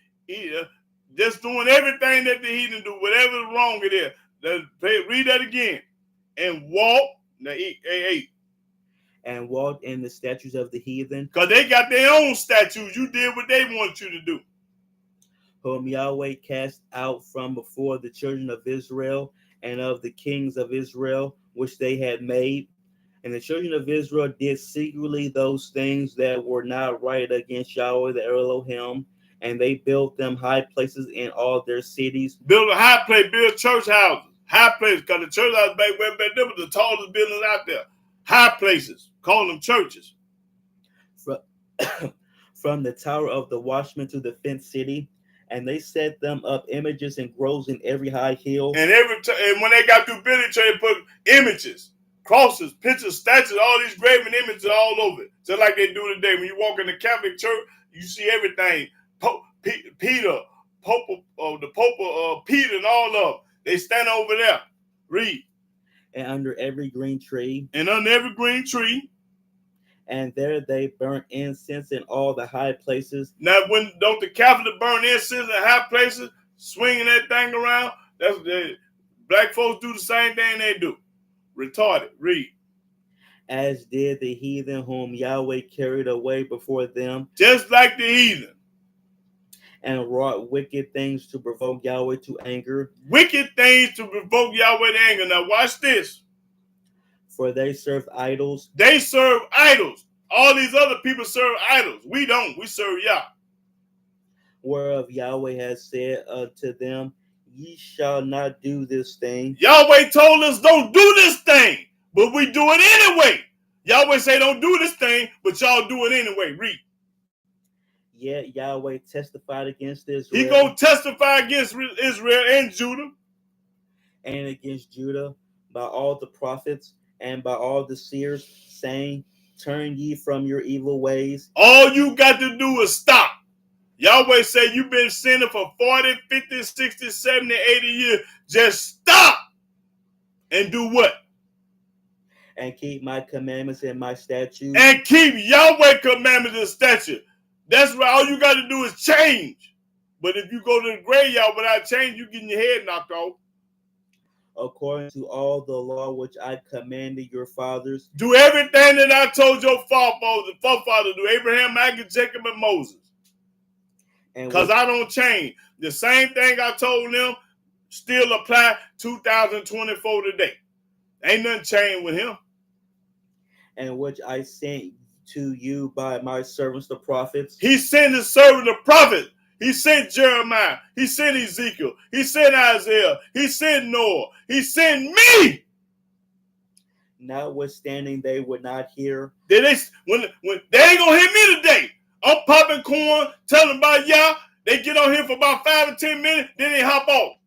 [SPEAKER 1] just doing everything that the heathen do, whatever is wrong it is. Read that again. And walk,
[SPEAKER 3] and walked in the statutes of the heathen.
[SPEAKER 1] Because they got their own statutes. You did what they wanted you to do.
[SPEAKER 3] Whom Yahweh cast out from before the children of Israel and of the kings of Israel, which they had made. And the children of Israel did secretly those things that were not right against Yahweh their Elohim, and they built them high places in all their cities.
[SPEAKER 1] Build a high place, build church houses, high places, because the church house back there was the tallest buildings out there. High places, call them churches.
[SPEAKER 3] From the tower of the watchman to the fenced city, and they set them up images and groves in every high hill.
[SPEAKER 1] And when they got through building, they put images, crosses, pictures, statues, all these graven images all over it. Just like they do today. When you walk in the Catholic Church, you see everything. Peter, the Pope, Peter, and all of them. They stand over there. Read.
[SPEAKER 3] And under every green tree.
[SPEAKER 1] And under every green tree.
[SPEAKER 3] And there they burnt incense in all the high places.
[SPEAKER 1] Now, when don't the Catholics burn incense in high places, swinging that thing around? That's black folks do the same thing they do. Retarded. Read.
[SPEAKER 3] As did the heathen whom Yahweh carried away before them.
[SPEAKER 1] Just like the heathen.
[SPEAKER 3] And wrought wicked things to provoke Yahweh to anger.
[SPEAKER 1] Wicked things to provoke Yahweh to anger. Now watch this.
[SPEAKER 3] For they served idols.
[SPEAKER 1] They serve idols. All these other people serve idols. We don't. We serve Yah.
[SPEAKER 3] Whereof Yahweh has said to them, ye shall not do this thing.
[SPEAKER 1] Yahweh told us don't do this thing, but we do it anyway. Yahweh say don't do this thing, but y'all do it anyway. Read.
[SPEAKER 3] Yet Yahweh testified against Israel.
[SPEAKER 1] He gonna testify against Israel and Judah.
[SPEAKER 3] And against Judah by all the prophets and by all the seers, saying, turn ye from your evil ways.
[SPEAKER 1] All you got to do is stop. Yahweh say you've been sinning for 40, 50, 60, 70, 80 years. Just stop and do what?
[SPEAKER 3] And keep my commandments and my statutes.
[SPEAKER 1] And keep Yahweh commandments and statutes. That's right. All you got to do is change. But if you go to the graveyard without change, you getting your head knocked off.
[SPEAKER 3] According to all the law which I commanded your fathers.
[SPEAKER 1] Do everything that I told your forefathers do. Abraham, Isaac, Jacob, and Moses. Because I don't change. The same thing I told them still apply 2024 today. Ain't nothing changed with him.
[SPEAKER 3] And which I sent to you by my servants the prophets.
[SPEAKER 1] He sent his servant the prophets. He sent Jeremiah. He sent Ezekiel. He sent Isaiah. He sent Noah. He sent me.
[SPEAKER 3] Notwithstanding, they would not hear.
[SPEAKER 1] When they ain't gonna hear me today. I'm popping corn, telling about Yah. They get on here for about 5 or 10 minutes, then they hop off.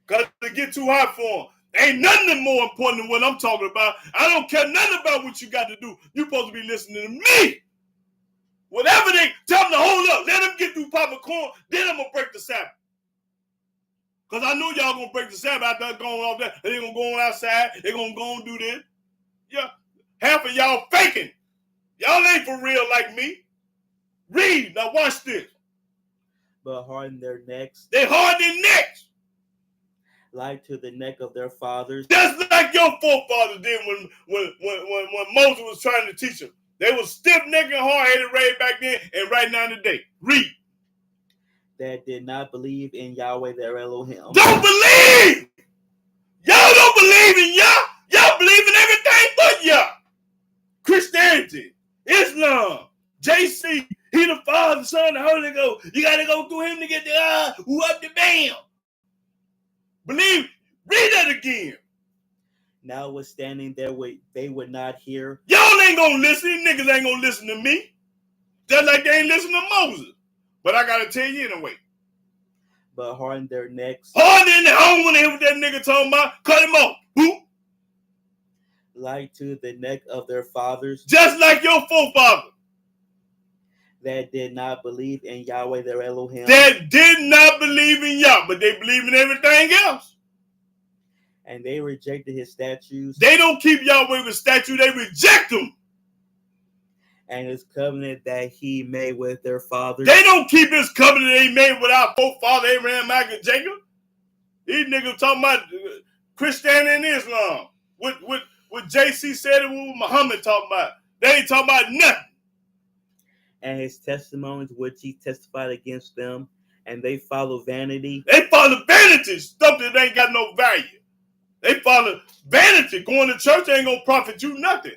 [SPEAKER 1] Because they get too hot for them. Ain't nothing more important than what I'm talking about. I don't care nothing about what you got to do. You're supposed to be listening to me. Whatever they tell them to hold up, let them get through popping corn, then I'm going to break the Sabbath. Because I know y'all going to break the Sabbath after going off there. They're going to go on outside. They're going to go and do this. Yeah. Half of y'all faking. Y'all ain't for real like me. Read. Now watch this.
[SPEAKER 3] But harden their necks.
[SPEAKER 1] They harden their necks.
[SPEAKER 3] Like to the neck of their fathers.
[SPEAKER 1] Just like your forefathers did when Moses was trying to teach them. They were stiff-necked and hard-headed right back then and right now today. Read.
[SPEAKER 3] that did not believe in Yahweh their Elohim.
[SPEAKER 1] Don't believe! Y'all don't believe in Yah! Y'all believe in everything but Yah! Christianity, Islam, JC, he the Father, Son, the Holy Ghost. You gotta go through him to get the what the bam. Believe, read that again.
[SPEAKER 3] Notwithstanding they would not hear.
[SPEAKER 1] Y'all ain't gonna listen. These niggas ain't gonna listen to me. Just like they ain't listen to Moses. But I gotta tell you anyway.
[SPEAKER 3] But harden their necks.
[SPEAKER 1] Harden, I don't want to hear what that nigga talking about. Cut him off. Boop.
[SPEAKER 3] Like to the neck of their fathers.
[SPEAKER 1] Just like your forefathers.
[SPEAKER 3] That did not believe in Yahweh their Elohim.
[SPEAKER 1] That did not believe in Yah, but they believe in everything else.
[SPEAKER 3] And they rejected his statutes.
[SPEAKER 1] They don't keep Yahweh with statutes, they reject them.
[SPEAKER 3] And his covenant that he made with their fathers.
[SPEAKER 1] They don't keep his covenant they made with our forefather Abraham, Isaac, and Jacob. These niggas talking about Christianity and Islam. What JC said and what Muhammad talking about. They ain't talking about nothing.
[SPEAKER 3] And his testimonies which he testified against them, and they follow vanity.
[SPEAKER 1] They follow vanity, stuff that ain't got no value. They follow vanity. Going to church ain't gonna profit you nothing.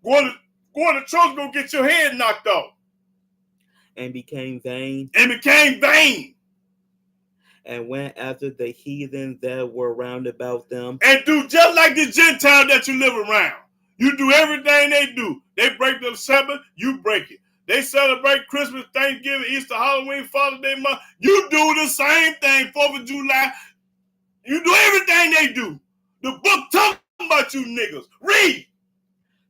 [SPEAKER 1] Going to church gonna get your head knocked off.
[SPEAKER 3] And became vain.
[SPEAKER 1] And became vain.
[SPEAKER 3] And went after the heathen that were round about them.
[SPEAKER 1] And do just like the Gentile that you live around. You do everything they do. They break the Sabbath, you break it. They celebrate Christmas, Thanksgiving, Easter, Halloween, Father's Day month. You do the same thing, 4th of July. You do everything they do. The book talking about you niggas. Read.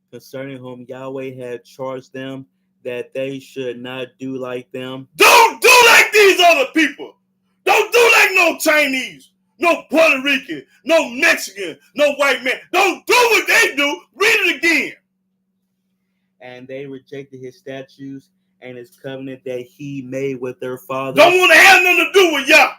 [SPEAKER 3] Concerning whom Yahweh had charged them that they should not do like them.
[SPEAKER 1] Don't do like these other people. Don't do like no Chinese, no Puerto Rican, no Mexican, no white man. Don't do what they do. Read it again.
[SPEAKER 3] And they rejected his statutes and his covenant that he made with their fathers.
[SPEAKER 1] Don't want to have nothing to do with Yah.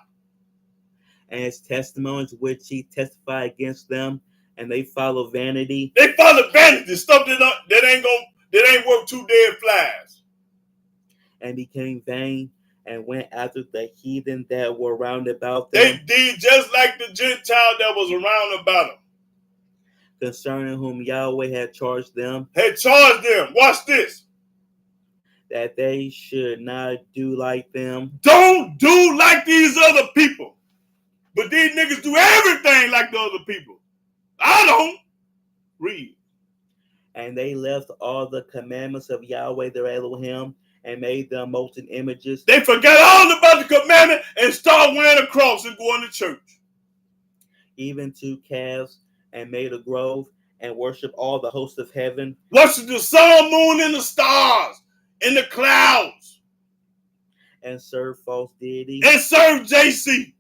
[SPEAKER 3] And his testimonies which he testified against them, and they follow vanity.
[SPEAKER 1] They follow vanity, stuff that ain't worth 2 dead flies.
[SPEAKER 3] And became vain, and went after the heathen that were round about them.
[SPEAKER 1] They did just like the Gentile that was around about them.
[SPEAKER 3] Concerning whom Yahweh had charged them.
[SPEAKER 1] Had charged them. Watch this.
[SPEAKER 3] That they should not do like them.
[SPEAKER 1] Don't do like these other people. But these niggas do everything like the other people. I don't. Read.
[SPEAKER 3] And they left all the commandments of Yahweh their Elohim and made them molten images.
[SPEAKER 1] They forgot all about the commandment and start wearing a cross and going to church.
[SPEAKER 3] Even to calves, and made a grove and worship all the hosts of heaven.
[SPEAKER 1] Worship the sun, moon, and the stars, and the clouds.
[SPEAKER 3] And serve false deities.
[SPEAKER 1] And serve JC.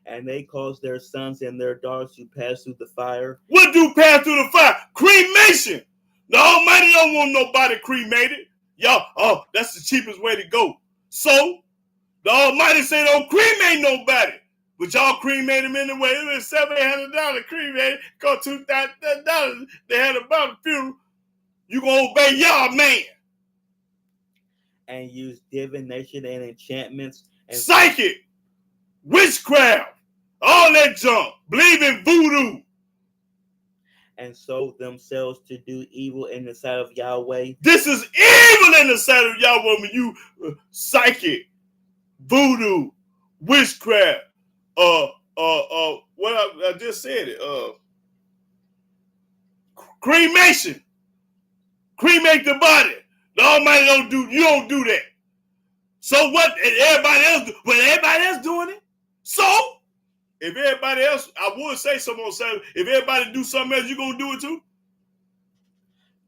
[SPEAKER 3] And they caused their sons and their daughters to pass through the fire.
[SPEAKER 1] What do pass through the fire? Cremation. The Almighty don't want nobody cremated. Y'all, that's the cheapest way to go. So, the Almighty say don't cremate nobody. But y'all cremate him anyway. It was $700 cremated. Cost $2,000. They had about a funeral. You gonna obey y'all, man.
[SPEAKER 3] And use divination and enchantments. And
[SPEAKER 1] psychic. Witchcraft. All that junk. Believe in voodoo.
[SPEAKER 3] And sold themselves to do evil in the sight of Yahweh.
[SPEAKER 1] This is evil in the sight of Yahweh when you psychic, voodoo, witchcraft, what I just said it, cremation, cremate the body. The Almighty you don't do that. So what? Everybody else doing it. So if everybody else, I would say someone said, if everybody do something else, you gonna do it too?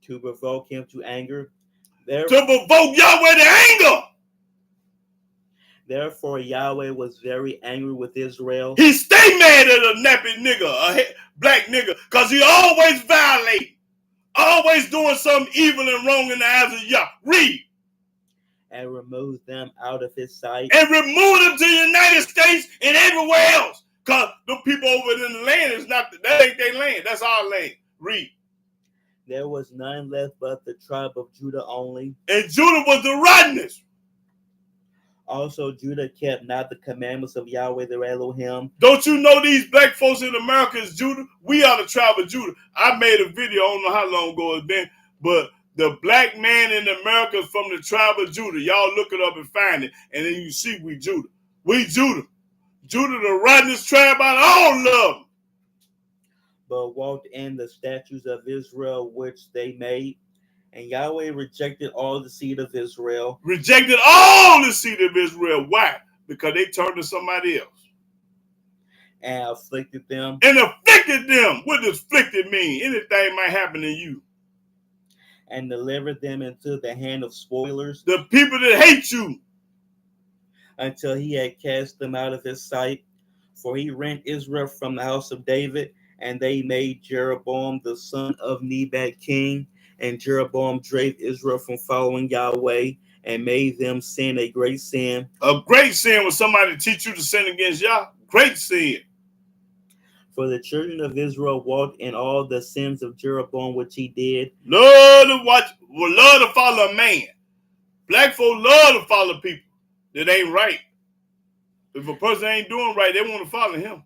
[SPEAKER 3] To provoke him to anger.
[SPEAKER 1] To provoke Yahweh to anger.
[SPEAKER 3] Therefore Yahweh was very angry with Israel.
[SPEAKER 1] He stay mad at a nappy nigga, a black nigga, because he always violating, always doing something evil and wrong in the eyes of Yah. Read.
[SPEAKER 3] And removed them out of his sight.
[SPEAKER 1] And removed them to the United States and everywhere else. Because the people over in the land is not, that ain't their land. That's our land. Read.
[SPEAKER 3] There was none left but the tribe of Judah only.
[SPEAKER 1] And Judah was the rottenness.
[SPEAKER 3] Also, Judah kept not the commandments of Yahweh their Elohim.
[SPEAKER 1] Don't you know these black folks in America is Judah? We are the tribe of Judah. I made a video, I don't know how long ago it's been, but the black man in America is from the tribe of Judah. Y'all look it up and find it, and then you see we Judah. We Judah. Judah the rottennest tribe out of all of them.
[SPEAKER 3] But walked in the statutes of Israel which they made. And Yahweh rejected all the seed of Israel.
[SPEAKER 1] Rejected all the seed of Israel. Why? Because they turned to somebody else.
[SPEAKER 3] And afflicted them.
[SPEAKER 1] And afflicted them. What does afflicted mean? Anything might happen to you.
[SPEAKER 3] And delivered them into the hand of spoilers.
[SPEAKER 1] The people that hate you.
[SPEAKER 3] Until he had cast them out of his sight. For he rent Israel from the house of David. And they made Jeroboam the son of Nebat king. And Jeroboam drave Israel from following Yahweh and made them sin a great sin.
[SPEAKER 1] A great sin was somebody teach you to sin against Yah. Great sin.
[SPEAKER 3] For the children of Israel walked in all the sins of Jeroboam which he did.
[SPEAKER 1] Love to follow a man. Black folk love to follow people that ain't right. If a person ain't doing right, they want to follow him.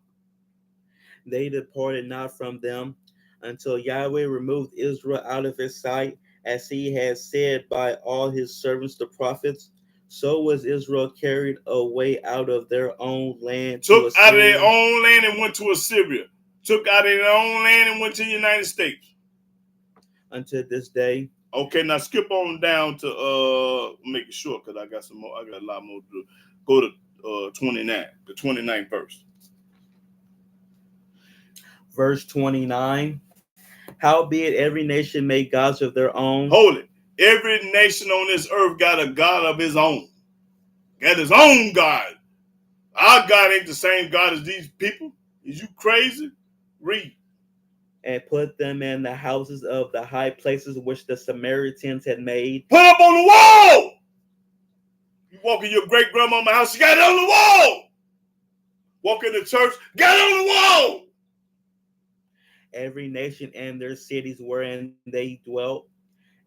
[SPEAKER 3] They departed not from them until Yahweh removed Israel out of his sight, as he had said by all his servants the prophets. So was Israel carried away out of their own land.
[SPEAKER 1] Took out of their own land and went to Assyria. Took out of their own land and went to the United States.
[SPEAKER 3] Until this day.
[SPEAKER 1] Okay, now skip on down to make it short because I got some more. I got a lot more to do. Go to 29, the 29th verse.
[SPEAKER 3] Verse 29. Howbeit every nation made gods of their own.
[SPEAKER 1] Hold it. Every nation on this earth got a God of his own. Got his own God. Our God ain't the same God as these people. Is you crazy? Read.
[SPEAKER 3] And put them in the houses of the high places which the Samaritans had made.
[SPEAKER 1] Put up on the wall. You walk in your great grandmama's house, she got it on the wall. Walk in the church, got it on the wall.
[SPEAKER 3] Every nation and their cities wherein they dwelt.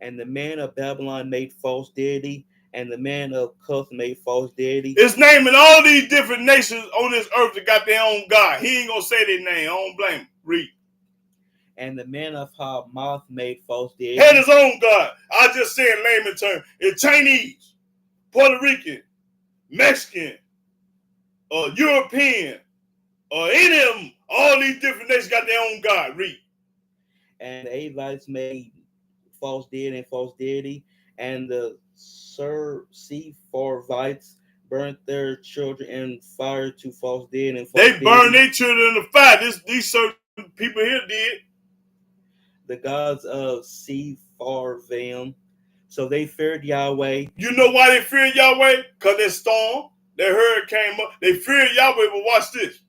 [SPEAKER 3] And the man of Babylon made false deity, and the man of Cuth made false deity.
[SPEAKER 1] It's naming all these different nations on this earth that got their own God. He ain't gonna say their name. I don't blame him. Read.
[SPEAKER 3] And the man of Hamath made false deity.
[SPEAKER 1] Had his own God. I just said in layman terms. It's Chinese, Puerto Rican, Mexican, European, or any of them. All these different nations got their own God. Read.
[SPEAKER 3] And the Avites made false deity and false deity. And the Sepharvites burnt their children in fire to false deity and false deity.
[SPEAKER 1] They burned their children in the fire. These certain people here did.
[SPEAKER 3] The gods of Sepharvaim. So they feared Yahweh.
[SPEAKER 1] You know why they feared Yahweh? Because that storm, that hurricane came up. They feared Yahweh, but watch this.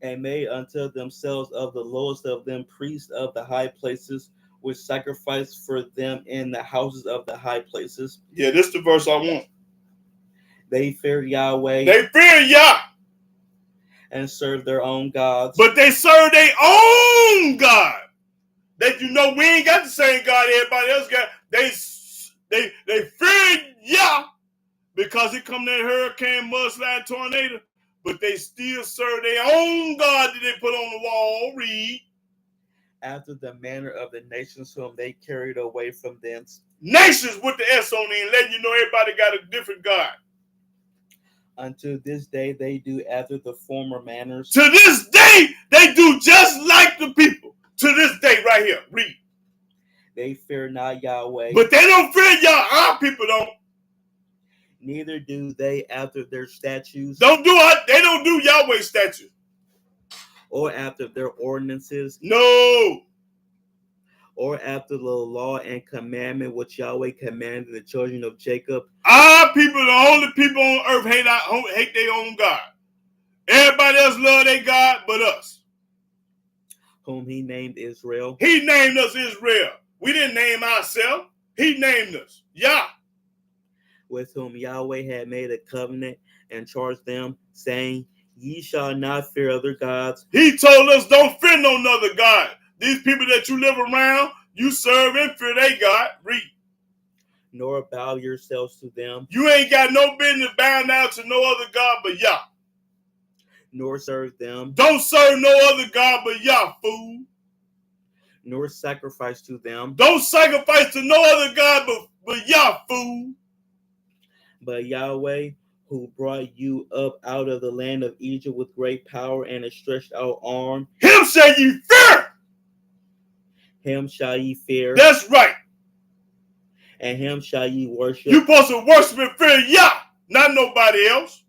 [SPEAKER 3] And made unto themselves of the lowest of them priests of the high places, which sacrificed for them in the houses of the high places.
[SPEAKER 1] Yeah, this is the verse I want.
[SPEAKER 3] They feared Yahweh.
[SPEAKER 1] They feared Yah.
[SPEAKER 3] And served their own gods.
[SPEAKER 1] But they served their own God. That you know we ain't got the same God everybody else got. They feared Yah because it come that hurricane, mudslide, tornado. But they still serve their own God that they put on the wall. Read.
[SPEAKER 3] After the manner of the nations whom they carried away from thence.
[SPEAKER 1] Nations with the S on it, letting you know everybody got a different God.
[SPEAKER 3] Unto this day they do after the former manners.
[SPEAKER 1] To this day, they do just like the people. To this day, right here. Read.
[SPEAKER 3] They fear not Yahweh.
[SPEAKER 1] But they don't fear Yah. Our people don't.
[SPEAKER 3] Neither do they after their statutes.
[SPEAKER 1] They don't do Yahweh statutes.
[SPEAKER 3] Or after their ordinances.
[SPEAKER 1] No.
[SPEAKER 3] Or after the law and commandment which Yahweh commanded the children of Jacob.
[SPEAKER 1] Our people, the only people on earth hate their own God. Everybody else love their God but us.
[SPEAKER 3] Whom he named Israel.
[SPEAKER 1] He named us Israel. We didn't name ourselves. He named us Yah.
[SPEAKER 3] With whom Yahweh had made a covenant and charged them, saying, Ye shall not fear other gods.
[SPEAKER 1] He told us don't fear no other God. These people that you live around, you serve and fear their God. Read.
[SPEAKER 3] nor bow yourselves to them,
[SPEAKER 1] You ain't got no business bowing down to no other God but Yah.
[SPEAKER 3] nor serve them,
[SPEAKER 1] Don't serve no other God but Yah, fool.
[SPEAKER 3] nor sacrifice to them,
[SPEAKER 1] Don't sacrifice to no other God but Yah, fool.
[SPEAKER 3] but Yahweh, who brought you up out of the land of Egypt with great power and a stretched out arm,
[SPEAKER 1] Him shall ye fear.
[SPEAKER 3] him shall ye fear,
[SPEAKER 1] That's right.
[SPEAKER 3] and him shall ye worship,
[SPEAKER 1] You supposed to worship and fear Yah, not nobody else.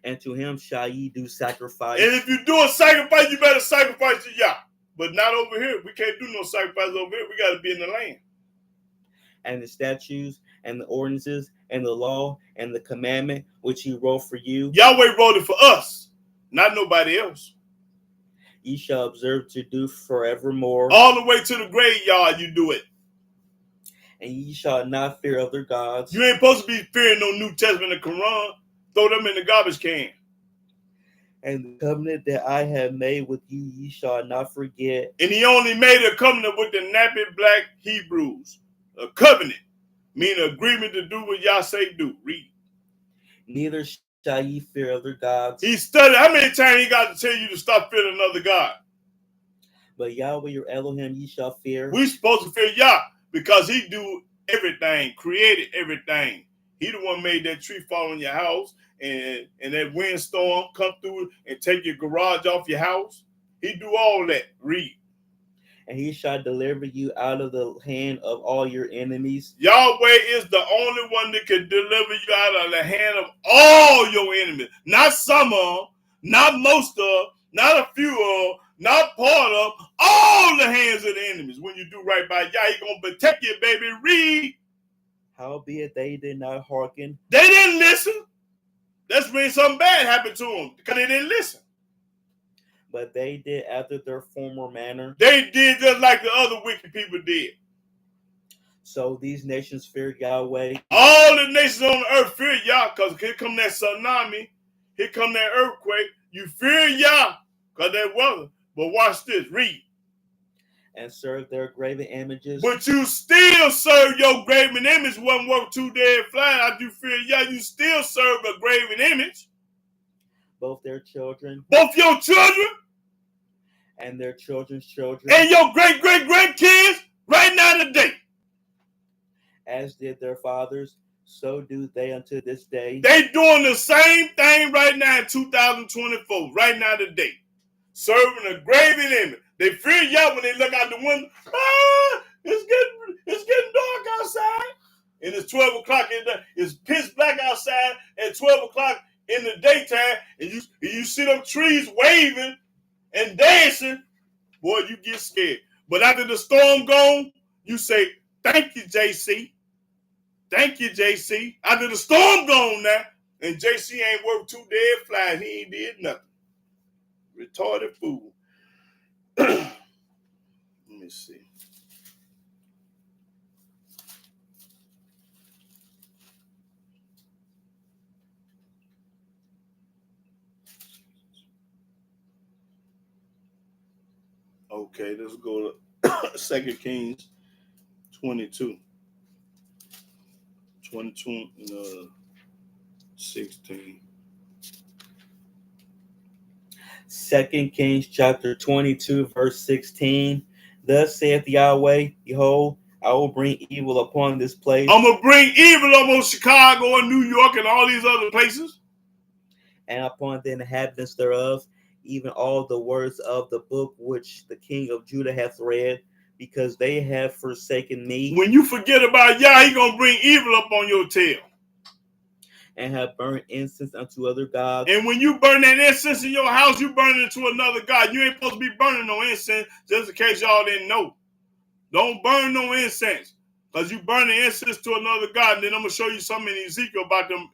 [SPEAKER 3] and to him shall ye do sacrifice.
[SPEAKER 1] And if you do a sacrifice, you better sacrifice to Yah. But not over here. We can't do no sacrifice over here. We got to be in the land.
[SPEAKER 3] And the statutes and the ordinances and the law and the commandment which he wrote for you,
[SPEAKER 1] Yahweh wrote it for us, not nobody else.
[SPEAKER 3] ye shall observe to do forevermore.
[SPEAKER 1] All the way to the graveyard, you do it.
[SPEAKER 3] And ye shall not fear other gods.
[SPEAKER 1] You ain't supposed to be fearing no New Testament and Quran. Throw them in the garbage can.
[SPEAKER 3] And the covenant that I have made with you, ye shall not forget.
[SPEAKER 1] And he only made a covenant with the nappy black Hebrews. A covenant, meaning agreement to do what Yah say do. Read.
[SPEAKER 3] Neither shall ye fear other gods.
[SPEAKER 1] He studied. How many times he got to tell you to stop fearing another God?
[SPEAKER 3] But Yahweh your Elohim ye shall fear.
[SPEAKER 1] We supposed to fear Yah because he do everything, created everything. He the one made that tree fall on your house and that windstorm come through and take your garage off your house. He do all that. Read.
[SPEAKER 3] And he shall deliver you out of the hand of all your enemies.
[SPEAKER 1] Yahweh is the only one that can deliver you out of the hand of all your enemies. Not some of them, not most of them, not a few of them, not part of them, all the hands of the enemies. When you do right by Yah, he going to protect you, baby. Read.
[SPEAKER 3] Howbeit they did not hearken.
[SPEAKER 1] They didn't listen. That's when something bad happened to them because they didn't listen.
[SPEAKER 3] But they did after their former manner.
[SPEAKER 1] They did just like the other wicked people did.
[SPEAKER 3] So these nations feared Yahweh.
[SPEAKER 1] All the nations on the earth fear Yah because here come that tsunami. Here come that earthquake. You fear Yah because that weather. But watch this. Read.
[SPEAKER 3] And serve their graven images.
[SPEAKER 1] But you still serve your graven image. Wasn't worth 2 days flying. I do fear Yah. You still serve a graven image.
[SPEAKER 3] Both their children.
[SPEAKER 1] Both your children.
[SPEAKER 3] And their children's children.
[SPEAKER 1] And your great-great-grandkids right now today.
[SPEAKER 3] As did their fathers, so do they unto this day.
[SPEAKER 1] They doing the same thing right now in 2024, right now today. Serving a graven image. They fear Yah when they look out the window. It's getting dark outside. And it's 12 o'clock. It's pitch black outside at 12 o'clock in the daytime. And you see them trees waving and dancing. Boy, you get scared. But after the storm gone, you say, thank you, JC. Thank you, JC. After the storm gone now, and JC ain't worth 2 days flying. He ain't did nothing. Retarded fool. Let me see. Okay, let's go to 2 Kings 22. 16.
[SPEAKER 3] 2 Kings chapter 22, verse 16. Thus saith Yahweh, behold, I will bring evil upon this place.
[SPEAKER 1] I'm going to bring evil upon Chicago and New York and all these other places.
[SPEAKER 3] And upon the inhabitants thereof, even all the words of the book which the king of Judah hath read, because they have forsaken me.
[SPEAKER 1] When you forget about Yah, he going to bring evil up on your tail.
[SPEAKER 3] And have burnt incense unto other gods.
[SPEAKER 1] And when you burn that incense in your house, you burn it to another god. You ain't supposed to be burning no incense, just in case y'all didn't know. Don't burn no incense, because you burn the incense to another god. And then I'm going to show you something in Ezekiel about them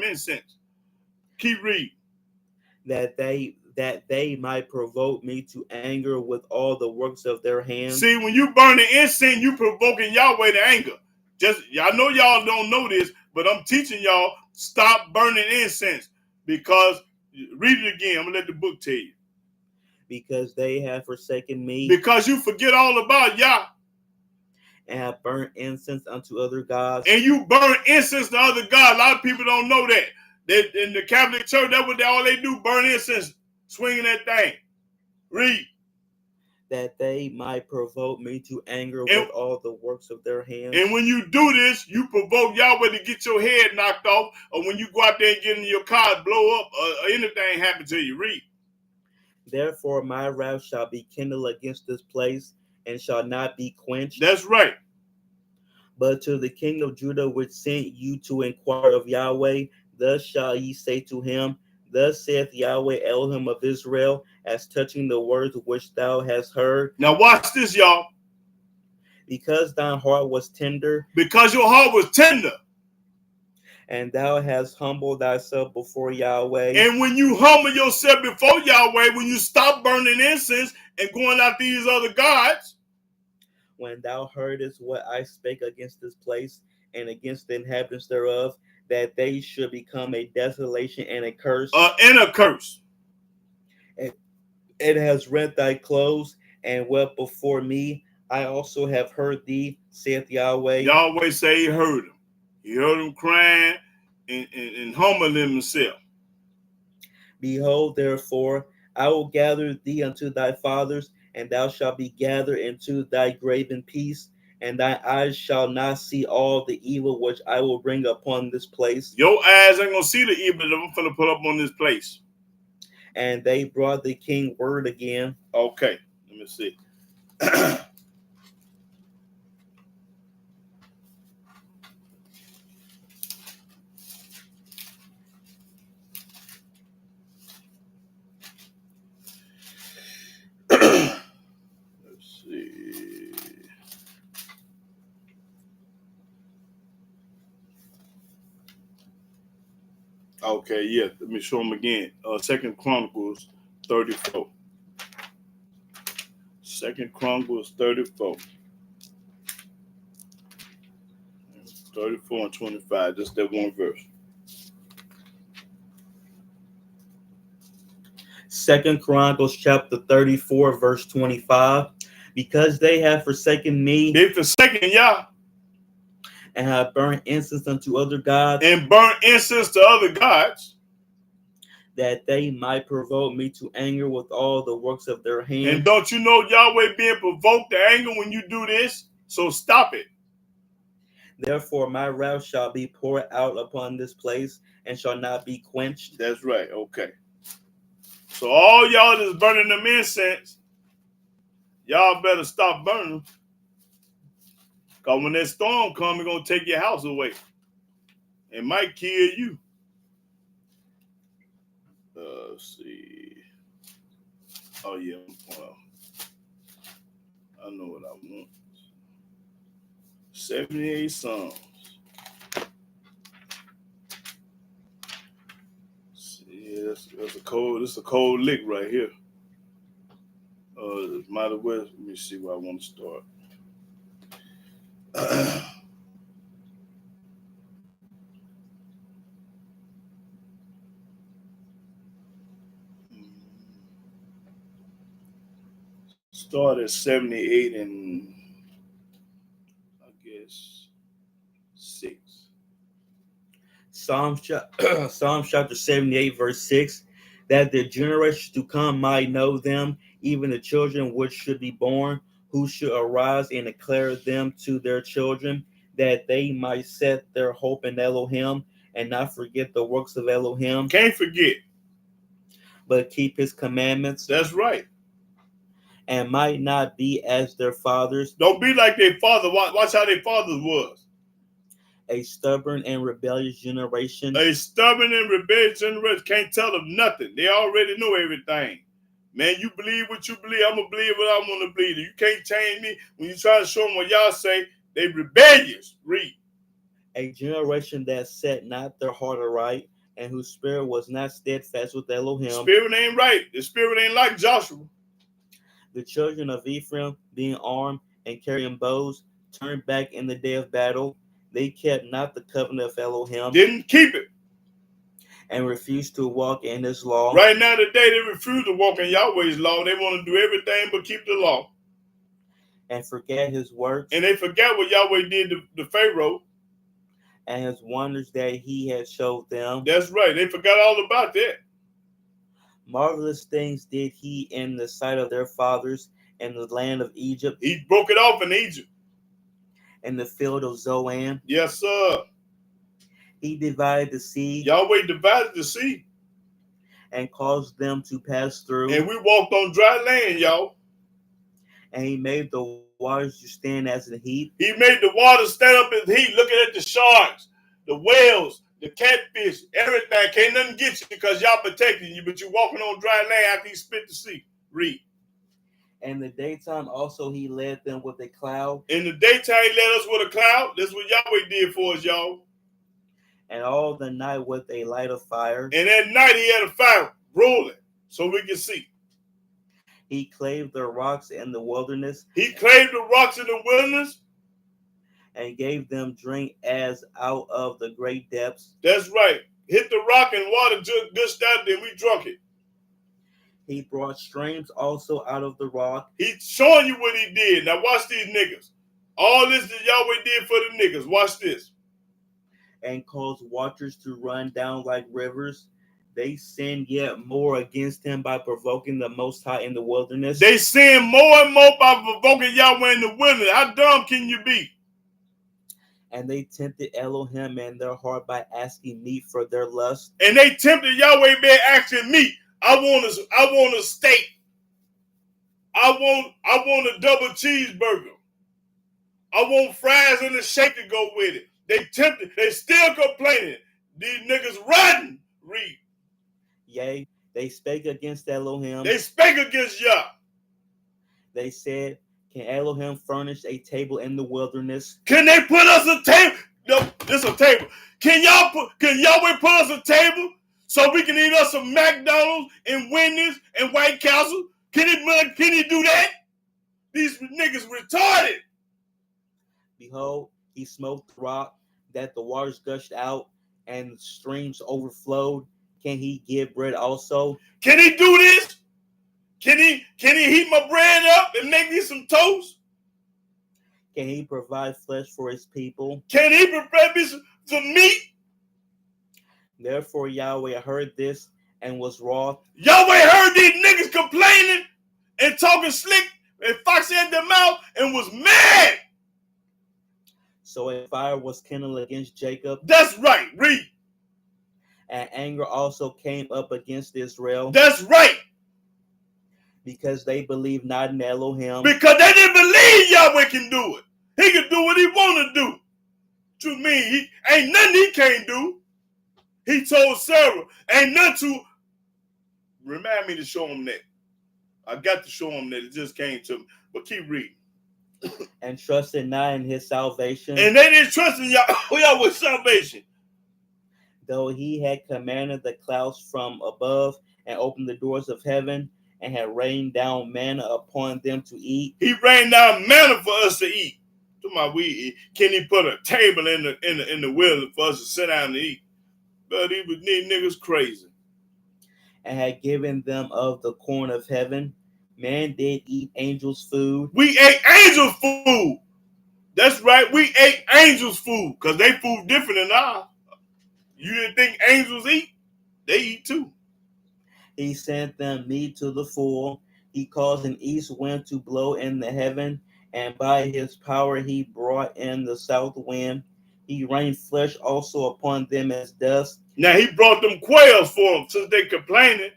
[SPEAKER 1] incense. Keep reading.
[SPEAKER 3] That they might provoke me to anger with all the works of their hands.
[SPEAKER 1] See, when you burn the incense, you provoking Yahweh to anger. I know y'all don't know this, but I'm teaching y'all, stop burning incense. Because, read it again, I'm going to let the book tell you.
[SPEAKER 3] Because they have forsaken me.
[SPEAKER 1] Because you forget all about Yah.
[SPEAKER 3] and have burnt incense unto other gods.
[SPEAKER 1] And you burn incense to other gods. A lot of people don't know that. In the Catholic Church, that's what all they do, burn incense, swinging that thing. Read.
[SPEAKER 3] That they might provoke me to anger with all the works of their hands.
[SPEAKER 1] And when you do this, you provoke Yahweh to get your head knocked off, or when you go out there and get in your car, blow up, or anything happen to you. Read.
[SPEAKER 3] Therefore my wrath shall be kindled against this place, and shall not be quenched.
[SPEAKER 1] That's right.
[SPEAKER 3] But to the king of Judah, which sent you to inquire of Yahweh, thus shall ye say to him, Thus saith Yahweh Elohim of Israel, as touching the words which thou hast heard.
[SPEAKER 1] Now watch this, y'all.
[SPEAKER 3] Because thine heart was tender.
[SPEAKER 1] Because your heart was tender.
[SPEAKER 3] And thou hast humbled thyself before Yahweh.
[SPEAKER 1] And when you humble yourself before Yahweh, when you stop burning incense and going after these other gods.
[SPEAKER 3] When thou heardest what I spake against this place and against the inhabitants thereof, that they should become a desolation and a curse.
[SPEAKER 1] And a curse.
[SPEAKER 3] It has rent thy clothes and wept before me. I also have heard thee, saith Yahweh.
[SPEAKER 1] Yahweh say he heard him. He heard him crying and humbling himself.
[SPEAKER 3] Behold, therefore, I will gather thee unto thy fathers, and thou shalt be gathered into thy grave in peace, and thy eyes shall not see all the evil which I will bring upon this place.
[SPEAKER 1] Your eyes ain't going to see the evil that I'm going to put up on this place.
[SPEAKER 3] And they brought the king word again.
[SPEAKER 1] Okay, let me see. Let's see. Okay, yeah. Let me show them again. 2 Chronicles 34. 2 Chronicles 34. 34 and 25. Just that one verse.
[SPEAKER 3] 2 Chronicles chapter 34, verse 25. Because they have forsaken me.
[SPEAKER 1] They forsaken Yah.
[SPEAKER 3] And have burnt incense unto other gods.
[SPEAKER 1] And burnt incense to other gods.
[SPEAKER 3] That they might provoke me to anger with all the works of their hands.
[SPEAKER 1] And don't you know Yahweh being provoked to anger when you do this? So stop it.
[SPEAKER 3] Therefore my wrath shall be poured out upon this place and shall not be quenched.
[SPEAKER 1] That's right. Okay. So all y'all that's burning them incense, y'all better stop burning. Because when that storm comes, it's going to take your house away. It might kill you. Let's see. Oh, yeah. Well, I know what I want. 78 Psalms. See, that's a cold. This is a cold lick right here. Might as well. Let me see where I want to start. Start at 78 and I guess 6.
[SPEAKER 3] Psalms chapter 78, verse 6. That the generations to come might know them, even the children which should be born, who should arise and declare them to their children, that they might set their hope in Elohim and not forget the works of Elohim.
[SPEAKER 1] Can't forget.
[SPEAKER 3] But keep his commandments.
[SPEAKER 1] That's right.
[SPEAKER 3] And might not be as their fathers.
[SPEAKER 1] Don't be like their father. Watch how their fathers was.
[SPEAKER 3] A stubborn and rebellious generation.
[SPEAKER 1] A stubborn and rebellious generation can't tell them nothing. They already know everything. Man, you believe what you believe. I'm going to believe what I want to believe. You can't change me. When you try to show them what y'all say, they rebellious. Read.
[SPEAKER 3] A generation that set not their heart aright, and whose spirit was not steadfast with Elohim.
[SPEAKER 1] Spirit ain't right. The spirit ain't like Joshua.
[SPEAKER 3] The children of Ephraim, being armed and carrying bows, turned back in the day of battle. They kept not the covenant of Elohim.
[SPEAKER 1] Didn't keep it.
[SPEAKER 3] And refused to walk in his law.
[SPEAKER 1] Right now today, they refuse to walk in Yahweh's law. They want to do everything but keep the law.
[SPEAKER 3] and forget his works
[SPEAKER 1] And they forgot what Yahweh did to Pharaoh.
[SPEAKER 3] and his wonders that he had showed them.
[SPEAKER 1] That's right. They forgot all about that.
[SPEAKER 3] Marvelous things did he in the sight of their fathers in the land of Egypt,
[SPEAKER 1] He broke it off in Egypt.
[SPEAKER 3] in the field of Zoan.
[SPEAKER 1] Yes, sir.
[SPEAKER 3] He divided the sea
[SPEAKER 1] Yahweh divided the sea.
[SPEAKER 3] and caused them to pass through.
[SPEAKER 1] And we walked on dry land, y'all.
[SPEAKER 3] And he made the waters to stand as a heap.
[SPEAKER 1] He made the water stand up in heat, looking at the sharks, the whales, the catfish, everything. Can't nothing get you because y'all protecting you, but you're walking on dry land after he split the sea. Read.
[SPEAKER 3] In the daytime also he led them with a cloud.
[SPEAKER 1] In the daytime, he led us with a cloud. That's what Yahweh did for us, y'all.
[SPEAKER 3] And all the night with a light of fire.
[SPEAKER 1] And at night, he had a fire rolling so we can see.
[SPEAKER 3] He clave the rocks in the wilderness.
[SPEAKER 1] He clave the rocks in the wilderness.
[SPEAKER 3] And gave them drink as out of the great depths.
[SPEAKER 1] That's right. Hit the rock and water gushed out, then we drunk it.
[SPEAKER 3] He brought streams also out of the rock.
[SPEAKER 1] He's showing you what he did. Now watch these niggas. All this that Yahweh did for the niggas. Watch this.
[SPEAKER 3] And caused waters to run down like rivers. They sinned yet more against him by provoking the Most High in the wilderness.
[SPEAKER 1] They sin more and more by provoking Yahweh in the wilderness. How dumb can you be?
[SPEAKER 3] And they tempted Elohim in their heart by asking meat for their lust.
[SPEAKER 1] And they tempted Yahweh by asking meat. I want a steak. I want a double cheeseburger. I want fries and a shake to go with it. They tempted. They still complaining. These niggas riding. Read.
[SPEAKER 3] Yea, they spake against Elohim.
[SPEAKER 1] They spake against Yah.
[SPEAKER 3] They said, can Elohim furnish a table in the wilderness?
[SPEAKER 1] Can they put us a table? No, this a table. Can Yahweh put us a table so we can eat us some McDonald's and Wendy's and White Castle? Can he do that? These niggas retarded.
[SPEAKER 3] Behold, he smote the rock that the waters gushed out and streams overflowed. Can he give bread also?
[SPEAKER 1] Can he do this? Can he heat my bread up and make me some toast?
[SPEAKER 3] Can he provide flesh for his people?
[SPEAKER 1] Can he prepare me some meat?
[SPEAKER 3] Therefore Yahweh heard this and was wroth.
[SPEAKER 1] Yahweh heard these niggas complaining and talking slick and foxy at their mouth and was mad.
[SPEAKER 3] So a fire was kindled against Jacob.
[SPEAKER 1] That's right. Read.
[SPEAKER 3] And anger also came up against Israel.
[SPEAKER 1] That's right.
[SPEAKER 3] Because they believed not in Elohim.
[SPEAKER 1] Because they didn't believe Yahweh can do it. He can do what he want to do. What you mean? He ain't nothing he can't do. He told Sarah, ain't nothing to remind me to show him that. I got to show him that. It just came to me. But keep reading.
[SPEAKER 3] And trusted not in his salvation.
[SPEAKER 1] And they didn't trust in Yahweh's salvation.
[SPEAKER 3] Though he had commanded the clouds from above and opened the doors of heaven and had rained down manna upon them to eat.
[SPEAKER 1] He rained down manna for us to eat. We eat. Can he put a table in the wilderness for us to sit down and eat? But these niggas crazy.
[SPEAKER 3] And had given them of the corn of heaven. Man did eat angels' food.
[SPEAKER 1] We ate angels' food. That's right. We ate angels' food because they food different than ours. You didn't think angels eat? They eat too.
[SPEAKER 3] He sent them meat to the full. He caused an east wind to blow in the heaven, and by his power he brought in the south wind. He rained flesh also upon them as dust.
[SPEAKER 1] Now he brought them quails for them since they complaining.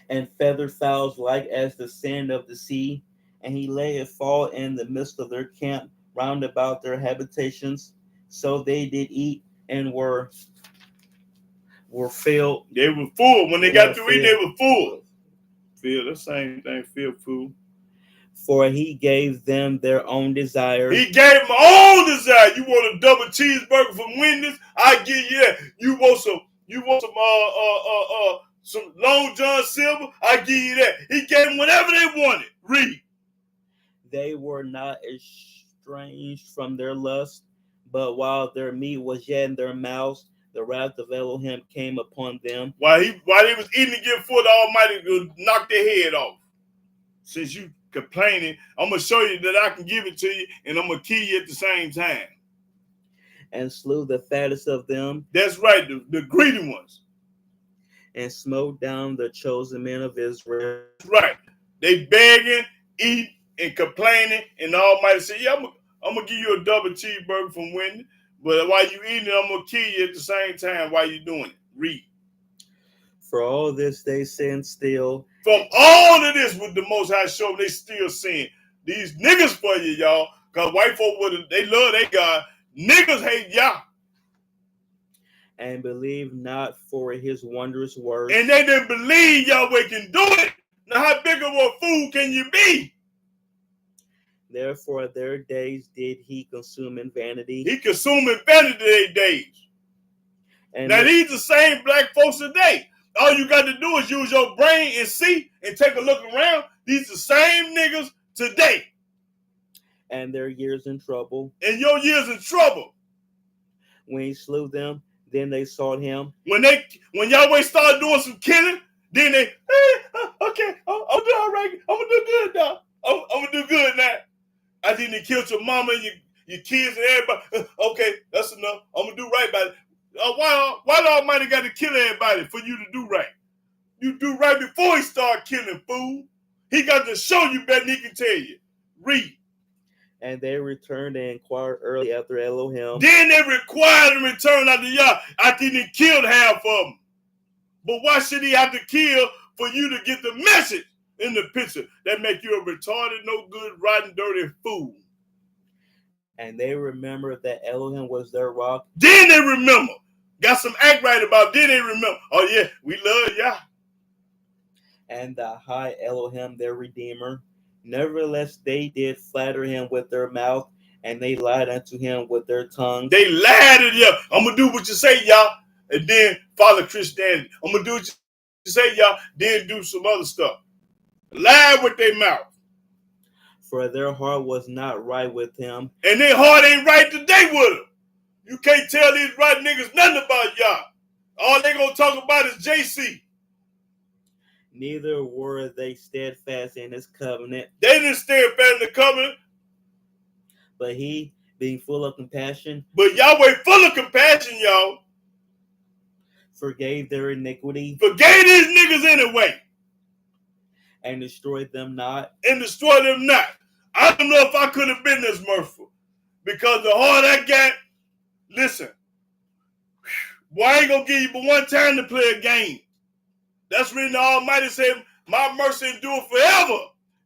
[SPEAKER 3] And feathered fowls like as the sand of the sea. And he let it fall in the midst of their camp round about their habitations. So they did eat and were filled.
[SPEAKER 1] They were full. When they got to eat, they were full. Feel the same thing, feel full.
[SPEAKER 3] For he gave them their own desire.
[SPEAKER 1] He gave them own desire. You want a double cheeseburger from Wendy's? I give you that. You want some Long John Silver? I give you that. He gave them whatever they wanted. Read.
[SPEAKER 3] They were not estranged from their lust, but while their meat was yet in their mouths, the wrath of Elohim came upon them.
[SPEAKER 1] While they was eating to get full, the Almighty would knock their head off. Since you complaining. I'm going to show you that I can give it to you, and I'm going to kill you at the same time.
[SPEAKER 3] And slew the fattest of them.
[SPEAKER 1] That's right, the greedy ones.
[SPEAKER 3] And smote down the chosen men of Israel.
[SPEAKER 1] That's right. They begging, eating, and complaining, and the Almighty said, yeah, I'm going to give you a double cheeseburger from Wendy, but while you eating it, I'm going to kill you at the same time while you doing it. Read.
[SPEAKER 3] For all this they sin still.
[SPEAKER 1] From all of this with the Most High show, they still sin. These niggas for you, y'all, because white folk, they love their God. Niggas hate y'all.
[SPEAKER 3] And believe not for his wondrous works.
[SPEAKER 1] And they didn't believe Yahweh can do it. Now, how big of a fool can you be?
[SPEAKER 3] Therefore, their days did he consume in vanity.
[SPEAKER 1] He consumed in vanity their days. And now, these the same black folks today. All you got to do is use your brain and see and take a look around. These the same niggas today.
[SPEAKER 3] And their years in trouble.
[SPEAKER 1] And your years in trouble.
[SPEAKER 3] When he slew them, then they sought him.
[SPEAKER 1] When Yahweh started doing some killing, then they, okay, I'm doing all right. I'm gonna do good now. I'm gonna do good now. I didn't kill your mama and your kids and everybody. Okay, that's enough. I'm gonna do right by it. Why the Almighty got to kill everybody for you to do right? You do right before he start killing, fool. He got to show you better than he can tell you. Read.
[SPEAKER 3] And they returned and inquired early after Elohim.
[SPEAKER 1] Then they required to return after Yah. After he done killed half of them. But why should he have to kill for you to get the message in the picture that make you a retarded, no good, rotten, dirty fool?
[SPEAKER 3] And they remembered that Elohim was their rock.
[SPEAKER 1] Then they remember. Got some act right about. Then they remember. Oh yeah, we love Yah.
[SPEAKER 3] And the high Elohim, their redeemer. Nevertheless, they did flatter him with their mouth, and they lied unto him with their tongue.
[SPEAKER 1] They lied at him. I'm going to do what you say, y'all, and then follow Christianity. I'm going to do what you say, y'all, then do some other stuff. Lie with their mouth.
[SPEAKER 3] For their heart was not right with him.
[SPEAKER 1] And their heart ain't right today with him. You can't tell these right niggas nothing about y'all. All they going to talk about is JC.
[SPEAKER 3] Neither were they steadfast in his covenant.
[SPEAKER 1] They didn't stand fast in the covenant.
[SPEAKER 3] But he, being full of compassion.
[SPEAKER 1] But Yahweh full of compassion, y'all.
[SPEAKER 3] Forgave their iniquity.
[SPEAKER 1] Forgave these niggas anyway.
[SPEAKER 3] And destroyed them not.
[SPEAKER 1] And destroyed them not. I don't know if I could have been this merciful. Because the heart I got, listen. Boy, I ain't going to give you but one time to play a game. That's when the Almighty said, my mercy endure forever.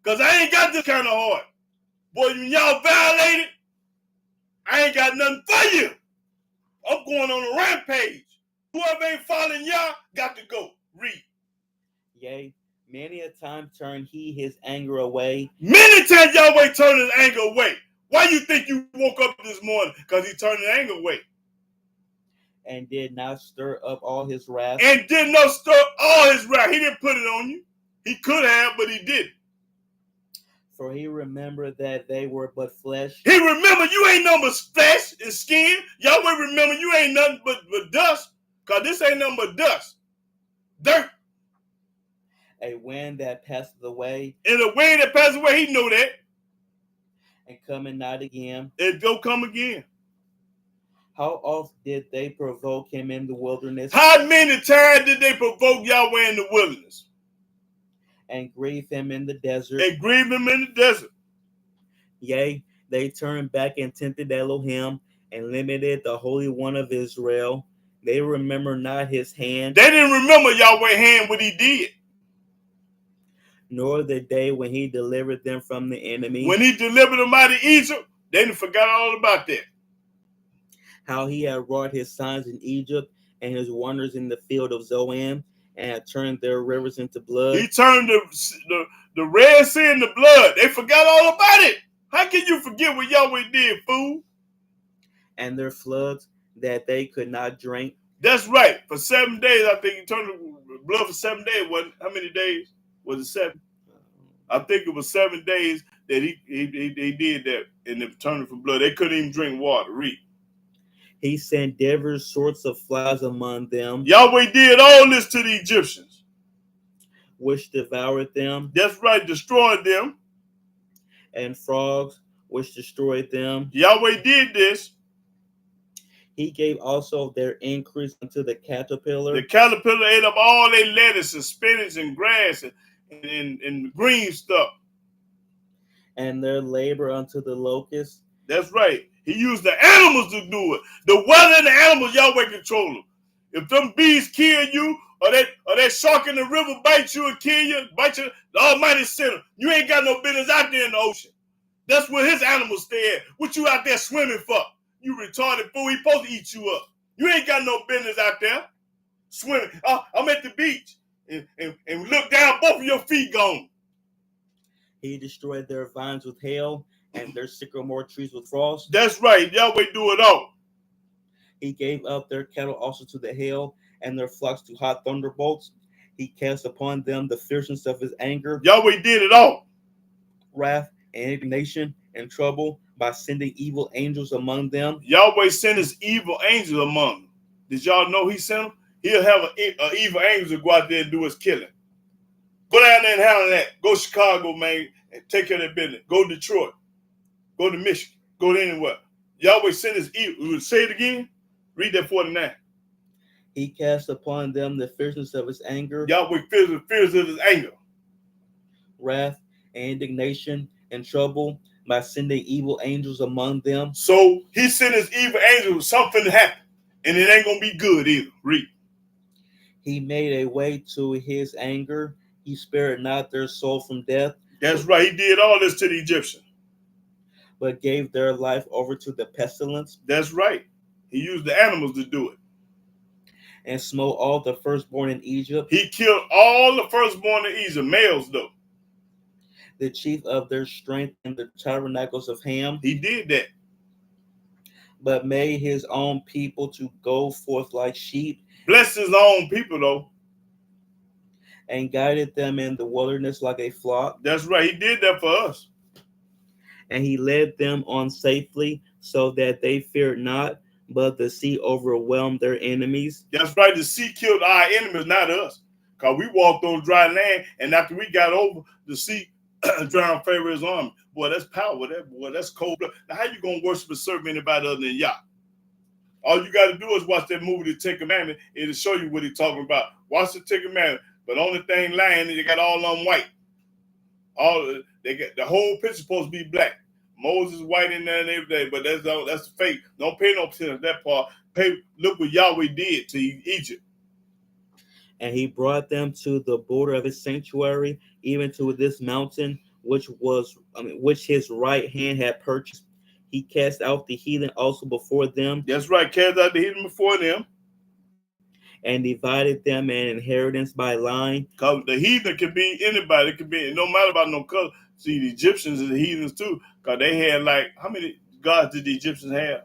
[SPEAKER 1] Because I ain't got this kind of heart. Boy, when y'all violated, I ain't got nothing for you. I'm going on a rampage. Whoever ain't following y'all got to go. Read.
[SPEAKER 3] Yea, many a time turned he his anger away.
[SPEAKER 1] Many times Yahweh turned his anger away. Why you think you woke up this morning? Because he turned his anger away.
[SPEAKER 3] And did not stir up all his wrath.
[SPEAKER 1] And did not stir all his wrath. He didn't put it on you. He could have, but he didn't.
[SPEAKER 3] For he remembered that they were but flesh.
[SPEAKER 1] He remembered you ain't nothing but flesh and skin. Yahweh remember you ain't nothing but dust. Because this ain't nothing but dust. Dirt.
[SPEAKER 3] A wind that passeth away.
[SPEAKER 1] And the wind that passes away, he know that.
[SPEAKER 3] And coming not again.
[SPEAKER 1] It go come again.
[SPEAKER 3] How oft did they provoke him in the wilderness?
[SPEAKER 1] How many times did they provoke Yahweh in the wilderness?
[SPEAKER 3] And grieve him in the desert.
[SPEAKER 1] And grieve him in the desert.
[SPEAKER 3] Yea, they turned back and tempted Elohim and limited the Holy One of Israel. They remember not his hand.
[SPEAKER 1] They didn't remember Yahweh's hand what he did.
[SPEAKER 3] Nor the day when he delivered them from the enemy.
[SPEAKER 1] When he delivered them out of Egypt, they didn't forgot all about that.
[SPEAKER 3] How he had wrought his signs in Egypt and his wonders in the field of Zoan, and had turned their rivers into blood.
[SPEAKER 1] He turned the Red Sea into blood. They forgot all about it. How can you forget what Yahweh did, fool?
[SPEAKER 3] And their floods that they could not drink.
[SPEAKER 1] That's right. For 7 days, I think he turned the blood for 7 days. How many days? Was it 7? I think it was 7 days that he did that, and it turned it from blood. They couldn't even drink water. Read.
[SPEAKER 3] He sent divers sorts of flies among them.
[SPEAKER 1] Yahweh did all this to the Egyptians.
[SPEAKER 3] Which devoured them.
[SPEAKER 1] That's right, destroyed them.
[SPEAKER 3] and frogs, which destroyed them.
[SPEAKER 1] Yahweh did this.
[SPEAKER 3] He gave also their increase unto the caterpillar.
[SPEAKER 1] The caterpillar ate up all their lettuce and spinach and grass and green stuff.
[SPEAKER 3] And their labor unto the locust.
[SPEAKER 1] That's right. He used the animals to do it. The weather and the animals, Yahweh control them. If them bees kill you, or that shark in the river bite you and kill you, the Almighty sent them. You ain't got no business out there in the ocean. That's where his animals stay at. What you out there swimming for? You retarded fool. He supposed to eat you up. You ain't got no business out there swimming. I'm at the beach and look down, both of your feet gone.
[SPEAKER 3] He destroyed their vines with hail and their sycamore trees with frost.
[SPEAKER 1] That's right. Yahweh do it all.
[SPEAKER 3] He gave up their cattle also to the hail and their flocks to hot thunderbolts. He cast upon them the fierceness of his anger.
[SPEAKER 1] Yahweh did it all.
[SPEAKER 3] Wrath and indignation and trouble by sending evil angels among them.
[SPEAKER 1] Yahweh sent his evil angels among them. Did y'all know he sent them? He'll have an evil angel to go out there and do his killing. Go down there and handle that. Go Chicago, man, and take care of that business. Go Detroit. Go to Michigan. Go to anywhere. Yahweh sent his evil. Say it again. Read that 49.
[SPEAKER 3] He cast upon them the fierceness of his anger.
[SPEAKER 1] Yahweh fears of his anger.
[SPEAKER 3] Wrath and indignation and trouble by sending evil angels among them.
[SPEAKER 1] So he sent his evil angels, something to happen. And it ain't going to be good either. Read.
[SPEAKER 3] He made a way to his anger. He spared not their soul from death.
[SPEAKER 1] That's right. He did all this to the Egyptians.
[SPEAKER 3] But gave their life over to the pestilence.
[SPEAKER 1] That's right. He used the animals to do it.
[SPEAKER 3] And smote all the firstborn in Egypt.
[SPEAKER 1] He killed all the firstborn in Egypt, males though.
[SPEAKER 3] The chief of their strength in the tabernacles of Ham.
[SPEAKER 1] He did that.
[SPEAKER 3] But made his own people to go forth like sheep.
[SPEAKER 1] Blessed his own people though.
[SPEAKER 3] And guided them in the wilderness like a flock.
[SPEAKER 1] That's right. He did that for us.
[SPEAKER 3] And he led them on safely so that they feared not, but the sea overwhelmed their enemies.
[SPEAKER 1] That's right. The sea killed our enemies, not us. Because we walked on dry land, and after we got over, the sea drowned Pharaoh's army. Boy, that's power. That's cold blood. Now, how you going to worship and serve anybody other than Yah? All you got to do is watch that movie, The Ten Commandments. It'll show you what he's talking about. Watch The Ten Commandments. But only thing lying is they got all of them white. They got the whole picture supposed to be black. Moses white in there and everything, but that's fake. Don't pay no attention to that part. Look what Yahweh did to Egypt.
[SPEAKER 3] And he brought them to the border of his sanctuary, even to this mountain, which his right hand had purchased. He cast out the heathen also before them.
[SPEAKER 1] That's right, cast out the heathen before them.
[SPEAKER 3] And divided them an inheritance by line.
[SPEAKER 1] Because the heathen can be anybody. It can be, no matter about no color. See, the Egyptians are the heathens too. Because they had how many gods did the Egyptians have?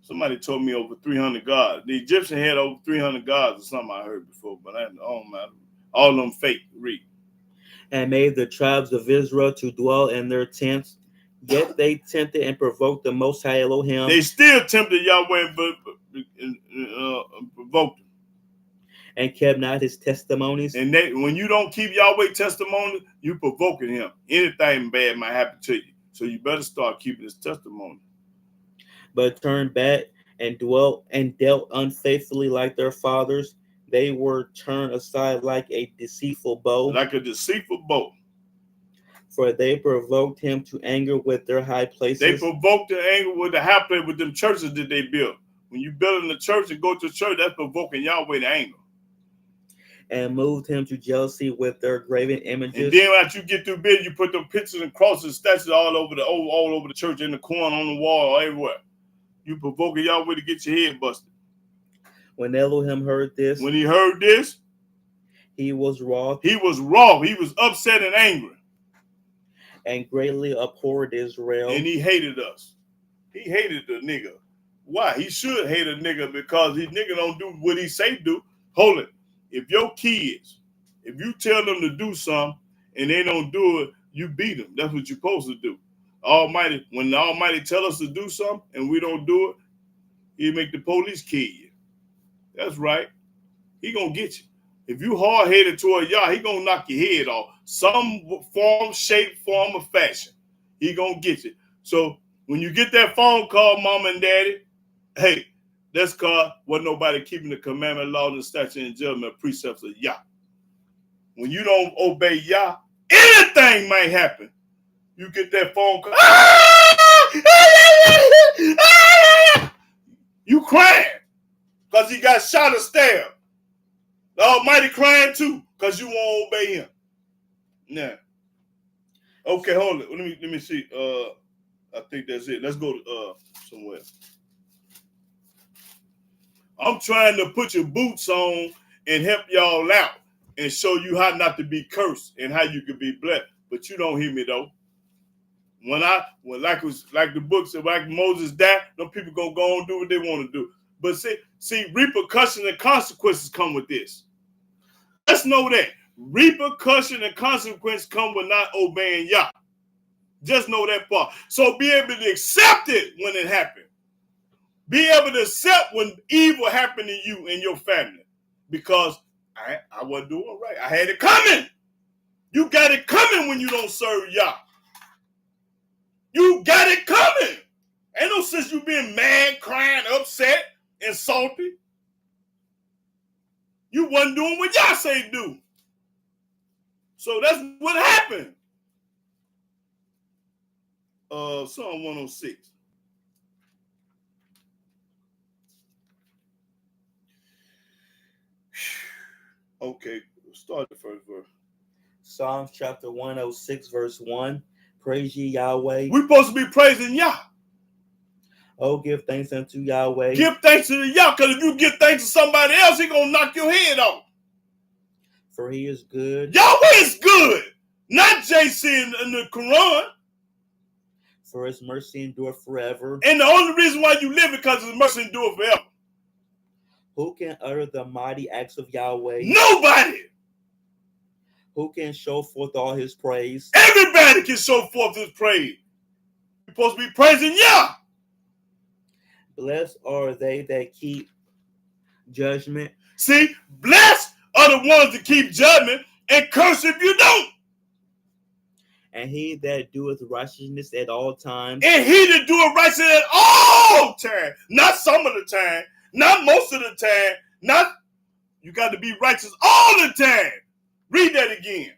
[SPEAKER 1] Somebody told me over 300 gods. The Egyptians had over 300 gods or something I heard before. But I don't matter. All of them fake. Read.
[SPEAKER 3] And made the tribes of Israel to dwell in their tents. Yet they tempted and provoked the Most High Elohim.
[SPEAKER 1] They still tempted Yahweh and provoked him.
[SPEAKER 3] And kept not his testimonies.
[SPEAKER 1] And when you don't keep Yahweh testimony, you provoking him. Anything bad might happen to you. So you better start keeping his testimony.
[SPEAKER 3] But turned back and dealt unfaithfully like their fathers. They were turned aside like a deceitful bow.
[SPEAKER 1] Like a deceitful bow.
[SPEAKER 3] For they provoked him to anger with their high places.
[SPEAKER 1] They provoked the anger with the high place with them churches that they built. When you build in the church and go to church, that's provoking Yahweh to anger.
[SPEAKER 3] And moved him to jealousy with their graven images.
[SPEAKER 1] And then after you get through building, you put them pictures and crosses, statues all over the church, in the corner, on the wall, everywhere. You provoking Yahweh to get your head busted.
[SPEAKER 3] When Elohim heard this,
[SPEAKER 1] when he heard this,
[SPEAKER 3] he was wroth.
[SPEAKER 1] He was wroth. He was upset and angry.
[SPEAKER 3] And greatly abhorred Israel.
[SPEAKER 1] And he hated us. He hated the nigga. Why? He should hate a nigga because his nigga don't do what he say do. Hold it. If your kids, if you tell them to do something and they don't do it, you beat them. That's what you're supposed to do. Almighty, when the Almighty tell us to do something and we don't do it, he make the police kill you. That's right. He gonna get you. If you hard-headed toward Yah, he gonna knock your head off. Some form, shape, form, or fashion. he gonna get you. So when you get that phone call, mama and daddy, hey, that's called what nobody keeping the commandment, law, and statute and judgment precepts of Yah. When you don't obey Yah, anything might happen. You get that phone call. You crying because he got shot or stabbed. The Almighty crying too because you won't obey him. Now, okay, hold it. Let me see. I think that's it. Let's go to somewhere. I'm trying to put your boots on and help y'all out and show you how not to be cursed and how you can be blessed. But you don't hear me though. When like the book said, like Moses died, them people gonna go and do what they want to do. But see, repercussions and consequences come with this. Let's know that repercussion and consequence come with not obeying Yah. Just know that part. So be able to accept it when it happened. Be able to accept when evil happened to you and your family. Because I wasn't doing right. I had it coming. You got it coming when you don't serve Yah. You got it coming. Ain't no sense you being mad, crying, upset, and salty. You wasn't doing what Yah say do. So that's what happened. Psalm 106. Okay, start the first verse.
[SPEAKER 3] Psalms chapter 106, verse 1. Praise ye Yahweh.
[SPEAKER 1] We're supposed to be praising Yah.
[SPEAKER 3] Oh, give thanks unto Yahweh.
[SPEAKER 1] Give thanks to the Yah, because if you give thanks to somebody else, he gonna knock your head off.
[SPEAKER 3] For he is good.
[SPEAKER 1] Yahweh is good. Not JC in the Quran.
[SPEAKER 3] For his mercy endure forever.
[SPEAKER 1] And the only reason why you live is because his mercy endure forever.
[SPEAKER 3] Who can utter the mighty acts of Yahweh?
[SPEAKER 1] Nobody.
[SPEAKER 3] Who can show forth all his praise?
[SPEAKER 1] Everybody can show forth his praise. You're supposed to be praising Yah.
[SPEAKER 3] Blessed are they that keep judgment.
[SPEAKER 1] See, blessed are the ones that keep judgment, and curse if you don't.
[SPEAKER 3] And he that doeth righteousness at all times.
[SPEAKER 1] And he that doeth righteousness at all times. Not some of the time. Not most of the time. Not, you got to be righteous all the time. Read that again.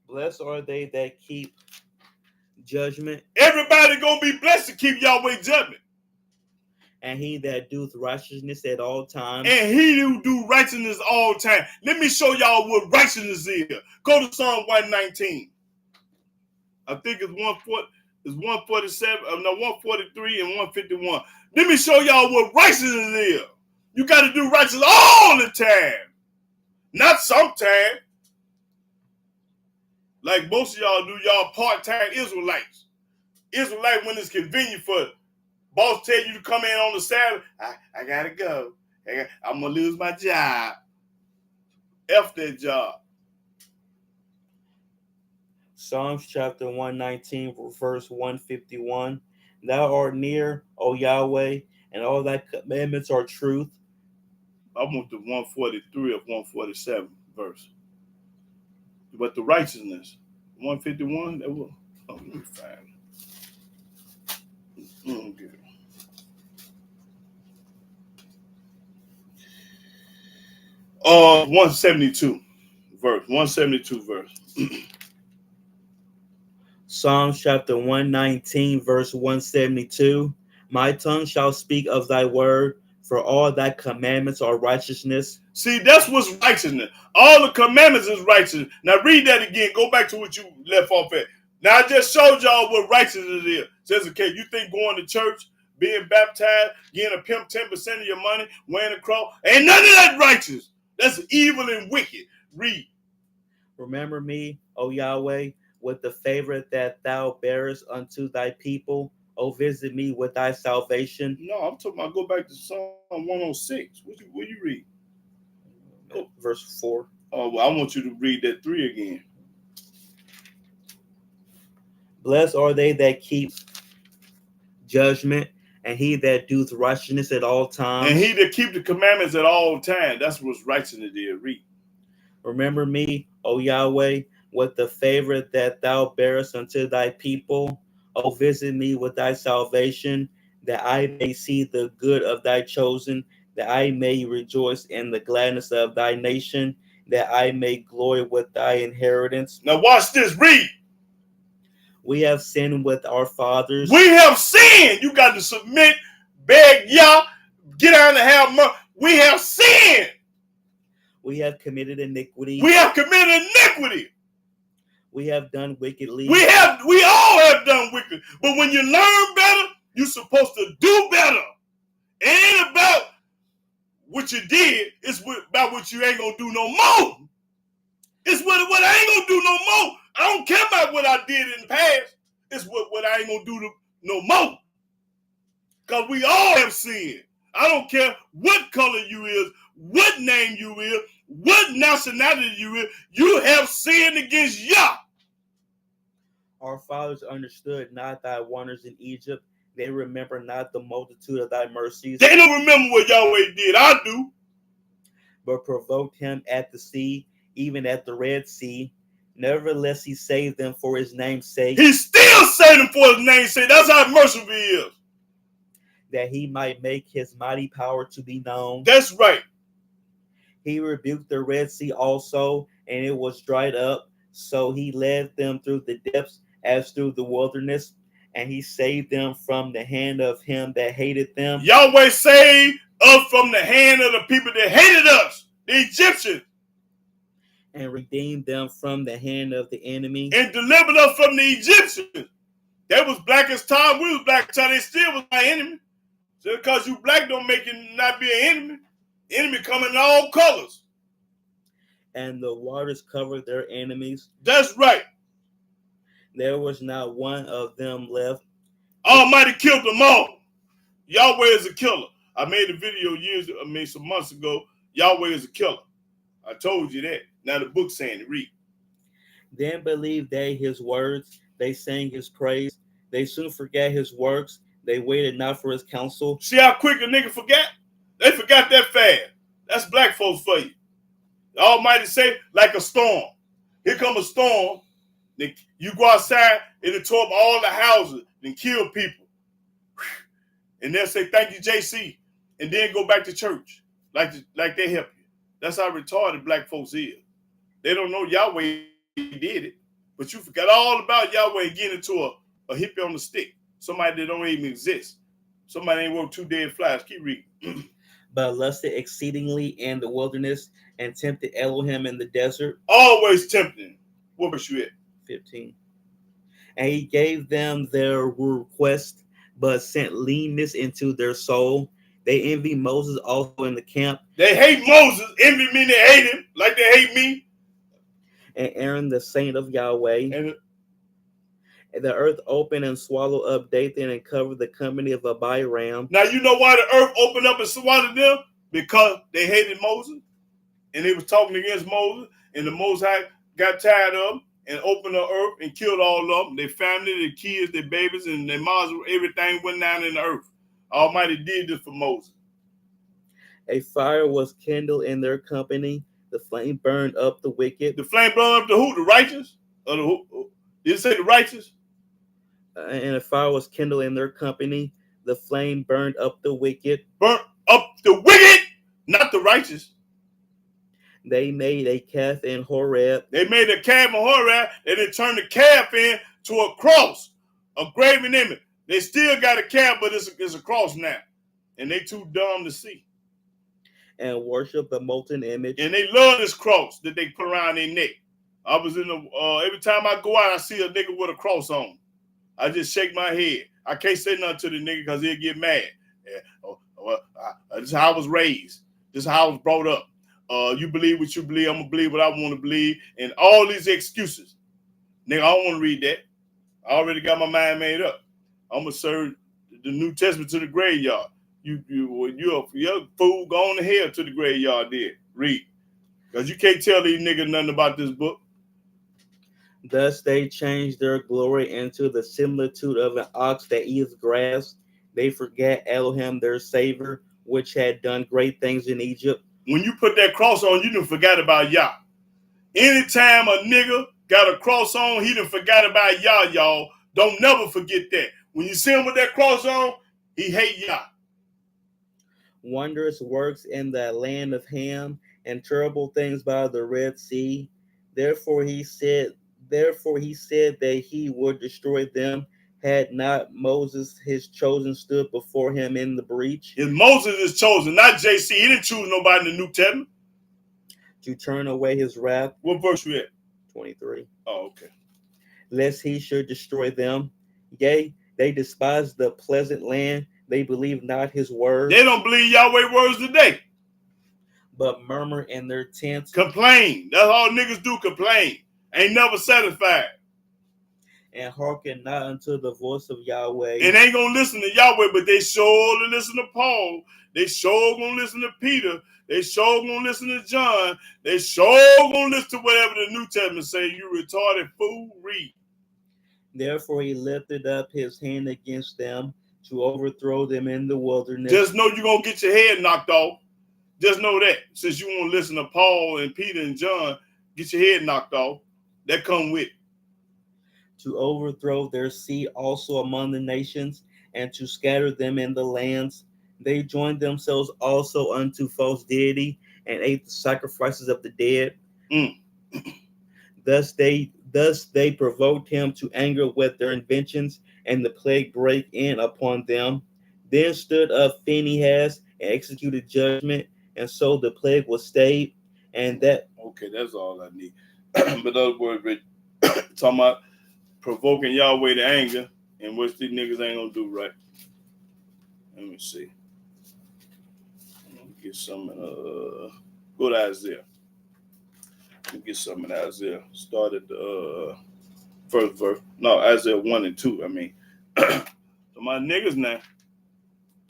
[SPEAKER 3] Blessed are they that keep judgment.
[SPEAKER 1] Everybody gonna be blessed to keep Yahweh judgment.
[SPEAKER 3] And he that doeth righteousness at all times.
[SPEAKER 1] And he who do righteousness all time. Let me show y'all what righteousness is. Go to Psalm 119. I think it's 147, 143 and 151. Let me show y'all what righteousness is. You got to do righteousness all the time. Not sometime. Like most of y'all do, y'all part-time Israelites. Israelite when it's convenient for boss tell you to come in on the Sabbath. I gotta go. I'm gonna lose my job. F that job.
[SPEAKER 3] Psalms chapter 119, verse 151. Thou art near, O Yahweh, and all thy commandments are truth.
[SPEAKER 1] I want the 143 of 147 verse. But the righteousness, 151, that will, let me find it. Okay. Uh, 172 verse.
[SPEAKER 3] Psalms chapter 119, verse 172. My tongue shall speak of thy word, for all thy commandments are righteousness.
[SPEAKER 1] See, that's what's righteousness. All the commandments is righteousness. Now read that again. Go back to what you left off at. Now I just showed y'all what righteousness is. Says, okay, you think going to church, being baptized, getting a pimp 10% of your money, wearing a cross, ain't none of that righteous. That's evil and wicked. Read.
[SPEAKER 3] Remember me, O Yahweh, with the favor that thou bearest unto thy people. O visit me with thy salvation.
[SPEAKER 1] No, I'm talking about go back to Psalm 106. What you read?
[SPEAKER 3] Verse 4.
[SPEAKER 1] Oh, well, I want you to read that 3 again.
[SPEAKER 3] Blessed are they that keep judgment, and he that doeth righteousness at all times.
[SPEAKER 1] And he that keep the commandments at all times. That's what's righteousness is. Read.
[SPEAKER 3] Remember me, O Yahweh, with the favor that thou bearest unto thy people. O visit me with thy salvation, that I may see the good of thy chosen, that I may rejoice in the gladness of thy nation, that I may glory with thy inheritance.
[SPEAKER 1] Now watch this. Read.
[SPEAKER 3] We have sinned with our fathers.
[SPEAKER 1] We have sinned. You got to submit, beg Yah, get down and have mercy. We have sinned.
[SPEAKER 3] We have committed iniquity.
[SPEAKER 1] We have committed iniquity.
[SPEAKER 3] We have done wickedly.
[SPEAKER 1] We all have done wicked. But when you learn better, you're supposed to do better. It ain't about what you did. It's about what you ain't gonna do no more. It's what I ain't gonna do no more. I don't care about what I did in the past. It's what I ain't gonna do no more. Because we all have sinned. I don't care what color you is, what name you is, what nationality you is. You have sinned against Yah.
[SPEAKER 3] Our fathers understood not thy wonders in Egypt. They remember not the multitude of thy mercies.
[SPEAKER 1] They don't remember what Yahweh did. I do.
[SPEAKER 3] But provoked him at the sea, even at the Red Sea. Nevertheless, he saved them for his name's sake.
[SPEAKER 1] He still saved them for his name's sake. That's how merciful he is.
[SPEAKER 3] That he might make his mighty power to be known.
[SPEAKER 1] That's right.
[SPEAKER 3] He rebuked the Red Sea also, and it was dried up. So he led them through the depths as through the wilderness, and he saved them from the hand of him that hated them.
[SPEAKER 1] Yahweh saved us from the hand of the people that hated us, the Egyptians.
[SPEAKER 3] And redeemed them from the hand of the enemy.
[SPEAKER 1] And delivered us from the Egyptians. They was black as tar, we was black as tar, they still was my enemy. So because you black don't make you not be an enemy. Enemy come in all colors.
[SPEAKER 3] And the waters covered their enemies.
[SPEAKER 1] That's right.
[SPEAKER 3] There was not one of them left.
[SPEAKER 1] Almighty killed them all. Yahweh is a killer. I made a video some months ago. Yahweh is a killer. I told you that. Now the book's saying it. Read.
[SPEAKER 3] Then believed they his words. They sang his praise. They soon forgot his works. They waited not for his counsel.
[SPEAKER 1] See how quick a nigga forgot? They forgot that fast. That's black folks for you. The Almighty say, like a storm. Here come a storm. You go outside and it tore up all the houses and kill people. And they'll say, thank you, JC. And then go back to church. Like they help you. That's how retarded black folks is. They don't know Yahweh did it. But you forgot all about Yahweh getting into a hippie on the stick. Somebody that don't even exist. Somebody ain't worth 2 dead flies. Keep reading.
[SPEAKER 3] But lusted exceedingly in the wilderness and tempted Elohim in the desert.
[SPEAKER 1] Always tempting. What was you at?
[SPEAKER 3] 15. And he gave them their request, but sent leanness into their soul. They envy Moses also in the camp.
[SPEAKER 1] They hate Moses. Envy me, they hate him like they hate me.
[SPEAKER 3] And Aaron, the saint of Yahweh. And the earth opened and swallowed up Dathan and covered the company of Abiram.
[SPEAKER 1] Now you know why the earth opened up and swallowed them? Because they hated Moses. And they was talking against Moses. And the Most High got tired of them and opened the earth and killed all of them. Their family, their kids, their babies, and their moms, everything went down in the earth. Almighty did this for Moses.
[SPEAKER 3] A fire was kindled in their company. The flame burned up the wicked.
[SPEAKER 1] The flame burned up the who? The righteous? Or the who? Did it say the righteous?
[SPEAKER 3] And a fire was kindled in their company. The flame burned up the wicked.
[SPEAKER 1] Burnt up the wicked, not the righteous.
[SPEAKER 3] They made a calf in Horeb.
[SPEAKER 1] They made a calf in Horeb, and they turned the calf into a cross, a graven image. They still got a calf, but it's a cross now. And they too dumb to see.
[SPEAKER 3] And worship the molten image.
[SPEAKER 1] And they love this cross that they put around their neck. I was in the, every time I go out, I see a nigga with a cross on. I just shake my head. I can't say nothing to the nigga because he'll get mad. Yeah. This is how I was raised. This is how I was brought up. You believe what you believe. I'm going to believe what I want to believe. And all these excuses. Nigga, I don't want to read that. I already got my mind made up. I'm going to serve the New Testament to the graveyard. You're a fool going to hell to the graveyard there. Read. Because you can't tell these niggas nothing about this book.
[SPEAKER 3] Thus they changed their glory into the similitude of an ox that eats grass. They forget Elohim, their Savior, which had done great things in Egypt.
[SPEAKER 1] When you put that cross on, you done forgot about Yah. Anytime a nigga got a cross on. He done forgot about y'all. Don't never forget that. When you see him with that cross on, he hate Yah.
[SPEAKER 3] Wondrous works in the land of Ham, and terrible things by the Red Sea. Therefore he said that he would destroy them, had not Moses his chosen stood before him in the breach.
[SPEAKER 1] If Moses is chosen, not JC. He didn't choose nobody in the New Testament.
[SPEAKER 3] To turn away his wrath.
[SPEAKER 1] What verse we at?
[SPEAKER 3] 23.
[SPEAKER 1] Oh, okay.
[SPEAKER 3] Lest he should destroy them. Yea, they despise the pleasant land. They believe not his words.
[SPEAKER 1] They don't believe Yahweh words today.
[SPEAKER 3] But murmur in their tents.
[SPEAKER 1] Complain. That's all niggas do, complain. Ain't never satisfied.
[SPEAKER 3] And hearken not unto the voice of Yahweh.
[SPEAKER 1] And ain't gonna listen to Yahweh, but they sure to listen to Paul. They sure gonna listen to Peter. They sure gonna listen to John. They sure gonna listen to whatever the New Testament say. You retarded fool, read.
[SPEAKER 3] Therefore he lifted up his hand against them to overthrow them in the wilderness.
[SPEAKER 1] Just know you're gonna get your head knocked off. Just know that. Since you won't listen to Paul and Peter and John, get your head knocked off. That come with it.
[SPEAKER 3] To overthrow their seed also among the nations, and to scatter them in the lands. They joined themselves also unto false deity, and ate the sacrifices of the dead. Thus they provoked him to anger with their inventions, and the plague brake in upon them. Then stood up Phinehas and executed judgment, and so the plague was stayed. And that
[SPEAKER 1] okay, that's all I need. But other words, talking about provoking Yahweh to anger, and what these niggas ain't gonna do, right? Let me see. Let me get some. Go to Isaiah. Let me get some in Isaiah. Start at the first verse. No, Isaiah 1 and 2. I mean, so my niggas now.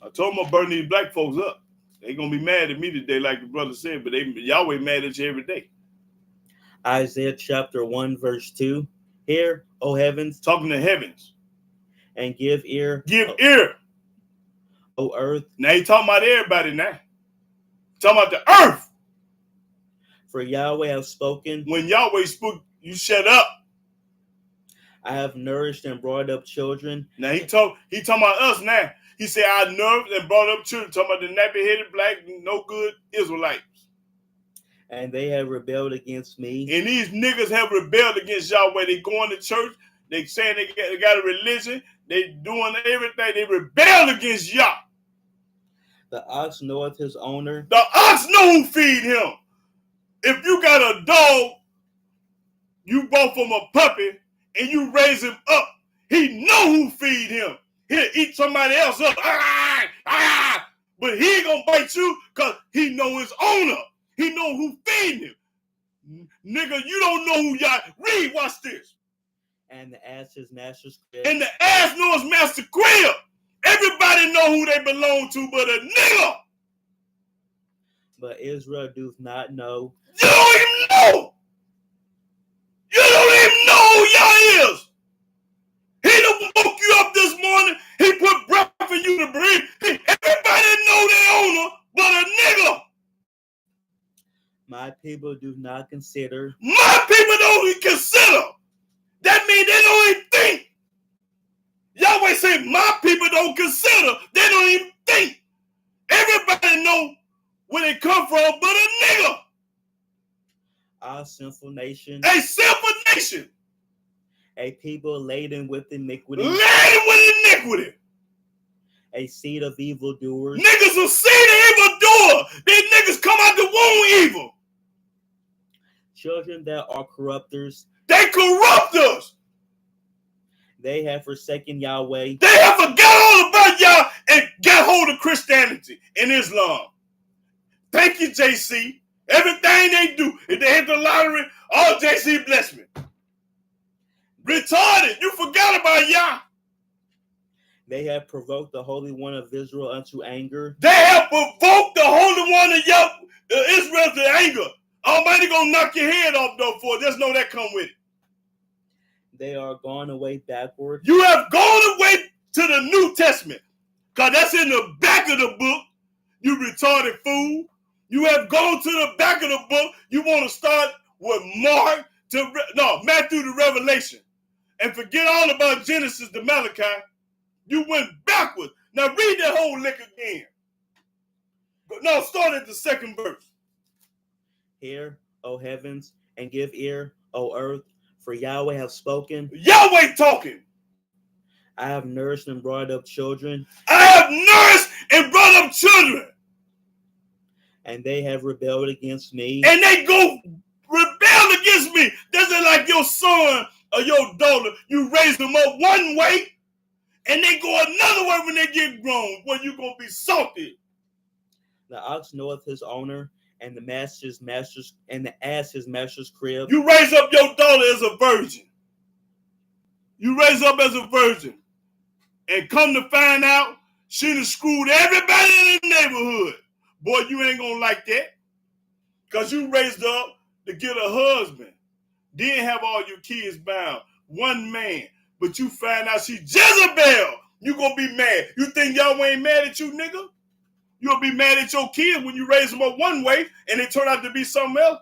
[SPEAKER 1] I told them to burn these black folks up. They gonna be mad at me today, like the brother said, but Yahweh mad at you every day.
[SPEAKER 3] Isaiah chapter 1, verse 2. Hear, O heavens,
[SPEAKER 1] talking to heavens,
[SPEAKER 3] and give ear.
[SPEAKER 1] Give ear,
[SPEAKER 3] O earth.
[SPEAKER 1] Now he talking about everybody now. Talking about the earth.
[SPEAKER 3] For Yahweh has spoken.
[SPEAKER 1] When Yahweh spoke, you shut up.
[SPEAKER 3] I have nourished and brought up children.
[SPEAKER 1] Now he talking about us now. He said, I nourished and brought up children. Talking about the nappy-headed black, no good Israelites.
[SPEAKER 3] And they have rebelled against me.
[SPEAKER 1] And these niggas have rebelled against Yahweh. They going to church. They saying they got a religion. They doing everything. They rebelled against Yah.
[SPEAKER 3] The ox knoweth his owner.
[SPEAKER 1] The ox know who feed him. If you got a dog you bought from a puppy and you raise him up, he know who feed him. He'll eat somebody else up. But he ain't gonna bite you because he know his owner. He know who feed him. Nigga, you don't know who y'all. Read, watch this.
[SPEAKER 3] And the ass is master's crib.
[SPEAKER 1] And the ass knows his master crib. Everybody know who they belong to but a nigga.
[SPEAKER 3] But Israel doth not know.
[SPEAKER 1] You don't even know. You don't even know who y'all is. He done woke you up this morning. He put breath for you to breathe. Everybody know their owner but a nigga.
[SPEAKER 3] My people do not consider.
[SPEAKER 1] My people don't even consider. That means they don't even think. Yahweh say my people don't consider. They don't even think. Everybody know where they come from but a nigga.
[SPEAKER 3] Our sinful nation.
[SPEAKER 1] A sinful nation.
[SPEAKER 3] A people laden with iniquity.
[SPEAKER 1] Laden with iniquity.
[SPEAKER 3] A seed of evildoers.
[SPEAKER 1] Niggas a seed of evildoer. These niggas come out the womb evil.
[SPEAKER 3] Children that are corrupters.
[SPEAKER 1] They corrupt us.
[SPEAKER 3] They have forsaken Yahweh.
[SPEAKER 1] They have forgot all about Yah and got hold of Christianity and Islam. Thank you, JC. Everything they do, if they hit the lottery, oh, JC bless me. Retarded. You forgot about Yah.
[SPEAKER 3] They have provoked the Holy One of Israel unto anger.
[SPEAKER 1] They have provoked the Holy One of Yah, Israel to anger. Almighty gonna knock your head off though for it. Just know that come with it.
[SPEAKER 3] They are gone away backward.
[SPEAKER 1] You have gone away to the New Testament. Because that's in the back of the book, you retarded fool. You have gone to the back of the book. You want to start with Mark Matthew to Revelation, and forget all about Genesis to Malachi. You went backwards. Now read that whole lick again. No, start at the second verse.
[SPEAKER 3] Hear, O heavens, and give ear, O earth, for Yahweh hath spoken.
[SPEAKER 1] Yahweh talking.
[SPEAKER 3] I have nourished and brought up children.
[SPEAKER 1] I have nourished and brought up children.
[SPEAKER 3] And they have rebelled against me.
[SPEAKER 1] And they go rebel against me. That's like your son or your daughter. You raise them up one way, and they go another way when they get grown. Well, you're going to be salty.
[SPEAKER 3] The ox knoweth his owner, and the ass his master's crib.
[SPEAKER 1] You raise up your daughter as a virgin. You raise up as a virgin. And come to find out, she done screwed everybody in the neighborhood. Boy, you ain't going to like that. Because you raised up to get a husband. Then have all your kids bound. One man. But you find out she Jezebel. You going to be mad. You think y'all ain't mad at you, nigga? You'll be mad at your kids when you raise them up one way and they turn out to be something else.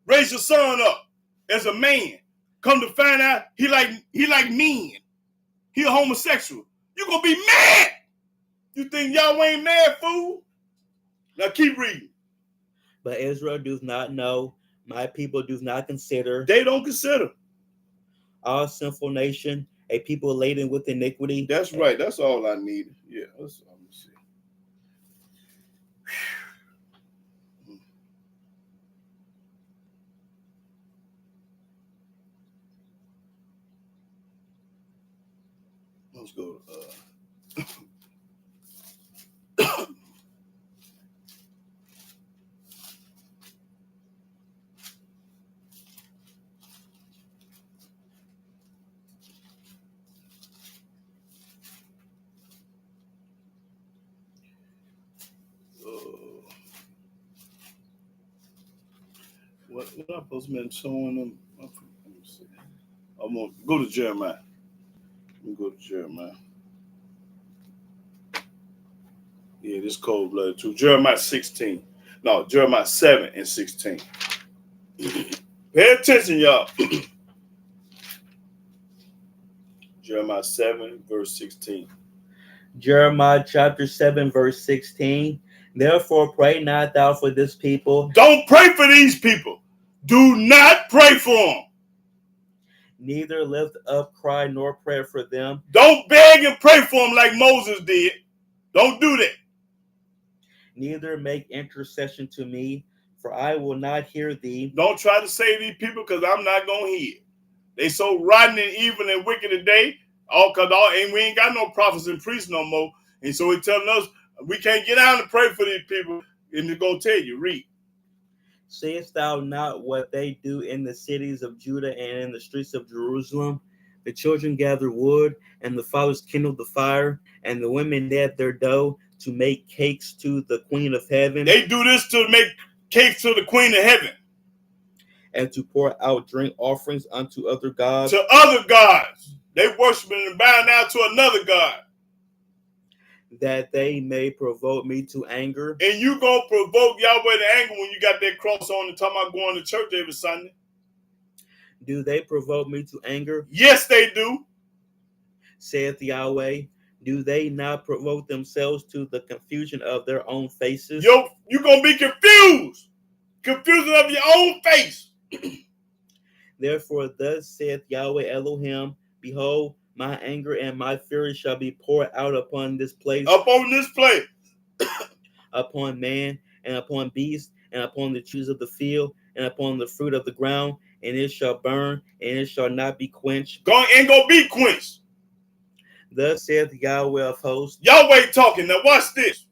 [SPEAKER 1] Raise your son up as a man. Come to find out he like men. He a homosexual. You gonna be mad. You think y'all ain't mad, fool? Now keep reading.
[SPEAKER 3] But Israel does not know. My people do not consider.
[SPEAKER 1] They don't consider.
[SPEAKER 3] All sinful nation, a people laden with iniquity.
[SPEAKER 1] That's right. That's all I needed. Yeah. Let me see. Let's go. What I'm supposed to be showing them? Let me see. I'm gonna go to Jeremiah. Let me go to Jeremiah. Yeah, this cold blooded too. Jeremiah 16. No, Jeremiah 7 and 16. Pay attention, y'all. Jeremiah 7, verse 16.
[SPEAKER 3] Jeremiah chapter 7, verse 16. Therefore, pray not thou for this people.
[SPEAKER 1] Don't pray for these people. Do not pray for them.
[SPEAKER 3] Neither lift up cry nor prayer for them.
[SPEAKER 1] Don't beg and pray for them like Moses did. Don't do that.
[SPEAKER 3] Neither make intercession to me, for I will not hear thee.
[SPEAKER 1] Don't try to save these people because I'm not going to hear. They so rotten and evil and wicked today, and we ain't got no prophets and priests no more. And so he's telling us we can't get out and pray for these people. And they're going to tell you, read.
[SPEAKER 3] Seest thou not what they do in the cities of Judah and in the streets of Jerusalem? The children gather wood, and the fathers kindle the fire, and the women knead their dough to make cakes to the Queen of Heaven.
[SPEAKER 1] They do this to make cakes to the Queen of Heaven.
[SPEAKER 3] And to pour out drink offerings unto other gods.
[SPEAKER 1] To other gods. They worshiping and bowing down to another god.
[SPEAKER 3] That they may provoke me to anger.
[SPEAKER 1] And you gonna provoke Yahweh to anger when you got that cross on and talking about going to church every Sunday.
[SPEAKER 3] Do they provoke me to anger?
[SPEAKER 1] Yes, they do.
[SPEAKER 3] Saith Yahweh. Do they not provoke themselves to the confusion of their own faces?
[SPEAKER 1] You're gonna be confused. Confusion of your own face.
[SPEAKER 3] Therefore, thus saith Yahweh Elohim, behold, my anger and my fury shall be poured out upon this place.
[SPEAKER 1] Upon this place.
[SPEAKER 3] Upon man, and upon beast, and upon the trees of the field, and upon the fruit of the ground, and it shall burn, and it shall not be quenched.
[SPEAKER 1] Ain't gonna be quenched.
[SPEAKER 3] Thus saith Yahweh of hosts.
[SPEAKER 1] Yahweh talking. Now watch this.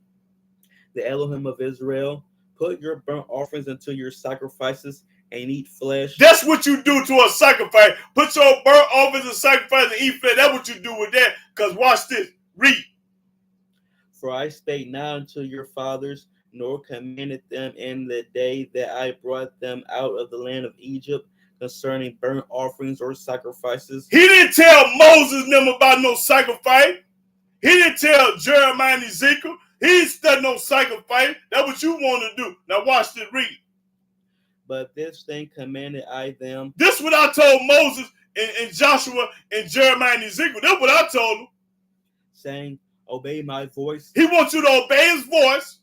[SPEAKER 3] The Elohim of Israel, put your burnt offerings into your sacrifices, and eat flesh.
[SPEAKER 1] That's what you do to a sacrifice. Put your burnt offerings and sacrifice and eat flesh. That's what you do with that. Because watch this. Read.
[SPEAKER 3] For I spake not unto your fathers, nor commanded them in the day that I brought them out of the land of Egypt concerning burnt offerings or sacrifices.
[SPEAKER 1] He didn't tell Moses them about no sacrifice. He didn't tell Jeremiah and Ezekiel. He didn't study no sacrifice. That's what you want to do. Now watch this. Read.
[SPEAKER 3] But this thing commanded I them,
[SPEAKER 1] This is what I told Moses and Joshua and Jeremiah and Ezekiel. That's what I told them.
[SPEAKER 3] saying, Obey my voice,
[SPEAKER 1] He wants you to obey his voice.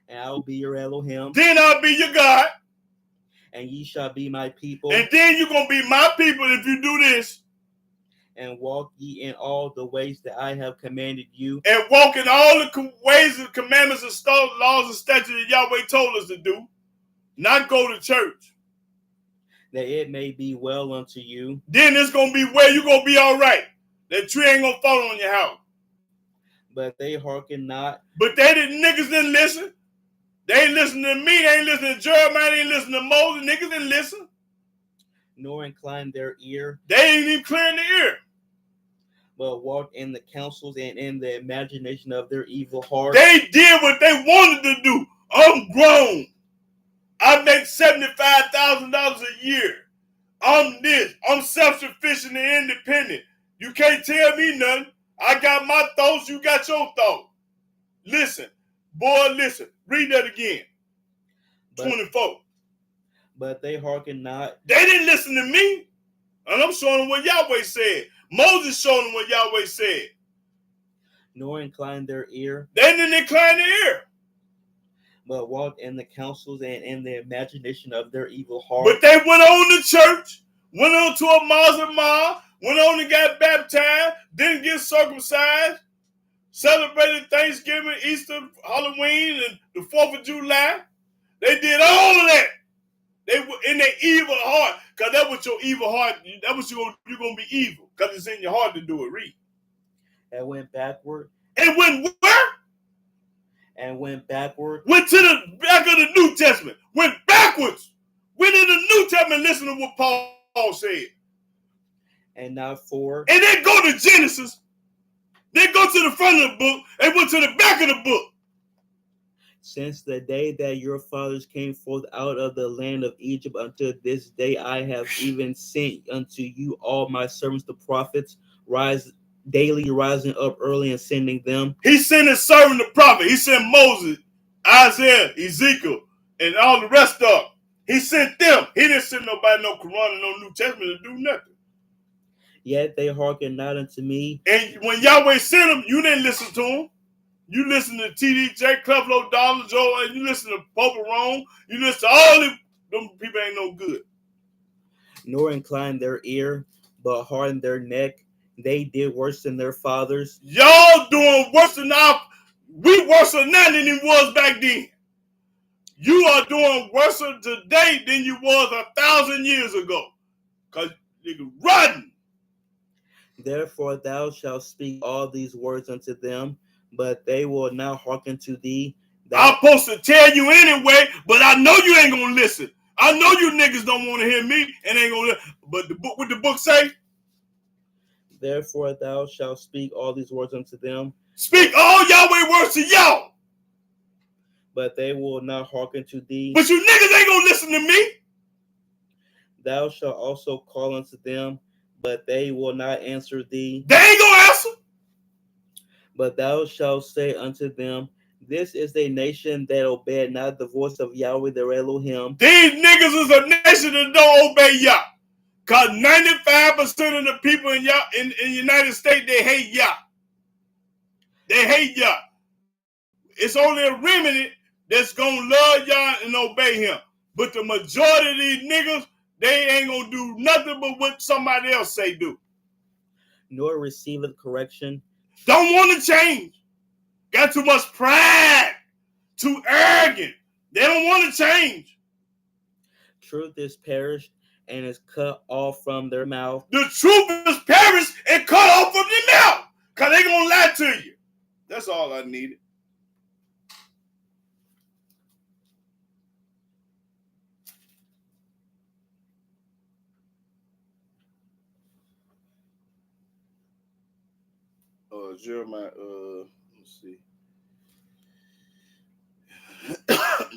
[SPEAKER 3] and I will be your Elohim,
[SPEAKER 1] Then I'll be your God.
[SPEAKER 3] and ye shall be my people,
[SPEAKER 1] And then you're going to be my people if you do this.
[SPEAKER 3] and walk ye in all the ways that I have commanded you.
[SPEAKER 1] And walk in all the ways and commandments and laws and statutes that Yahweh told us to do. Not go to church.
[SPEAKER 3] That it may be well unto you.
[SPEAKER 1] Then it's going to be where you're going to be all right. That tree ain't going to fall on your house.
[SPEAKER 3] But they hearken not.
[SPEAKER 1] But niggas didn't listen. They ain't listening to me. They ain't listening to Jeremiah. They ain't listening to Moses. Niggas didn't listen.
[SPEAKER 3] Nor incline their ear.
[SPEAKER 1] They ain't even clearing the ear.
[SPEAKER 3] But walk in the counsels and in the imagination of their evil heart.
[SPEAKER 1] They did what they wanted to do. I'm grown. I make $75,000 a year. I'm this. I'm self-sufficient and independent. You can't tell me nothing. I got my thoughts. You got your thoughts. Listen. Boy, listen. Read that again. 24.
[SPEAKER 3] But they hearken not.
[SPEAKER 1] They didn't listen to me. And I'm showing them what Yahweh said. Moses showed them what Yahweh said.
[SPEAKER 3] Nor incline their ear.
[SPEAKER 1] They didn't incline their ear.
[SPEAKER 3] But walk in the counsels and in the imagination of their evil heart.
[SPEAKER 1] But they went on to church, went on to a Mazamah, went on and got baptized, didn't get circumcised, celebrated Thanksgiving, Easter, Halloween, and the 4th of July. They did all of that. They were in their evil heart, because that's what your evil heart, that's what you're going to be evil, because it's in your heart to do it. Read.
[SPEAKER 3] And went backward.
[SPEAKER 1] And went where?
[SPEAKER 3] And went backward.
[SPEAKER 1] Went to the back of the New Testament. Went backwards. Went in the New Testament, listen to what Paul said.
[SPEAKER 3] And not forward.
[SPEAKER 1] And they go to Genesis. They go to the front of the book. They went to the back of the book.
[SPEAKER 3] Since the day that your fathers came forth out of the land of Egypt until this day, I have even sent unto you all my servants, the prophets, daily rising up early and sending them.
[SPEAKER 1] He sent his servant the prophet. He sent Moses, Isaiah, Ezekiel, and all the rest of them. He sent them. He didn't send nobody no Quran and no New Testament to do nothing.
[SPEAKER 3] Yet they hearken not unto me.
[SPEAKER 1] And when Yahweh sent them, you didn't listen to them. You listen to T.D. J. Creflo Dollar, Joe, and you listen to Pope Rome. You listen to all them people ain't no good.
[SPEAKER 3] Nor incline their ear, but harden their neck. They did worse than their fathers.
[SPEAKER 1] Y'all doing worse than we worse than now than it was back then. You are doing worse today than you was 1,000 years ago. Because you're rotten.
[SPEAKER 3] Therefore thou shalt speak all these words unto them, but they will not hearken to thee.
[SPEAKER 1] I'm supposed to tell you anyway, but I know you ain't going to listen. I know you niggas don't want to hear me and ain't going to listen. But what the book say?
[SPEAKER 3] Therefore thou shalt speak all these words unto them.
[SPEAKER 1] Speak all Yahweh words to y'all.
[SPEAKER 3] But they will not hearken to thee.
[SPEAKER 1] But you niggas ain't going to listen to me.
[SPEAKER 3] Thou shalt also call unto them, but they will not answer thee.
[SPEAKER 1] They ain't going to answer.
[SPEAKER 3] But thou shalt say unto them, this is a nation that obeyed not the voice of Yahweh their Elohim.
[SPEAKER 1] These niggas is a nation that don't obey Yah. Because 95% of the people in the United States, they hate Yah. They hate Yah. It's only a remnant that's going to love Yah and obey him. But the majority of these niggas, they ain't going to do nothing but what somebody else say do.
[SPEAKER 3] Nor receiveth correction.
[SPEAKER 1] Don't want to change. Got too much pride. Too arrogant. They don't want to change.
[SPEAKER 3] Truth is perished and is cut off from their mouth.
[SPEAKER 1] The truth is perished and cut off from their mouth. Because they going to lie to you. That's all I needed. Jeremiah, let's see.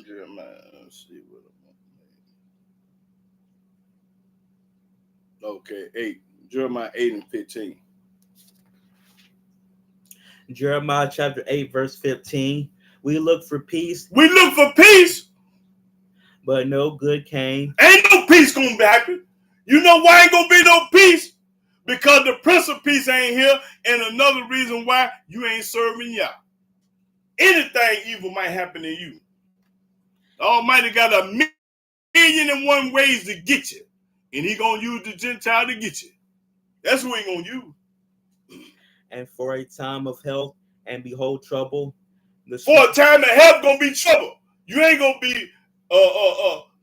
[SPEAKER 1] Jeremiah, let's see what I'm on. Okay, 8. Jeremiah 8 and 15.
[SPEAKER 3] Jeremiah chapter 8, verse 15. We look for peace.
[SPEAKER 1] We look for peace.
[SPEAKER 3] But no good came.
[SPEAKER 1] Ain't no peace gonna be happen. You know why ain't gonna be no peace? Because the Prince of Peace ain't here, and another reason why you ain't serving Yah. Anything evil might happen to you. The Almighty got 1,000,001 ways to get you, and He gonna use the Gentile to get you. That's who He gonna use.
[SPEAKER 3] And for a time of health, and behold trouble.
[SPEAKER 1] For a time of health gonna be trouble. You ain't gonna be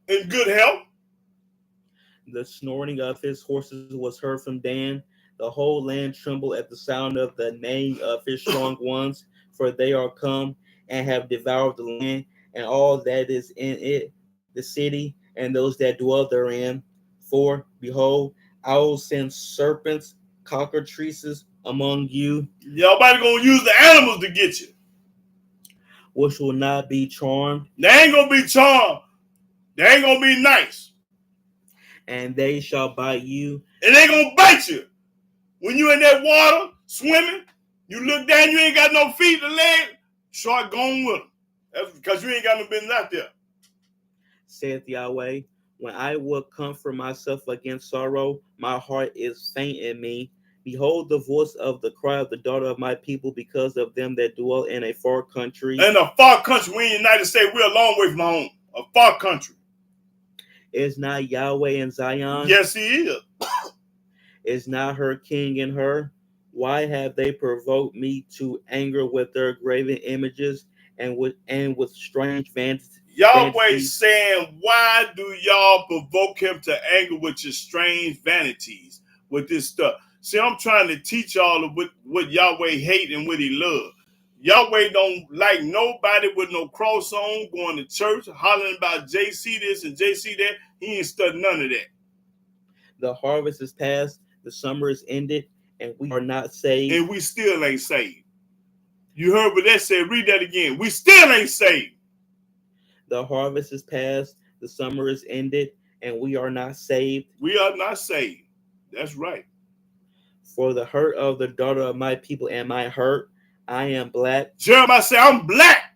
[SPEAKER 1] in good health.
[SPEAKER 3] The snorting of his horses was heard from Dan. The whole land trembled at the sound of the neighing of his strong ones, for they are come and have devoured the land and all that is in it, the city and those that dwell therein. For behold, I will send serpents, cockatrices among you.
[SPEAKER 1] Nobody gonna use the animals to get you.
[SPEAKER 3] Which will not be charmed.
[SPEAKER 1] They ain't gonna be charmed. They ain't gonna be nice.
[SPEAKER 3] And they shall bite you.
[SPEAKER 1] And they gonna bite you. When you in that water swimming, you look down, you ain't got no feet or legs, shark gone with them. That's because you ain't got no business out there.
[SPEAKER 3] Saith Yahweh, when I will comfort myself against sorrow, my heart is faint in me. Behold the voice of the cry of the daughter of my people because of them that dwell in a far country.
[SPEAKER 1] In a far country, we in the United States, we're a long way from home. A far country.
[SPEAKER 3] Is not Yahweh in Zion?
[SPEAKER 1] Yes, He is.
[SPEAKER 3] Is not her king in her? Why have they provoked me to anger with their graven images and with strange fantasies?
[SPEAKER 1] Yahweh saying, why do y'all provoke Him to anger with your strange vanities, with this stuff? See, I'm trying to teach y'all what Yahweh hate and what He love. Yahweh don't like nobody with no cross on, going to church, hollering about JC this and JC that. He ain't studying none of that.
[SPEAKER 3] The harvest is past, the summer is ended, and we are not saved.
[SPEAKER 1] And we still ain't saved. You heard what that said. Read that again. We still ain't saved.
[SPEAKER 3] The harvest is past, the summer is ended, and we are not saved.
[SPEAKER 1] We are not saved. That's right.
[SPEAKER 3] For the hurt of the daughter of my people and my hurt, I am black.
[SPEAKER 1] Jeremiah said, I'm black.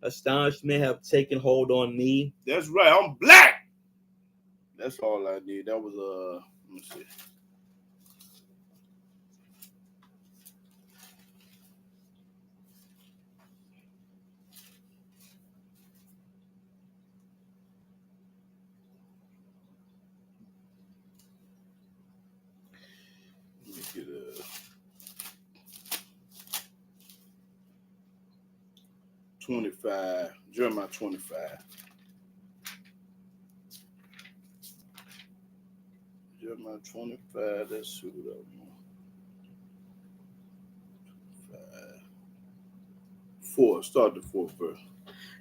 [SPEAKER 3] Astonishment have taken hold on me.
[SPEAKER 1] That's right. I'm black. That's all I need. That was let me see. Let me get 25, Jeremiah 25. Jeremiah 25, let's see what I want. 4, start the 4th verse.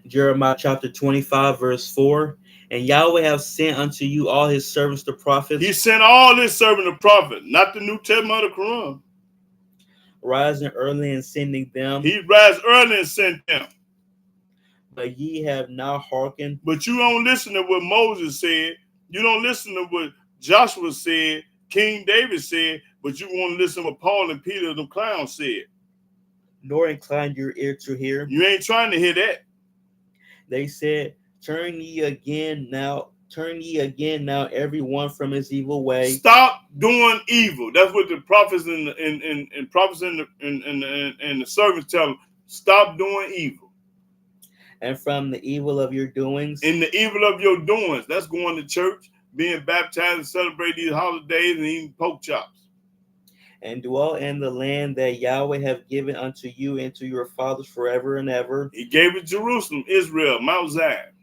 [SPEAKER 3] Jeremiah chapter 25, verse 4. And Yahweh have sent unto you all His servants the prophets.
[SPEAKER 1] He sent all His servants the prophet, not the New Testament of the Quran.
[SPEAKER 3] Rising early and sending them.
[SPEAKER 1] He rise early and sent them.
[SPEAKER 3] But ye have not hearkened.
[SPEAKER 1] But you don't listen to what Moses said. You don't listen to what Joshua said, King David said, but you want to listen to what Paul and Peter the clowns said.
[SPEAKER 3] Nor incline your ear to hear.
[SPEAKER 1] You ain't trying to hear that.
[SPEAKER 3] They said, turn ye again now, every one from his evil way.
[SPEAKER 1] Stop doing evil. That's what the prophets and prophets and the servants tell them. Stop doing evil.
[SPEAKER 3] And from the evil of your doings.
[SPEAKER 1] In the evil of your doings. That's going to church, being baptized, and celebrate these holidays, and eating pork chops.
[SPEAKER 3] And dwell in the land that Yahweh have given unto you and to your fathers forever and ever.
[SPEAKER 1] He gave it Jerusalem, Israel, Mount Zion.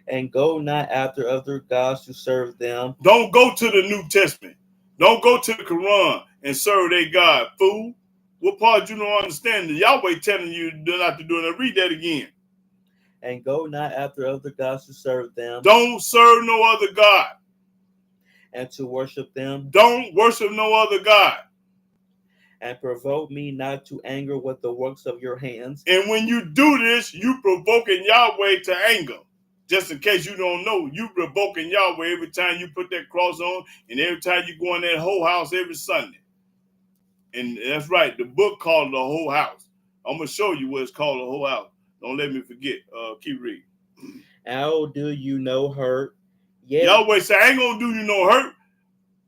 [SPEAKER 3] And go not after other gods to serve them.
[SPEAKER 1] Don't go to the New Testament. Don't go to the Quran and serve their God, fool. What part you don't understand? Yahweh telling you not to do it. Read that again.
[SPEAKER 3] And go not after other gods to serve them.
[SPEAKER 1] Don't serve no other God.
[SPEAKER 3] And to worship them.
[SPEAKER 1] Don't worship no other God.
[SPEAKER 3] And provoke me not to anger with the works of your hands.
[SPEAKER 1] And when you do this, you provoking Yahweh to anger. Just in case you don't know, you provoking Yahweh every time you put that cross on and every time you go in that whole house every Sunday. And that's right, the book called The Whole House. I'm going to show you what it's called, The Whole House. Don't let me forget. Keep reading.
[SPEAKER 3] I will do you no hurt. Yet,
[SPEAKER 1] Yahweh say, I ain't gonna do you no hurt.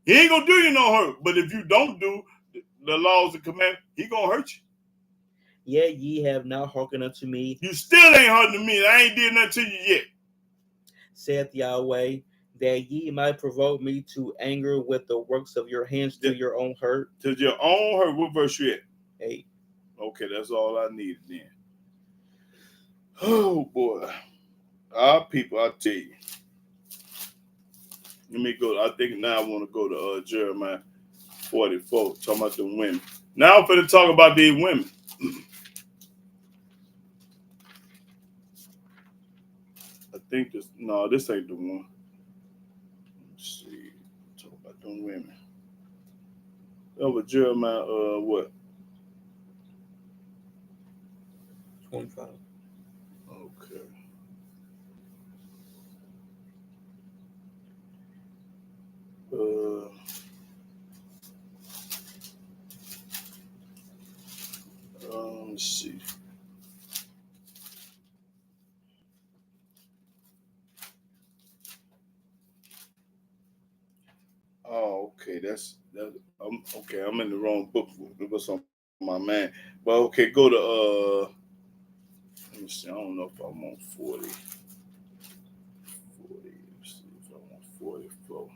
[SPEAKER 1] He ain't gonna do you no hurt. But if you don't do the laws and commandments, he gonna hurt you.
[SPEAKER 3] yet ye have not hearkened unto me,
[SPEAKER 1] You still ain't hurting me. I ain't did nothing to you yet.
[SPEAKER 3] saith Yahweh, that ye might provoke me to anger with the works of your hands to your own hurt.
[SPEAKER 1] To your own hurt. What verse you at?
[SPEAKER 3] 8.
[SPEAKER 1] Okay, that's all I needed then. Oh boy. Our people, I tell you. Let me go. I think now I want to go to Jeremiah 44, talking about the women. Now I'm going to talk about these women. I think this ain't the one. Let's see. Talk about them women. Over Jeremiah, what?
[SPEAKER 3] 25.
[SPEAKER 1] Okay. Let's see. Oh, okay. That's that. Okay. I'm in the wrong book. It was on my man. But okay, go to let me see. I don't know if I'm on 40. 40. Let's see if I'm on 44.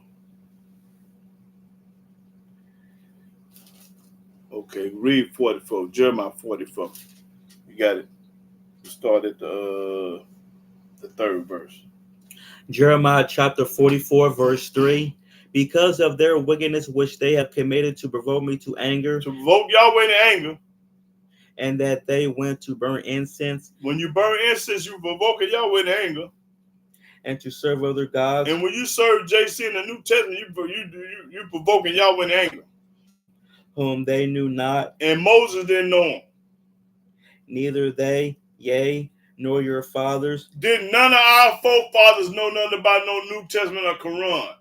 [SPEAKER 1] Okay, read 44. Jeremiah 44. You got it. We start at the third verse.
[SPEAKER 3] Jeremiah chapter 44, verse 3. Because of their wickedness which they have committed to provoke me to anger,
[SPEAKER 1] To provoke Yahweh to anger.
[SPEAKER 3] and that they went to burn incense.
[SPEAKER 1] When you burn incense, you provoke Yahweh to anger.
[SPEAKER 3] And to serve other gods.
[SPEAKER 1] And when you serve JC in the New Testament, you provoking Yahweh to anger.
[SPEAKER 3] Whom they knew not.
[SPEAKER 1] And Moses didn't know him.
[SPEAKER 3] Neither they, yea, nor your fathers.
[SPEAKER 1] Did none of our forefathers know nothing about no New Testament or Quran?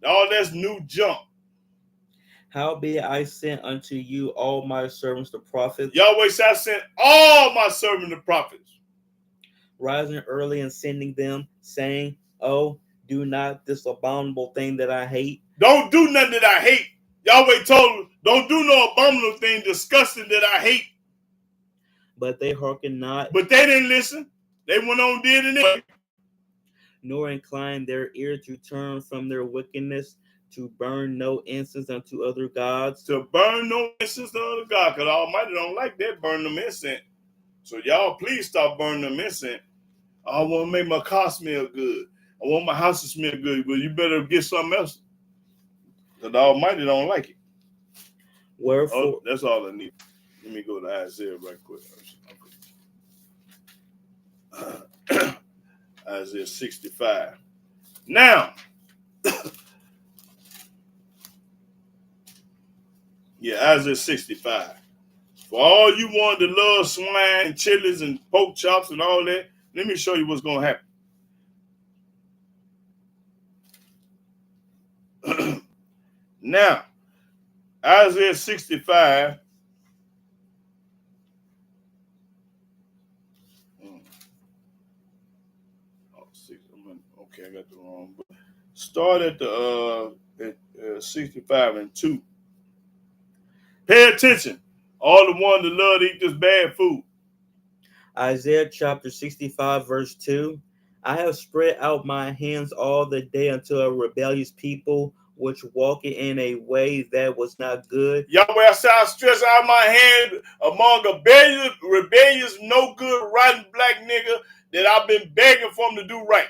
[SPEAKER 1] All that's new junk.
[SPEAKER 3] Howbeit I sent unto you all my servants the prophets.
[SPEAKER 1] Yahweh said, I sent all my servants the prophets.
[SPEAKER 3] Rising early and sending them, saying, oh, do not this abominable thing that I hate.
[SPEAKER 1] Don't do nothing that I hate. Yahweh told them, don't do no abominable thing, disgusting that I hate.
[SPEAKER 3] But they hearkened not.
[SPEAKER 1] But they didn't listen. They went on did it anyway.
[SPEAKER 3] Nor inclined their ear to turn from their wickedness, to burn no incense unto other gods.
[SPEAKER 1] To burn no incense to other God, because Almighty don't like that, burn them incense. So y'all please stop burning them incense. I want to make my car smell good. I want my house to smell good, but you better get something else. Because the Almighty don't like it.
[SPEAKER 3] Wherefore,
[SPEAKER 1] that's all I need. Let me go to Isaiah right quick. Isaiah 65. Now, yeah, Isaiah 65. For all you want to love swine and chilies and pork chops and all that, let me show you what's going to happen. Now, Isaiah 65. Okay, I got the wrong book. Start at the 65 and 2. Pay attention. All the ones that love to eat this bad food.
[SPEAKER 3] Isaiah chapter 65, verse 2. I have spread out my hands all the day unto a rebellious people, which walk in a way that was not good.
[SPEAKER 1] Yahweh, I say I stretch out my hand among a rebellious, no good, rotten black nigga that I've been begging for them to do right.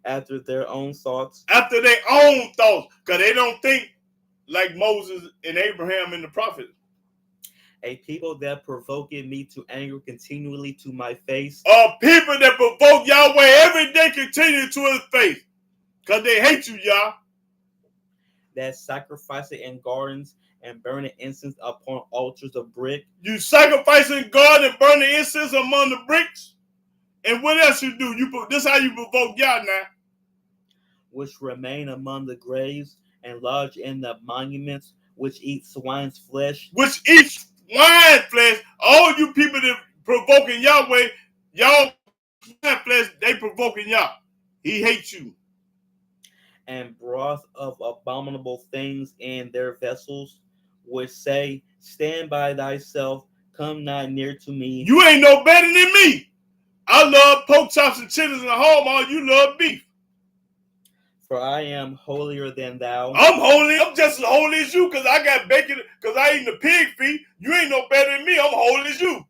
[SPEAKER 3] After their own thoughts.
[SPEAKER 1] After their own thoughts. Because they don't think like Moses and Abraham and the prophets.
[SPEAKER 3] A people that provoked me to anger continually to my face.
[SPEAKER 1] A people that provoke Yahweh every day continue to his face. Because they hate you, Yah.
[SPEAKER 3] That sacrifice it in gardens and burning incense upon altars of brick.
[SPEAKER 1] You sacrificing God and burning incense among the bricks? And what else you do? This is how you provoke Yah now.
[SPEAKER 3] Which remain among the graves and lodge in the monuments, which eat swine's flesh.
[SPEAKER 1] Which eat swine flesh. All you people that provoking Yahweh, y'all That flesh, they provoking Yah. He hates you.
[SPEAKER 3] And broth of abominable things in their vessels, which say, Stand by thyself, come not near to me.
[SPEAKER 1] You ain't no better than me. I love pork chops and chitlins and hallmark. You love beef.
[SPEAKER 3] For I am holier than thou.
[SPEAKER 1] I'm holy. I'm just as holy as you because I got bacon, because I eat the pig feet. You ain't no better than me. I'm holy as you.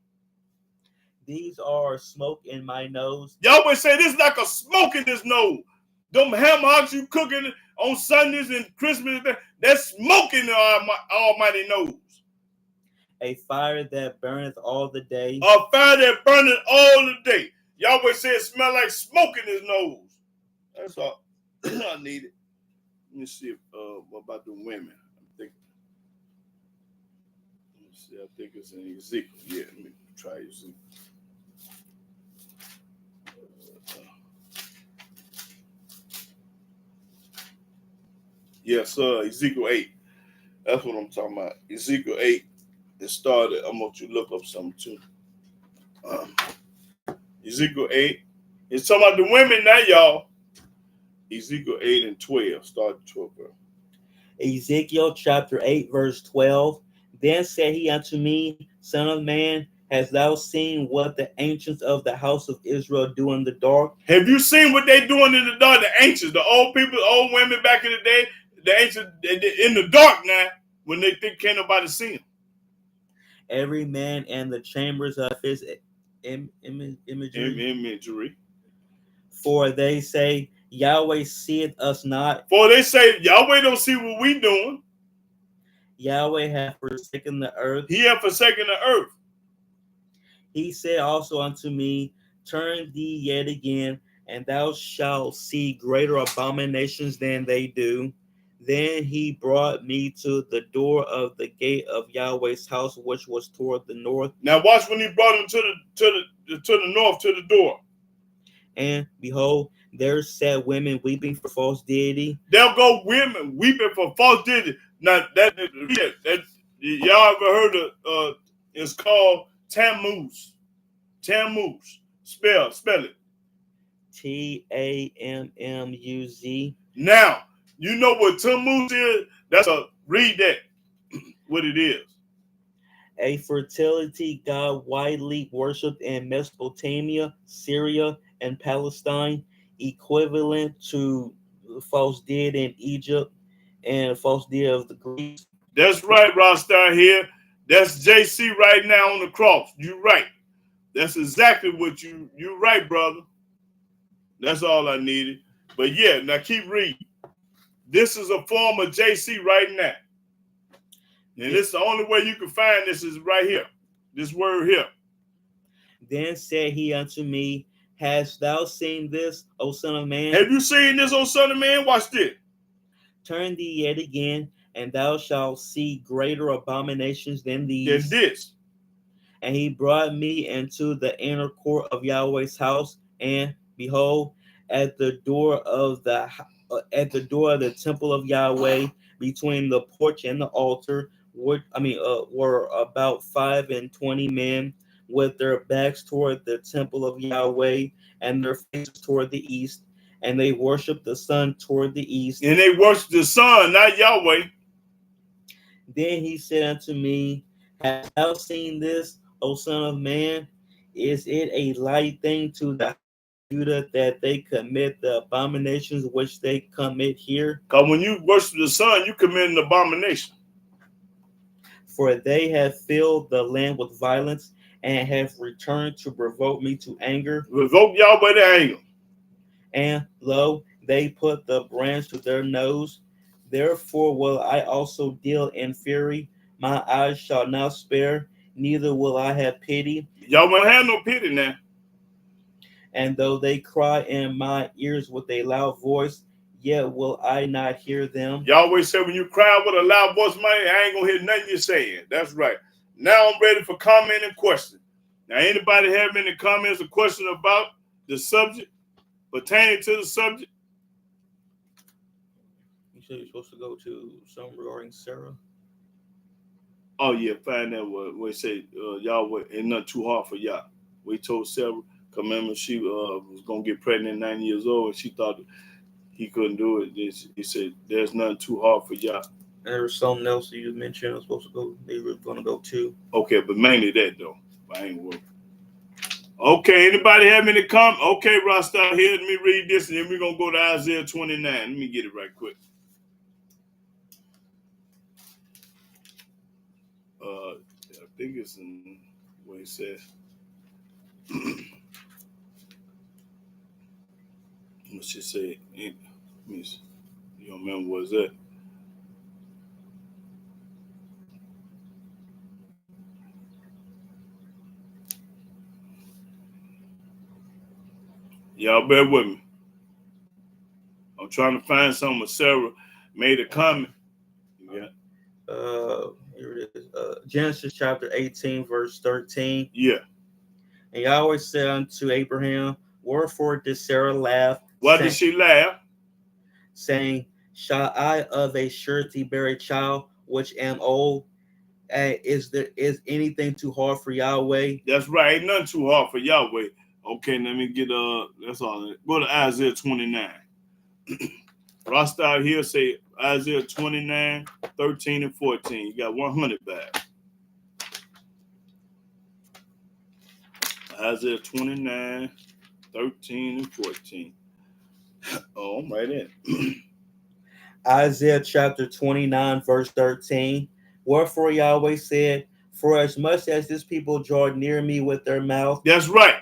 [SPEAKER 3] These are smoke in my nose.
[SPEAKER 1] Yahweh say this like a smoke in his nose. Them ham hocks you cooking on Sundays and Christmas, that's smoke in the almighty nose.
[SPEAKER 3] A fire that burneth all the day.
[SPEAKER 1] A fire that burneth all the day. Yahweh said it smell like smoke in his nose. That's all I needed. Let me see what about the women. Let me see. I think it's in Ezekiel. Yeah, let me try Ezekiel. Yes, Ezekiel 8. That's what I'm talking about. Ezekiel 8. It started. I want you to look up something too. Ezekiel 8. It's talking about the women now, y'all. Ezekiel 8 and 12. Start 12.
[SPEAKER 3] Ezekiel chapter 8, verse 12. Then said he unto me, Son of man, hast thou seen what the ancients of the house of Israel do in the dark?
[SPEAKER 1] Have you seen what they doing in the dark? The ancients, the old people, the old women back in the day, the ancients in the dark now, when they think can't nobody see them.
[SPEAKER 3] Every man and the chambers of his
[SPEAKER 1] imagery.
[SPEAKER 3] For they say, Yahweh seeth us not.
[SPEAKER 1] For they say, Yahweh don't see what we doing.
[SPEAKER 3] Yahweh hath forsaken the earth.
[SPEAKER 1] He hath forsaken the earth.
[SPEAKER 3] He said also unto me, Turn thee yet again, and thou shalt see greater abominations than they do. Then he brought me to the door of the gate of Yahweh's house, which was toward the north.
[SPEAKER 1] Now watch when he brought him to the north, to the door.
[SPEAKER 3] And behold, there sat women weeping for false deity.
[SPEAKER 1] There go women weeping for false deity. Now that y'all ever heard of? It's called Tammuz. Tammuz. Spell it.
[SPEAKER 3] Tammuz.
[SPEAKER 1] Now you know what Tammuz is. Read that. What it is.
[SPEAKER 3] A fertility god widely worshipped in Mesopotamia, Syria, and Palestine, equivalent to false deity in Egypt and false deity of the Greeks.
[SPEAKER 1] That's right, Rostar here. That's JC right now on the cross. You right. That's exactly what you right, brother. That's all I needed. But yeah, now keep reading. This is a form of JC right now. And this is the only way you can find this is right here. This word here.
[SPEAKER 3] Then said he unto me, Hast thou seen this, O son of man?
[SPEAKER 1] Have you seen this, O son of man? Watch this.
[SPEAKER 3] Turn thee yet again, and thou shalt see greater abominations than these.
[SPEAKER 1] Than this.
[SPEAKER 3] And he brought me into the inner court of Yahweh's house, and behold, at the door of the temple of Yahweh, between the porch and the altar, were about 25 men, with their backs toward the temple of Yahweh, and their faces toward the east, and they worshiped the sun toward the east.
[SPEAKER 1] And they worshiped the sun, not Yahweh.
[SPEAKER 3] Then he said unto me, Hast thou seen this, O son of man? Is it a light thing to the Judah that they commit the abominations which they commit here?
[SPEAKER 1] Because when you worship the sun, you commit an abomination.
[SPEAKER 3] For they have filled the land with violence and have returned to provoke me to anger.
[SPEAKER 1] Provoke Yahweh to anger.
[SPEAKER 3] And lo, they put the branch to their nose. Therefore will I also deal in fury. My eyes shall not spare, neither will I have pity.
[SPEAKER 1] Y'all won't have no pity now.
[SPEAKER 3] And though they cry in my ears with a loud voice, yet will I not hear them.
[SPEAKER 1] Y'all always say when you cry with a loud voice, man, I ain't gonna hear nothing you're saying. That's right. Now I'm ready for comment and question. Now, anybody have any comments or question about the subject, pertaining to the subject?
[SPEAKER 3] You said you're supposed to go to something regarding Sarah?
[SPEAKER 1] Oh, yeah, find out what we say, y'all, ain't nothing too hard for y'all. We told Sarah, Cause remember, she was gonna get pregnant at 9 years old, and she thought he couldn't do it. He said, "There's nothing too hard for Yah."
[SPEAKER 3] And there was something else you mentioned. I was supposed to go. They were going to go to.
[SPEAKER 1] Okay, but mainly that though. I ain't working. Okay, anybody have any comment? Okay, Rasta, here, let me read this, and then we're gonna go to Isaiah 29. Let me get it right quick. I think it's in what it says. What she say? You don't remember what is that? Y'all bear with me. I'm trying to find something. Sarah made a comment. Yeah.
[SPEAKER 3] Here it is. Genesis chapter 18, verse 13.
[SPEAKER 1] Yeah.
[SPEAKER 3] And Yahweh said unto Abraham, wherefore did Sarah laugh?
[SPEAKER 1] Why did she laugh?
[SPEAKER 3] Saying, shall I of a surety bear a child which am old? Is anything too hard for Yahweh?
[SPEAKER 1] That's right. Ain't nothing too hard for Yahweh. Okay, let me get that's all. Go to Isaiah 29. Rasta out here say Isaiah 29, 13 and 14. You got 100 back. Isaiah 29, 13 and 14. Oh, I'm right in.
[SPEAKER 3] Isaiah chapter 29, verse 13. Wherefore Yahweh said, for as much as this people draw near me with their mouth.
[SPEAKER 1] That's right.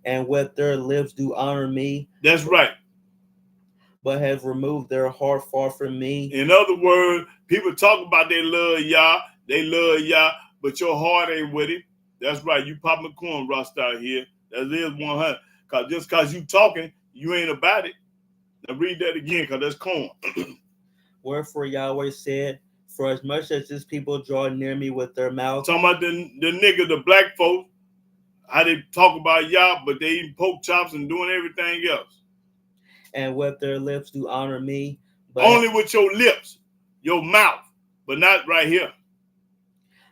[SPEAKER 3] And with their lips do honor me.
[SPEAKER 1] That's right.
[SPEAKER 3] But have removed their heart far from me.
[SPEAKER 1] In other words, people talk about they love Yah, but your heart ain't with it. That's right. You popping corn rust out here. That is 100. Just because you talking, you ain't about it. Now read that again, because that's corn.
[SPEAKER 3] Wherefore Yahweh said, for as much as this people draw near me with their mouth.
[SPEAKER 1] Talking about the nigga, the black folks, how they talk about Yah, but they eating pork chops and doing everything else.
[SPEAKER 3] And with their lips do honor me.
[SPEAKER 1] But only with your lips, your mouth, but not right here.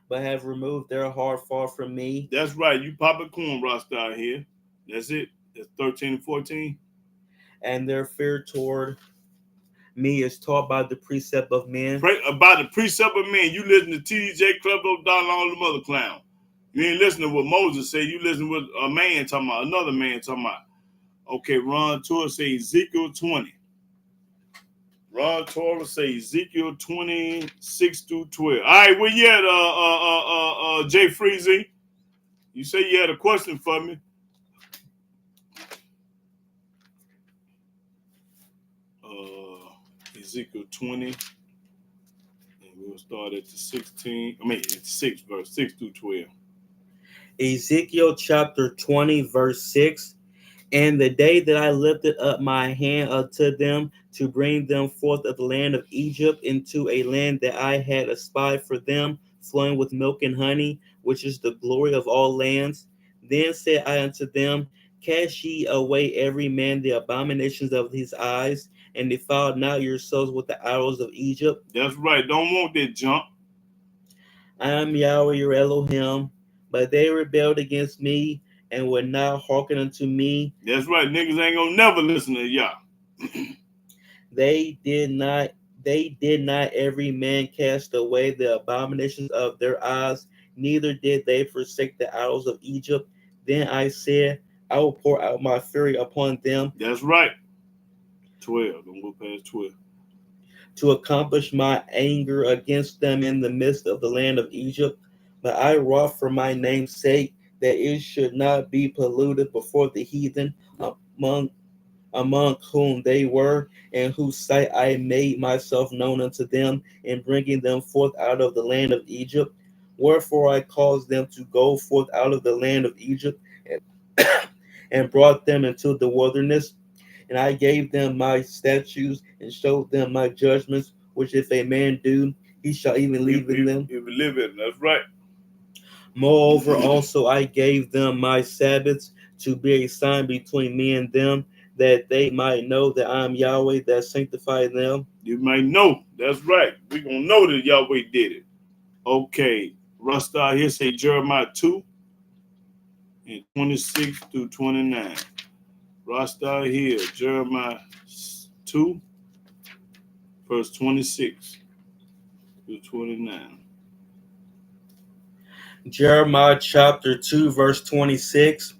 [SPEAKER 3] But have removed their heart far from me.
[SPEAKER 1] That's right. You popping corn rust out here. That's it. That's 13 and 14.
[SPEAKER 3] And their fear toward me is taught by the precept of men.
[SPEAKER 1] By the precept of men. You listen to TJ, Clubbo, Don, all them other clowns. You ain't listening to what Moses said. You listen to what a man talking about, another man talking about. Okay, Ron Torah say Ezekiel 20. Ron Torah say Ezekiel 26 through 12. All right, where you at, Jay Freezy? You say you had a question for me. Ezekiel 20. And we'll start at the 16. I mean, it's 6 verse 6 through 12.
[SPEAKER 3] Ezekiel chapter 20, verse 6. And the day that I lifted up my hand unto them to bring them forth of the land of Egypt into a land that I had espied for them, flowing with milk and honey, which is the glory of all lands. Then said I unto them, cast ye away every man the abominations of his eyes, and defile not yourselves with the idols of Egypt.
[SPEAKER 1] That's right. Don't want that junk.
[SPEAKER 3] I am Yahweh your Elohim, but they rebelled against me and would not hearken unto me.
[SPEAKER 1] That's right. Niggas ain't gonna never listen to Yah.
[SPEAKER 3] They did not every man cast away the abominations of their eyes, neither did they forsake the idols of Egypt. Then I said, I will pour out my fury upon them.
[SPEAKER 1] That's right. 12. Don't go past 12.
[SPEAKER 3] To accomplish my anger against them in the midst of the land of Egypt. But I wrought for my name's sake, that it should not be polluted before the heathen among whom they were, in whose sight I made myself known unto them, in bringing them forth out of the land of Egypt. Wherefore I caused them to go forth out of the land of Egypt, and brought them into the wilderness. And I gave them my statutes, and showed them my judgments, which if a man do, he shall even live in them.
[SPEAKER 1] He will live in them. That's right.
[SPEAKER 3] Moreover, also I gave them my Sabbaths to be a sign between me and them, that they might know that I am Yahweh that sanctified them.
[SPEAKER 1] You might know. That's right. We're going to know that Yahweh did it. Okay. Rust out here say Jeremiah 2. and 26 through 29. Rasta here, Jeremiah 2, verse 26 through 29.
[SPEAKER 3] Jeremiah chapter 2, verse 26.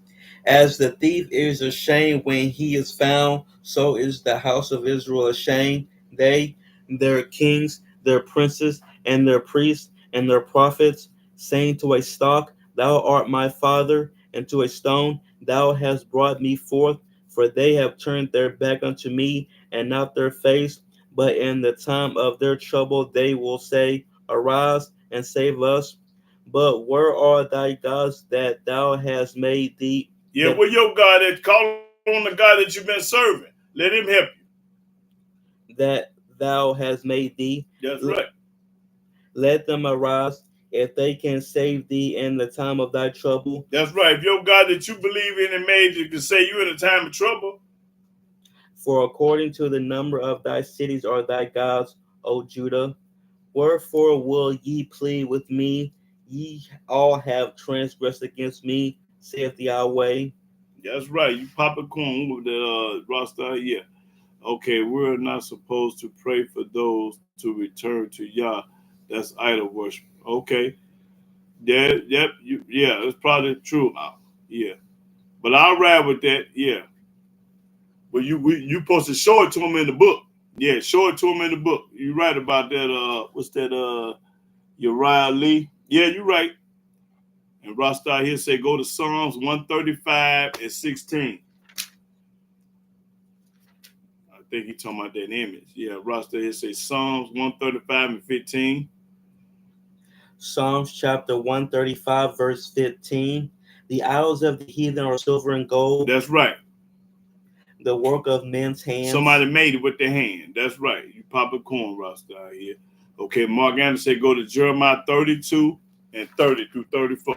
[SPEAKER 3] As the thief is ashamed when he is found, so is the house of Israel ashamed. They, their kings, their princes, and their priests, and their prophets, saying to a stalk, Thou art my father, and to a stone, Thou hast brought me forth. For they have turned their back unto me, and not their face. But in the time of their trouble they will say, Arise and save us. But where are thy gods that thou hast made thee?
[SPEAKER 1] Yeah, where your God is? Call on the God that you've been serving. Let him help you.
[SPEAKER 3] That thou hast made thee.
[SPEAKER 1] That's right.
[SPEAKER 3] Let them arise, if they can save thee in the time of thy trouble.
[SPEAKER 1] That's right. If your God that you believe in and made you can save you in a time of trouble.
[SPEAKER 3] For according to the number of thy cities are thy gods, O Judah. Wherefore will ye plead with me? Ye all have transgressed against me, saith Yahweh.
[SPEAKER 1] That's right. You pop a corn with the Rasta. Yeah. Okay, we're not supposed to pray for those to return to Yah. That's idol worship. Okay. Yeah, yep, yeah, it's probably true. Yeah. But I'll ride with that. Yeah. But you supposed to show it to him in the book. Yeah, show it to him in the book. You're right about that. What's that? Uriah Lee. Yeah, you're right. And Rasta here say go to Psalms 135 and 16. I think he talking about that image. Yeah, Rasta here say Psalms 135 and 15.
[SPEAKER 3] Psalms chapter 135, verse 15. The idols of the heathen are silver and gold.
[SPEAKER 1] That's right.
[SPEAKER 3] The work of men's hands.
[SPEAKER 1] Somebody made it with their hand. That's right. You pop a corn, Rasta here. Okay, Mark Anderson said go to Jeremiah 32 and 30 through 34.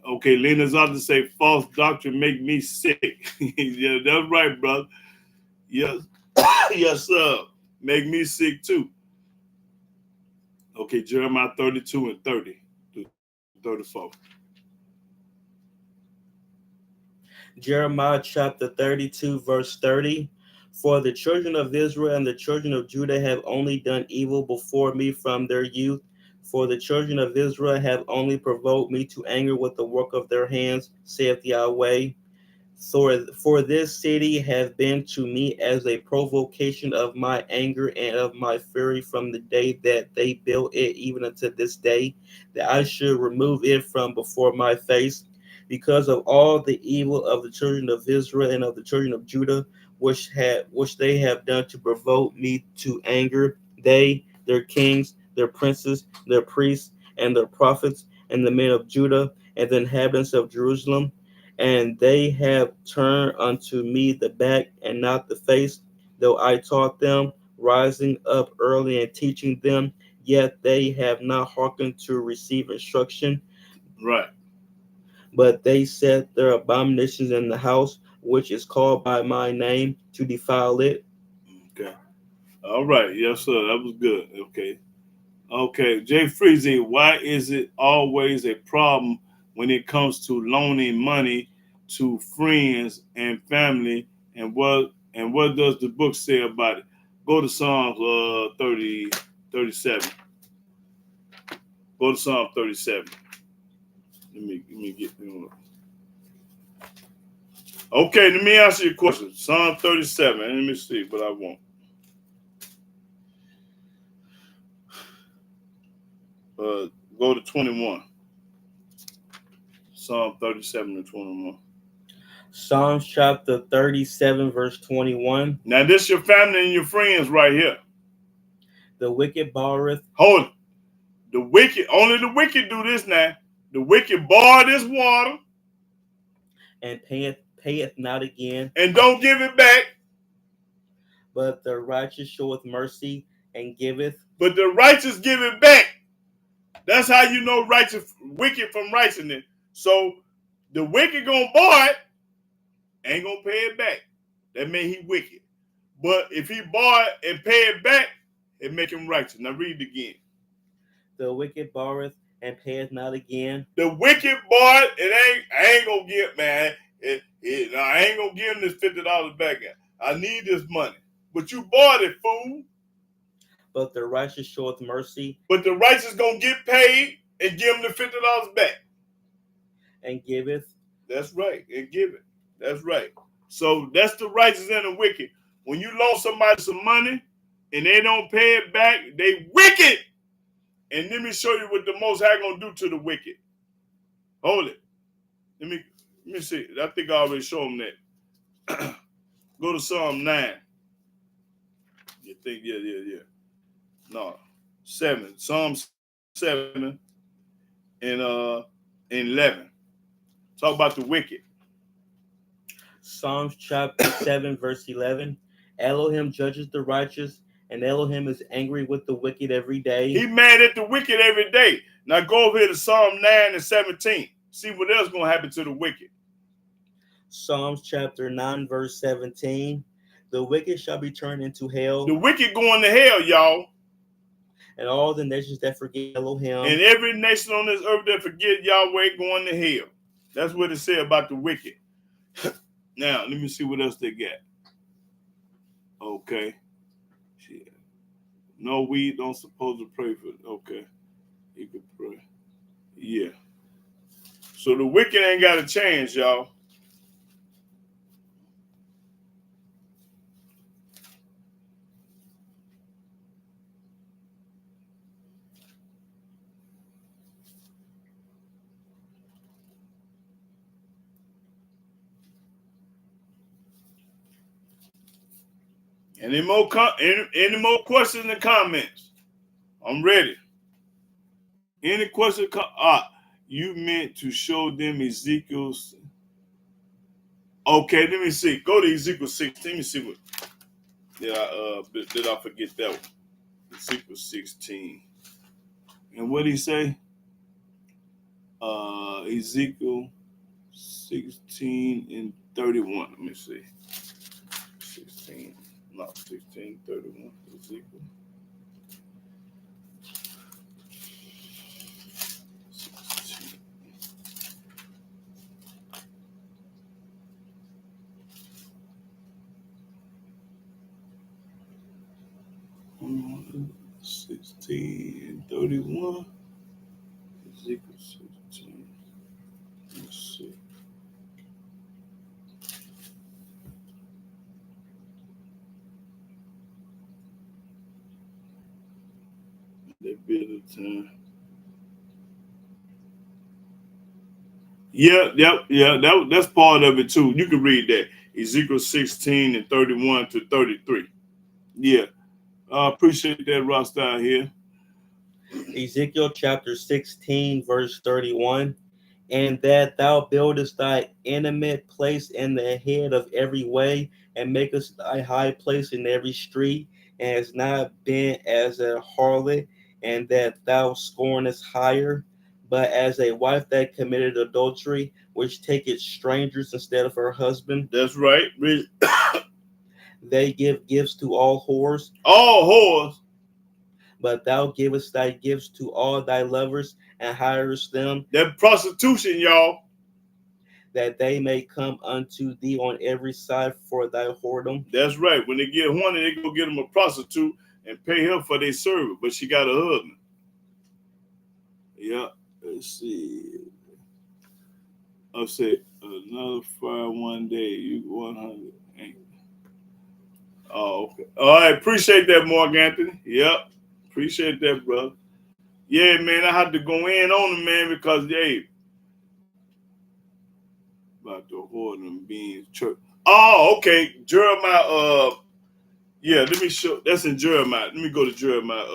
[SPEAKER 1] Okay, Lena's other say false doctrine make me sick. Yeah, that's right, brother. Yes, yes, sir. Make me sick too. Okay, Jeremiah 32 and 30 through 34.
[SPEAKER 3] Jeremiah chapter 32, verse 30. For the children of Israel and the children of Judah have only done evil before me from their youth. For the children of Israel have only provoked me to anger with the work of their hands, saith Yahweh. For this city hath been to me as a provocation of my anger and of my fury from the day that they built it, even unto this day, that I should remove it from before my face, because of all the evil of the children of Israel and of the children of Judah, which they have done to provoke me to anger. They, their kings, their princes, their priests, and their prophets, and the men of Judah, and the inhabitants of Jerusalem. And they have turned unto me the back and not the face, though I taught them, rising up early and teaching them, yet they have not hearkened to receive instruction.
[SPEAKER 1] Right.
[SPEAKER 3] But they set their abominations in the house, which is called by my name, to defile it.
[SPEAKER 1] Okay. All right. Yes, sir. That was good. Okay. Okay. Jay Freezy, why is it always a problem when it comes to loaning money to friends and family? And what does the book say about it? Go to Psalms 37. Go to Psalm 37. Let me get. Okay, let me answer your question. Psalm 37. Let me see what I want. Go to 21. Psalm 37 and 21.
[SPEAKER 3] Psalms chapter 37, verse 21.
[SPEAKER 1] Now, this your family and your friends right here.
[SPEAKER 3] The wicked borroweth.
[SPEAKER 1] Hold it. The wicked, only the wicked do this now. The wicked borrow this water.
[SPEAKER 3] And payeth not again.
[SPEAKER 1] And don't give it back.
[SPEAKER 3] But the righteous showeth mercy and giveth.
[SPEAKER 1] But the righteous give it back. That's how you know wicked from righteousness. So the wicked gonna borrow it, ain't gonna pay it back. That means he wicked. But if he borrow it and pay it back, it make him righteous. Now read it again.
[SPEAKER 3] The wicked borroweth and payeth not again.
[SPEAKER 1] The wicked boy, I ain't gonna get, man. I ain't gonna give him this $50 back. I need this money. But you bought it, fool.
[SPEAKER 3] But the righteous showeth mercy.
[SPEAKER 1] But the righteous gonna get paid and give him the $50 back.
[SPEAKER 3] And giveth.
[SPEAKER 1] That's right. And give it. That's right. So that's the righteous and the wicked. When you loan somebody some money and they don't pay it back, they wicked. And let me show you what the Most High gonna do to the wicked. Hold it. Let me see. I think I already showed them that. Go to Psalm 9. You think, yeah. No. 7. Psalm 7 and 11. Talk about the wicked.
[SPEAKER 3] Psalms chapter 7, verse 11. Elohim judges the righteous, and Elohim is angry with the wicked every day.
[SPEAKER 1] He mad at the wicked every day. Now go over here to Psalm 9 and 17. See what else going to happen to the wicked.
[SPEAKER 3] Psalms chapter 9, verse 17. The wicked shall be turned into hell.
[SPEAKER 1] The wicked going to hell, y'all.
[SPEAKER 3] And all the nations that forget Elohim.
[SPEAKER 1] And every nation on this earth that forget Yahweh going to hell. That's what it said about the wicked. Now, let me see what else they got. Okay. Shit. No, we don't supposed to pray for. Okay. You can pray. Yeah. So the wicked ain't got to change, y'all. Any more questions and comments? I'm ready. Any questions? You meant to show them Ezekiel's. Okay, let me see. Go to Ezekiel 16. Let me see what. Did I forget that one? Ezekiel 16. And what did he say? Ezekiel 16 and 31. Let me see. 16. Not 16, 31. Ezekiel. 16. Mm-hmm. 16 and 31. Ezekiel 16. Let's see. That bit of time. Yeah. That's part of it too. You can read that. Ezekiel 16 and 31 to 33. Yeah. I appreciate that, Rasta here.
[SPEAKER 3] Ezekiel chapter 16, verse 31. And that thou buildest thy intimate place in the head of every way, and makest thy high place in every street, and hast not been as a harlot, and that thou scornest hire, but as a wife that committed adultery, which taketh strangers instead of her husband.
[SPEAKER 1] That's right.
[SPEAKER 3] They give gifts to all whores.
[SPEAKER 1] All whores.
[SPEAKER 3] But thou givest thy gifts to all thy lovers, and hirest them.
[SPEAKER 1] That prostitution, y'all.
[SPEAKER 3] That they may come unto thee on every side for thy whoredom.
[SPEAKER 1] That's right. When they get horny, they go get them a prostitute and pay her for their service, but she got a husband. Yeah. Let's see. I said another fire one day. You 100. Oh, okay. All right. Appreciate that, Mark Anthony. Yep. Appreciate that, brother. Yeah, man. I had to go in on him, man, because about the whoredom being church. Oh, okay. Jeremiah. Yeah. Let me show. That's in Jeremiah. Let me go to Jeremiah.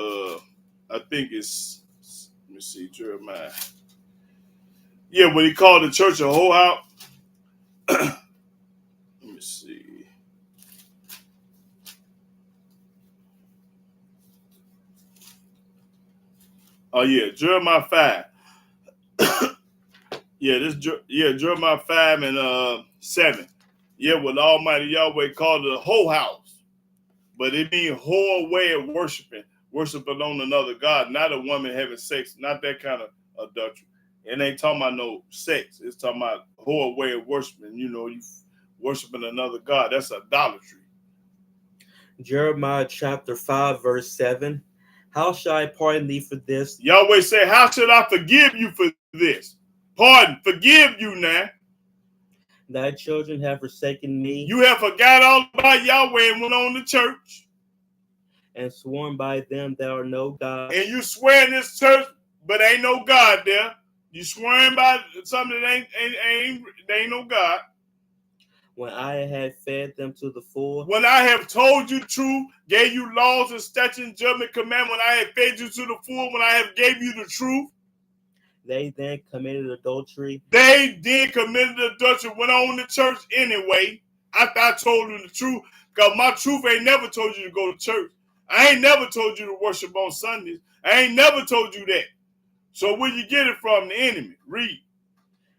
[SPEAKER 1] I think it's. Let me see, Jeremiah. Yeah, when he called the church a whole out. Let me see. Oh yeah, Jeremiah 5. Jeremiah 5 and 7. Yeah, what Almighty Yahweh called it a whole house, but it means whole way of worshiping on another God, not a woman having sex, not that kind of adultery. It ain't talking about no sex. It's talking about whole way of worshiping. You know, you worshiping another God. That's idolatry.
[SPEAKER 3] Jeremiah chapter 5, verse 7. How shall I pardon thee for this?
[SPEAKER 1] Yahweh say, how should I forgive you for this? Pardon, forgive you now.
[SPEAKER 3] Thy children have forsaken me.
[SPEAKER 1] You have forgot all about Yahweh and went on to church.
[SPEAKER 3] And sworn by them that are no God.
[SPEAKER 1] And you swear in this church, but ain't no God there. You swearing by something that ain't no God.
[SPEAKER 3] When I had fed them to the full.
[SPEAKER 1] When I have told you truth, gave you laws and statutes and judgment command, when I have fed you to the full, when I have gave you the truth.
[SPEAKER 3] They then committed adultery.
[SPEAKER 1] They then committed adultery, went on to church anyway, after I told them the truth, because my truth ain't never told you to go to church. I ain't never told you to worship on Sundays. I ain't never told you that. So where you get it from? The enemy. Read.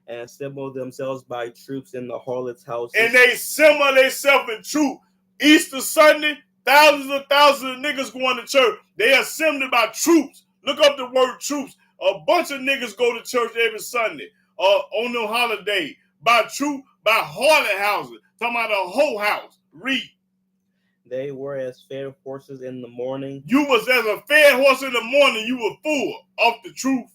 [SPEAKER 3] And assemble themselves by troops in the harlots' houses.
[SPEAKER 1] And they assemble themselves in troop. Easter Sunday, thousands of niggas going to church. They assembled by troops. Look up the word troops. A bunch of niggas go to church every Sunday on no holiday. By troop, by harlot houses. Talking about a whole house. Read.
[SPEAKER 3] They were as fed horses in the morning.
[SPEAKER 1] You was as a fed horse in the morning. You were full of the truth.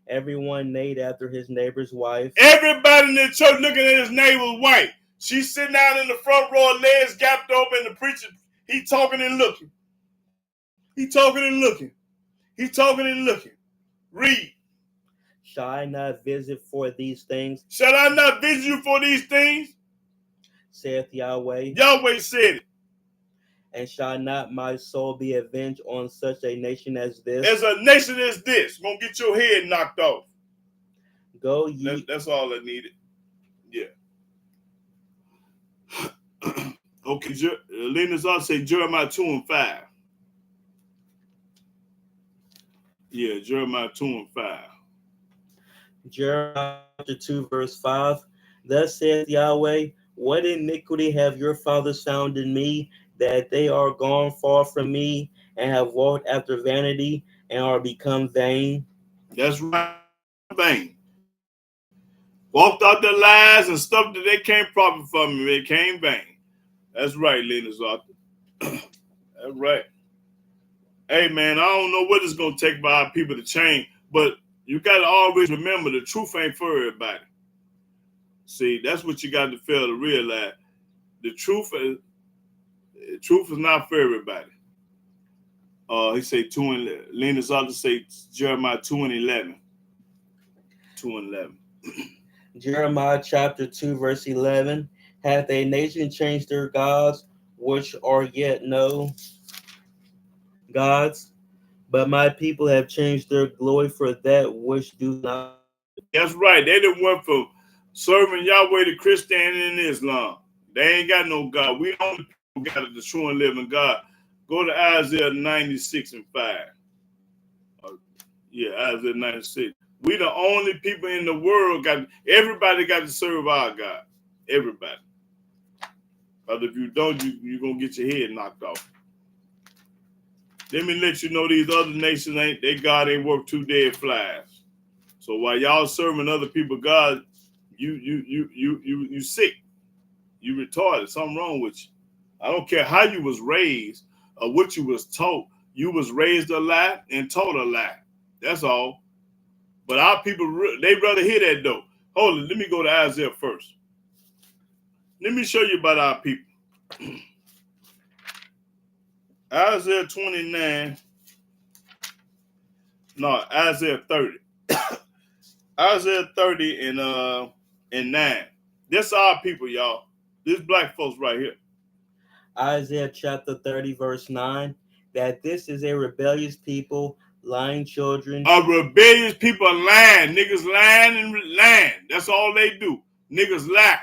[SPEAKER 3] Everyone neighed after his neighbor's wife.
[SPEAKER 1] Everybody in the church looking at his neighbor's wife. She's sitting out in the front row, legs gapped open, and the preacher, he talking and looking. He talking and looking. He talking and looking. Read.
[SPEAKER 3] Shall I not visit for these things?
[SPEAKER 1] Shall I not visit you for these things?
[SPEAKER 3] Saith Yahweh.
[SPEAKER 1] Yahweh said it.
[SPEAKER 3] And shall not my soul be avenged on such a nation as this?
[SPEAKER 1] As a nation as this, gonna get your head knocked off.
[SPEAKER 3] Go ye.
[SPEAKER 1] That's all I needed. Yeah. Okay, Lena's on say Jeremiah 2 and 5. Yeah, Jeremiah 2 and 5.
[SPEAKER 3] Jeremiah 2, verse 5. Thus saith Yahweh, what iniquity have your fathers found in me, that they are gone far from me, and have walked after vanity, and are become vain?
[SPEAKER 1] That's right, vain. Walked out the lies and stuff that they can't profit from me. They came vain. That's right, Lena's author. That's right. Hey, man, I don't know what it's going to take for our people to change, but you got to always remember the truth ain't for everybody. See, that's what you got to fail to realize. The truth is not for everybody. He say 2 and Lena's author say Jeremiah 2 and 11. 2 and 11.
[SPEAKER 3] Jeremiah chapter 2, verse 11. Hath a nation changed their gods, which are yet no gods? But my people have changed their glory for that which do not.
[SPEAKER 1] That's right. They done went from serving Yahweh to Christianity and Islam. They ain't got no God. We only people got the true and living God. Go to Isaiah 96 and 5. Isaiah 96. We the only people in the world everybody got to serve our God. Everybody. But if you don't, you're going to get your head knocked off. Let me let you know these other nations their God ain't worth 2 dead flies. So while y'all serving other people God, you sick. You retarded. Something wrong with you. I don't care how you was raised or what you was taught. You was raised a lie and taught a lie. That's all. But our people, they rather hear that though. Hold on, let me go to Isaiah first. Let me show you about our people. Isaiah 29. No, Isaiah 30. Isaiah 30 and 9. This our people, y'all. This black folks right here.
[SPEAKER 3] Isaiah chapter 30, verse 9. That this is a rebellious people, lying children.
[SPEAKER 1] A rebellious people lying. Niggas lying and lying. That's all they do. Niggas lie.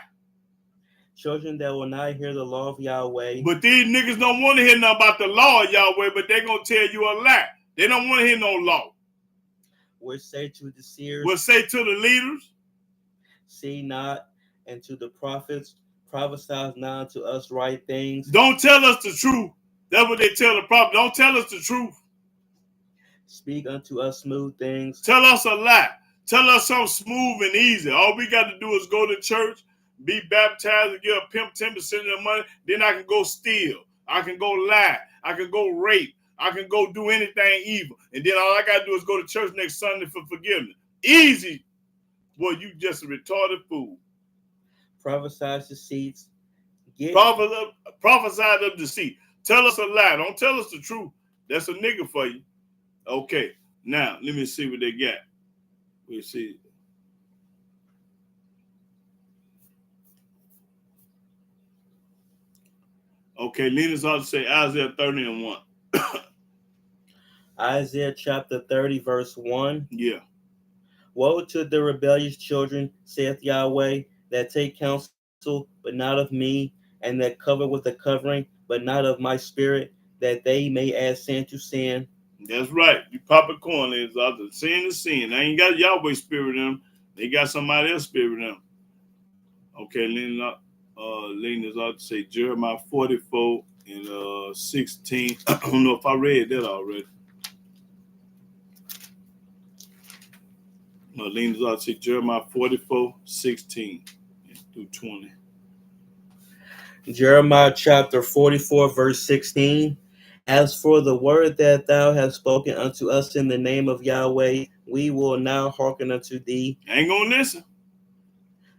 [SPEAKER 3] Children that will not hear the law of Yahweh.
[SPEAKER 1] But these niggas don't want to hear nothing about the law of Yahweh, but they going to tell you a lie. They don't want to hear no law.
[SPEAKER 3] Which say to the seers.
[SPEAKER 1] Will say to the leaders.
[SPEAKER 3] See not, and to the prophets, prophesy not to us right things.
[SPEAKER 1] Don't tell us the truth. That's what they tell the prophet. Don't tell us the truth.
[SPEAKER 3] Speak unto us smooth things.
[SPEAKER 1] Tell us a lie. Tell us something smooth and easy. All we got to do is go to church, be baptized, and get a pimp 10% of the money. Then I can go steal. I can go lie. I can go rape. I can go do anything evil. And then all I got to do is go to church next Sunday for forgiveness. Easy. Boy, you just a retarded fool.
[SPEAKER 3] Prophesy deceits.
[SPEAKER 1] Prophesy of deceit. Tell us a lie. Don't tell us the truth. That's a nigga for you. Okay. Now, let me see what they got. We see. Okay, Lena's ought to say Isaiah 30 and 1.
[SPEAKER 3] Isaiah chapter 30, verse 1.
[SPEAKER 1] Yeah.
[SPEAKER 3] Woe to the rebellious children, saith Yahweh, that take counsel, but not of me, and that cover with a covering, but not of my spirit, that they may add sin to sin.
[SPEAKER 1] That's right. You popping corn is out the sin to sin. They ain't got Yahweh spirit in them. They got somebody else spirit in them. Okay, Lena's ought to say Jeremiah 44 and 16. I don't know if I read that already. Lena's ought to say Jeremiah 44, 16 through 20.
[SPEAKER 3] Jeremiah chapter 44, verse 16. As for the word that thou hast spoken unto us in the name of Yahweh, we will now hearken unto thee.
[SPEAKER 1] I ain't gonna listen.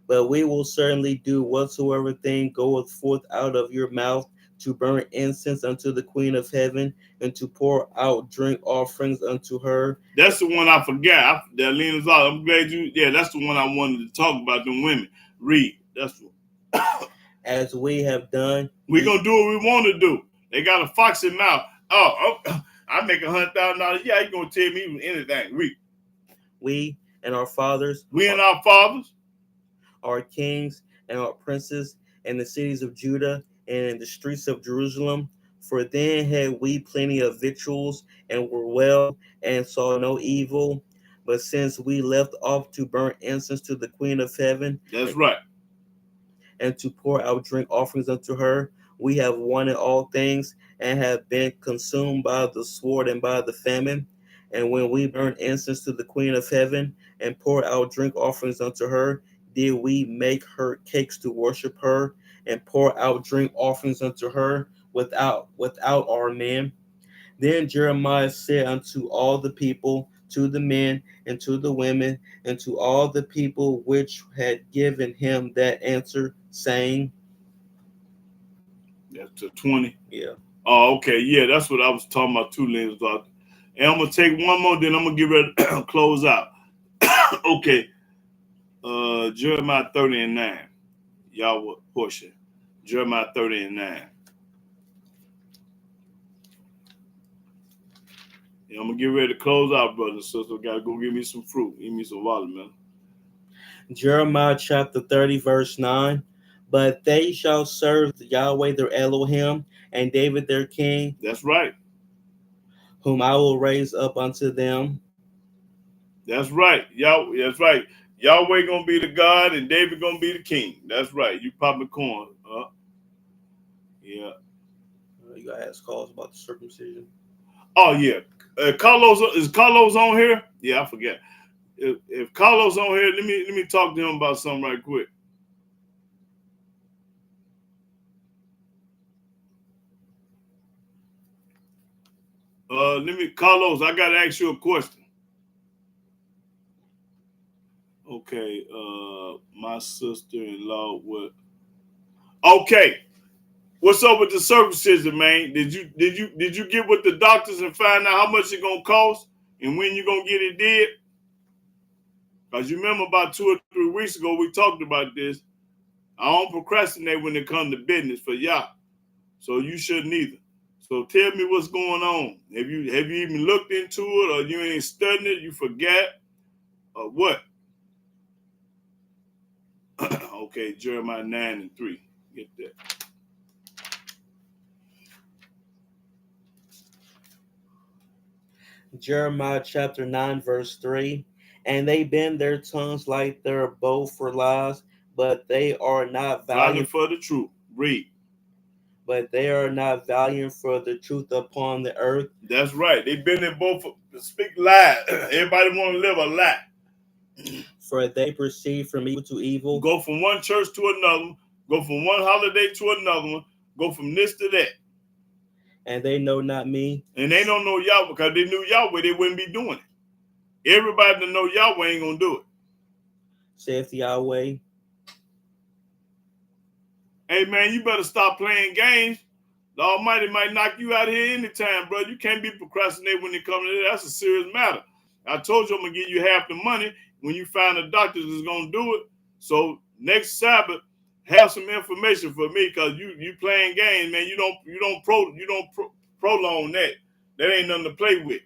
[SPEAKER 3] But we will certainly do whatsoever thing goeth forth out of your mouth, to burn incense unto the Queen of Heaven, and to pour out drink offerings unto her.
[SPEAKER 1] That's the one I forgot. That Lena's out. I'm glad you. Yeah, that's the one I wanted to talk about. Them women. Read. That's what.
[SPEAKER 3] As we have done.
[SPEAKER 1] We gonna do what we want to do. They got a foxy mouth. Oh, I make $100,000. Yeah, you gonna tell me anything? Read.
[SPEAKER 3] We and our fathers.
[SPEAKER 1] We and our fathers.
[SPEAKER 3] Our kings and our princes in the cities of Judah and in the streets of Jerusalem. For then had we plenty of victuals and were well and saw no evil. But since we left off to burn incense to the Queen of Heaven,
[SPEAKER 1] that's right,
[SPEAKER 3] and to pour out drink offerings unto her, we have wanted all things and have been consumed by the sword and by the famine. And when we burn incense to the Queen of Heaven and pour out drink offerings unto her, did we make her cakes to worship her and pour out drink offerings unto her without our men? Then Jeremiah said unto all the people, to the men and to the women, and to all the people which had given him that answer, saying,
[SPEAKER 1] that's to 20.
[SPEAKER 3] Yeah.
[SPEAKER 1] Oh, okay. Yeah, that's what I was talking about too, Lens. And I'm gonna take one more, then I'm gonna get ready to close out. Okay. Jeremiah 30 and 9. Y'all portion. Jeremiah 30 and 9. Yeah, I'm gonna get ready to close out, brothers and sisters. Gotta go get me some fruit. Give me some watermelon.
[SPEAKER 3] Jeremiah chapter 30, verse 9. But they shall serve Yahweh their Elohim and David their king.
[SPEAKER 1] That's right.
[SPEAKER 3] Whom I will raise up unto them.
[SPEAKER 1] That's right. That's right. Yahweh gonna be the God and David gonna be the king. That's right. You popping corn. Yeah.
[SPEAKER 3] You gotta ask Carlos about the circumcision.
[SPEAKER 1] Oh yeah. Carlos, is Carlos on here? Yeah, I forget. If Carlos on here, let me talk to him about something right quick. Carlos, I gotta ask you a question. Okay, my sister-in-law would. Okay, what's up with the circumcision, man? Did you get with the doctors and find out how much it's gonna cost and when you gonna get it did? Because you remember about 2 or 3 weeks ago we talked about this. I don't procrastinate when it comes to business for y'all, so you shouldn't either. So tell me what's going on. Have you even looked into it, or you ain't studying it? You forgot, or what? Okay, Jeremiah 9 and 3. Get that.
[SPEAKER 3] Jeremiah chapter 9, verse 3. And they bend their tongues like their bow for lies, but they are not valiant
[SPEAKER 1] for the truth. Read.
[SPEAKER 3] but they are not valiant for the truth upon the earth.
[SPEAKER 1] That's right. They've been there both to speak lies. Everybody want to live a lie.
[SPEAKER 3] For they proceed from evil to evil.
[SPEAKER 1] Go from one church to another. Go from one holiday to another one. Go from this to that.
[SPEAKER 3] And they know not me.
[SPEAKER 1] And they don't know Yahweh, because they knew Yahweh, they wouldn't be doing it. Everybody that know Yahweh ain't going to do it.
[SPEAKER 3] Saith Yahweh.
[SPEAKER 1] Hey, man, you better stop playing games. The Almighty might knock you out of here anytime, bro. You can't be procrastinating when it comes to that. That's a serious matter. I told you I'm going to give you half the money when you find a doctor that's going to do it. So next Sabbath, have some information for me, because you playing games, man. You don't prolong that. That ain't nothing to play with.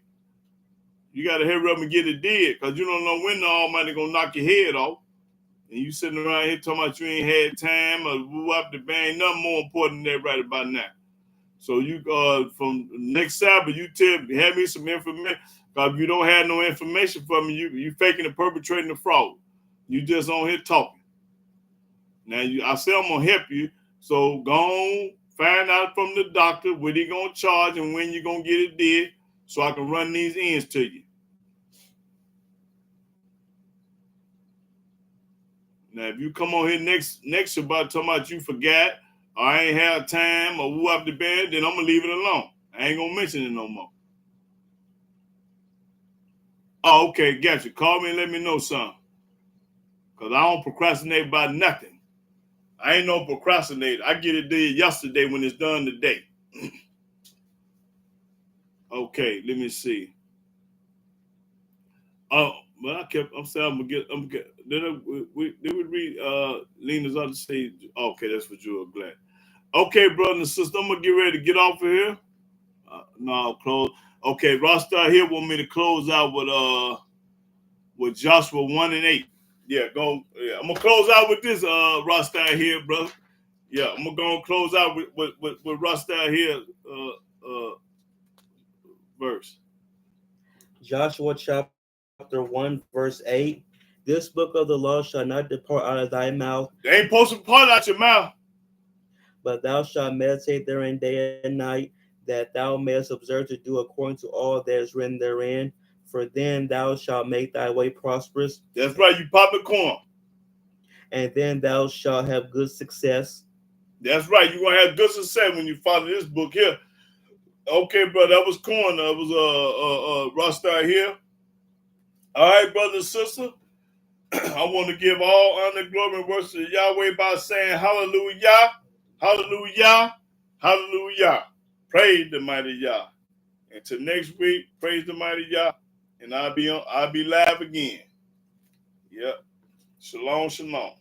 [SPEAKER 1] You got to hurry up and get it did, because you don't know when the Almighty going to knock your head off. And you sitting around here talking about you ain't had time or whoop the bang. Nothing more important than that right about now. So you from next Sabbath, you have me some information. Because if you don't have no information for me, you faking and perpetrating the fraud. You just on here talking. Now I say I'm gonna help you. So go on, find out from the doctor what he gonna charge and when you gonna get it did, so I can run these ends to you. Now, if you come on here next Shabbat talking about you forgot, or I ain't have time, or who up the bed, then I'm gonna leave it alone. I ain't gonna mention it no more. Oh, okay, gotcha. Call me and let me know something. Because I don't procrastinate about nothing. I ain't no procrastinator. I get it did yesterday when it's done today. Okay, let me see. Oh, well, I'm saying I'm gonna get. Did we read Lena's other stage? Okay, that's what you were glad. Okay, brother and sister, I'm gonna get ready to get off of here. No, close. Okay, Rostar here want me to close out with Joshua 1:8. Yeah, go. Yeah, I'm gonna close out with this Rostar here, brother. Yeah, I'm gonna go and close out with Rostar here verse.
[SPEAKER 3] Joshua chapter 1, verse 8. This book of the law shall not depart out of thy mouth.
[SPEAKER 1] They ain't supposed to part out your mouth.
[SPEAKER 3] But thou shalt meditate therein day and night, that thou mayest observe to do according to all that is written therein. For then thou shalt make thy way prosperous.
[SPEAKER 1] That's right, you pop the corn.
[SPEAKER 3] And then thou shalt have good success.
[SPEAKER 1] That's right, you're going to have good success when you follow this book here. Okay, brother, that was corn. That was Rostar here. All right, brother and sister. I want to give all honor, glory, and worship to Yahweh by saying hallelujah, hallelujah, hallelujah. Praise the mighty Yah. Until next week, praise the mighty Yah. And I'll be live again. Yep. Shalom, shalom.